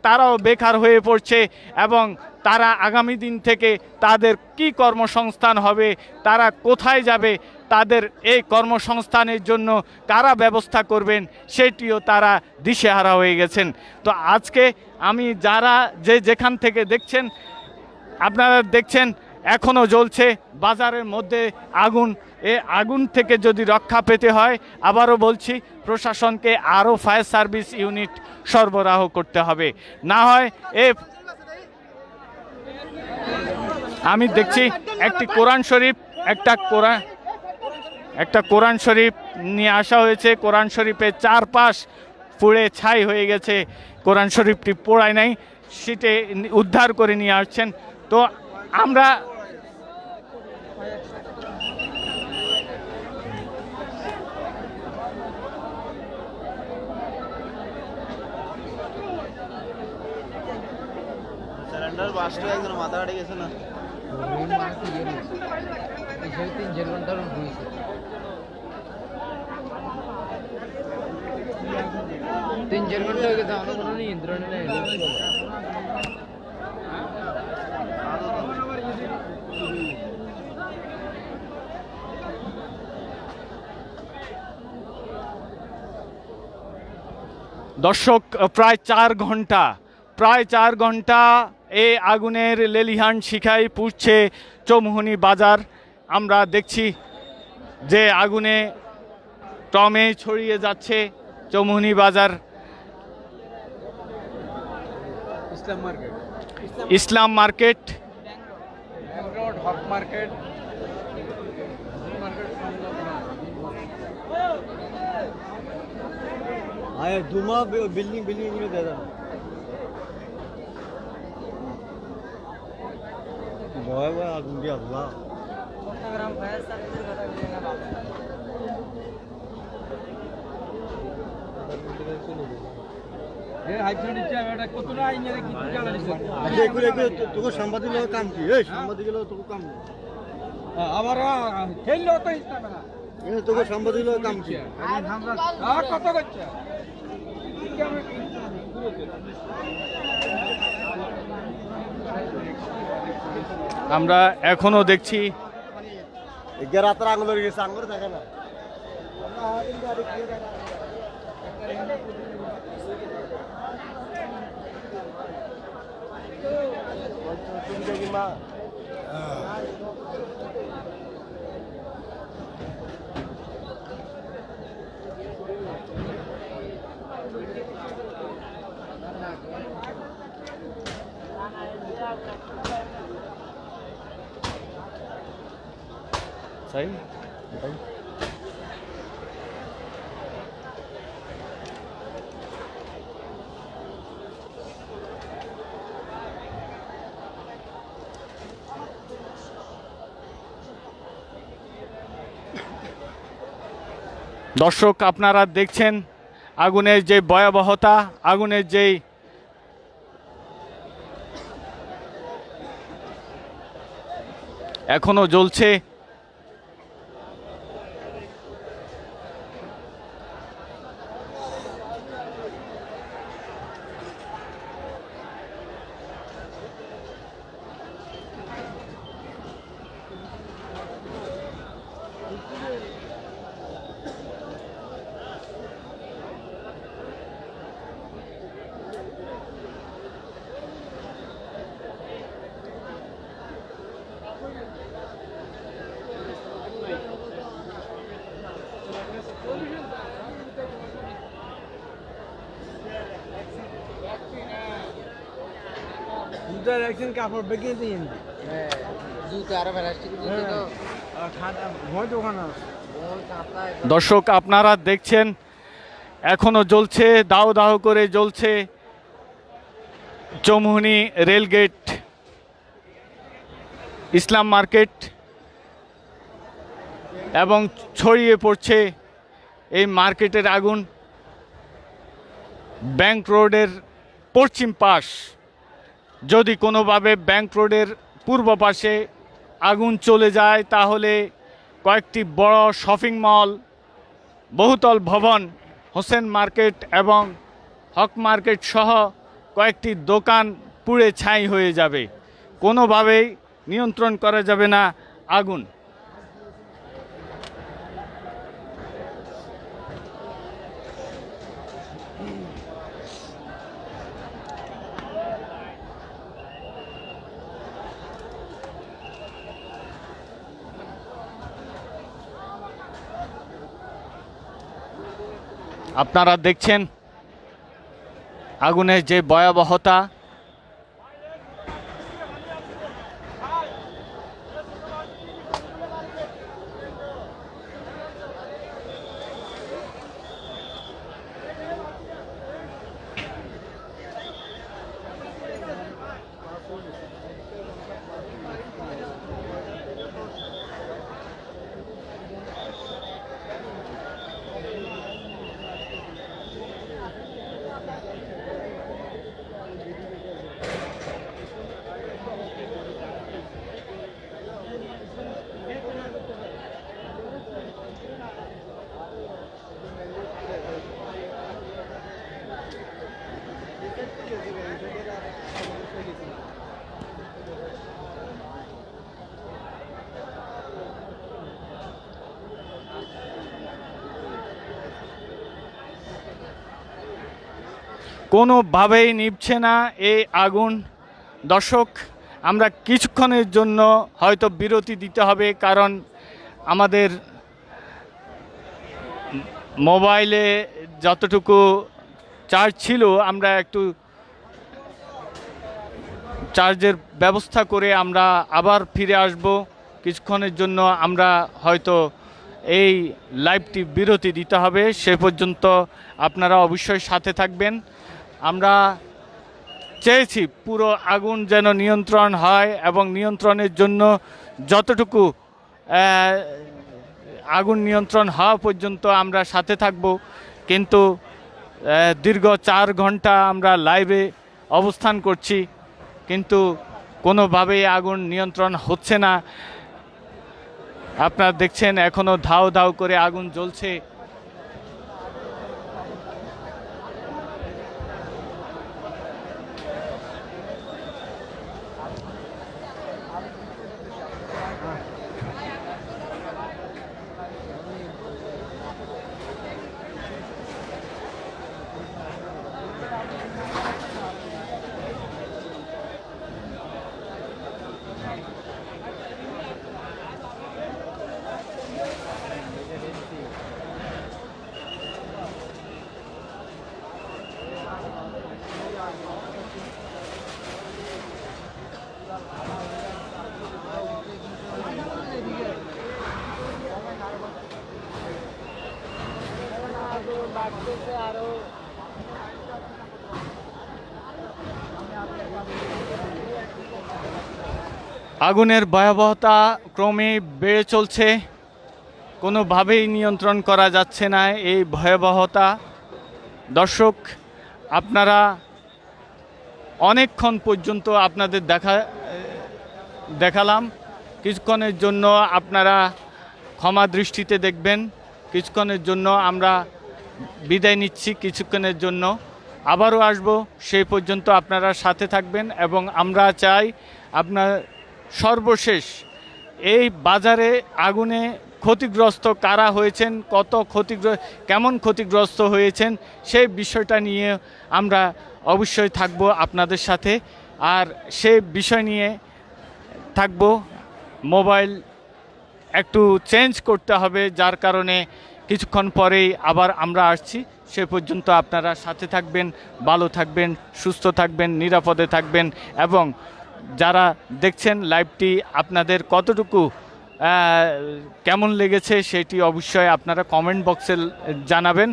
তারাও বেকার হয়ে পড়ছে এবং তারা আগামী দিন থেকে তাদের কি কর্মসংস্থান হবে, তারা কোথায় যাবে, তাদের এই কর্মসংস্থানের জন্য কারা ব্যবস্থা করবেন সেটিও তারা দিশেহারা হয়ে গেছেন। তো আজকে আমি যারা যেখান থেকে দেখছেন, আপনারা দেখছেন এখনও জ্বলছে বাজারের মধ্যে আগুন। এ আগুন থেকে যদি রক্ষা পেতে হয়, আবারও বলছি, প্রশাসনকে আরও ফায়ার সার্ভিস ইউনিট সরবরাহ করতে হবে। না হয় আমি দেখছি একটি কোরআন শরীফ একটা কোরআন শরীফ নিয়ে আসা হয়েছে। কোরআন শরীফের চারপাশ পুড়ে ছাই হয়ে গেছে। কোরআন শরীফটি পোড়ায় নাই, সেটি উদ্ধার করে নিয়ে আসছেন। তো আমরা সিলিন্ডার বাস্ট হয়ে একজন মাথা কাটে গেছে না। 3-4 ঘন্টা হয়ে গেছে, আমরা কোনো নিয়ন্ত্রণে নেই। দর্শক, প্রায় 4 ঘন্টা এই আগুনের লেলিহান শিখায় পুড়ছে চৌমুহনী বাজার। আমরা দেখছি যে আগুনে টমে ছড়িয়ে যাচ্ছে চৌমুহনী বাজার। ইসলাম মার্কেট, হক মার্কেট, ধুমা বিল্ডিং গুলো দেখা ভয় ভয় আগুন দিয়ে আল্লাহ। চট্টগ্রাম ফায়ার সার্ভিসের কথা বলি না বাবা। তোকে সাংবাদিক কাম কি? সাংবাদিক তোকে কাম আবার তোকে সাংবাদিক কাম কি? কত করছে আমরা এখনো দেখছি রাতের আঙুলের গেছে, আঙুল থাকে না। দর্শক, আপনারা দেখছেন আগুনের যে ভয়াবহতা, আগুনের যেই এখনো জ্বলছে। কাপড় বেগে দিয়ে জুতো আর প্লাস্টিক জুতো তো দর্শক, আপনারা দেখছেন এখনো জ্বলছে, দাও দাও করে জ্বলছে চৌমুহনী রেলগেট, ইসলাম মার্কেট, এবং ছড়িয়ে পড়ছে এই মার্কেটের আগুন ব্যাংক রোডের পশ্চিম পাশ। যদি কোনোভাবে ব্যাংক রোডের পূর্ব পাশে আগুন চলে যায়, তাহলে কয়েকটি বড় শপিং মল, বহুতল ভবন, হোসেন মার্কেট এবং হক মার্কেট সহ কয়েকটি দোকান পুড়ে ছাই হয়ে যাবে। কোনোভাবেই নিয়ন্ত্রণ করা যাবে না আগুন। আপনারা দেখছেন আগুনের যে ভয়াবহতা। কোনোভাবেই নিভছে না এই আগুন। দর্শক, আমরা কিছুক্ষণের জন্য হয়তো বিরতি দিতে হবে, কারণ আমাদের মোবাইলে যতটুকু চার্জ ছিল আমরা একটু চার্জের ব্যবস্থা করে আমরা আবার ফিরে আসব। কিছুক্ষণের জন্য আমরা হয়তো এই লাইভটি বিরতি দিতে হবে, সে পর্যন্ত আপনারা অবশ্যই সাথে থাকবেন। আমরা চেয়েছি পুরো আগুন যেন নিয়ন্ত্রণ হয় এবং নিয়ন্ত্রণের জন্য যতটুকু আগুন নিয়ন্ত্রণ হওয়া পর্যন্ত আমরা সাথে থাকব, কিন্তু দীর্ঘ 4 ঘন্টা আমরা লাইভে অবস্থান করছি, কিন্তু কোনোভাবেই আগুন নিয়ন্ত্রণ হচ্ছে না। আপনারা দেখছেন এখনো ধাও ধাও করে আগুন জ্বলছে। আগুনের ভয়াবহতা ক্রমে বেড়ে চলছে, কোনোভাবেই নিয়ন্ত্রণ করা যাচ্ছে না এই ভয়াবহতা। দর্শক, আপনারা অনেকক্ষণ পর্যন্ত আপনাদের দেখালাম। কিছুক্ষণের জন্য আপনারা ক্ষমা দৃষ্টিতে দেখবেন। কিছুক্ষণের জন্য আমরা বিদায় নিচ্ছি, কিছুক্ষণের জন্য আবারও আসব, সেই পর্যন্ত আপনারা সাথে থাকবেন। এবং আমরা চাই আপনার সর্বশেষ এই বাজারে আগুনে ক্ষতিগ্রস্ত কারা হয়েছেন, কেমন ক্ষতিগ্রস্ত হয়েছেন, সেই বিষয়টা নিয়ে আমরা অবশ্যই থাকব আপনাদের সাথে। আর সেই বিষয় নিয়ে থাকব, মোবাইল একটু চেঞ্জ করতে হবে, যার কারণে কিছুক্ষণ পরেই আবার আমরা আসছি। সে পর্যন্ত আপনারা সাথে থাকবেন, ভালো থাকবেন, সুস্থ থাকবেন, নিরাপদে থাকবেন। এবং যারা দেখছেন লাইভটি আপনাদের কতটুকু কেমন লেগেছে সেটি অবশ্যই আপনারা কমেন্ট বক্সে জানাবেন।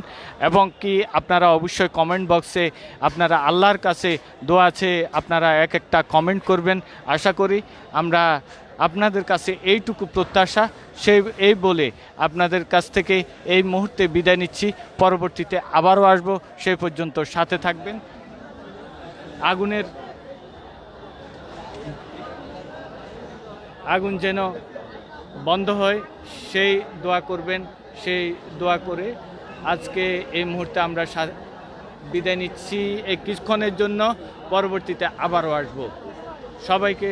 এবং কি আপনারা অবশ্যই কমেন্ট বক্সে আপনারা আল্লাহর কাছে দোয়া আছে, আপনারা এক একটা কমেন্ট করবেন। আশা করি আমরা আপনাদের কাছে এইটুকু প্রত্যাশা, এই বলে আপনাদের কাছ থেকে এই মুহূর্তে বিদায় নিচ্ছি। পরবর্তীতে আবারও আসব, সেই পর্যন্ত সাথে থাকবেন। আগুন যেন বন্ধ হয় সেই দোয়া করবেন। সেই দোয়া করে আজকে এই মুহূর্তে আমরা বিদায় নিচ্ছি এই কিছুক্ষণের জন্য। পরবর্তীতে আবারও আসব। সবাইকে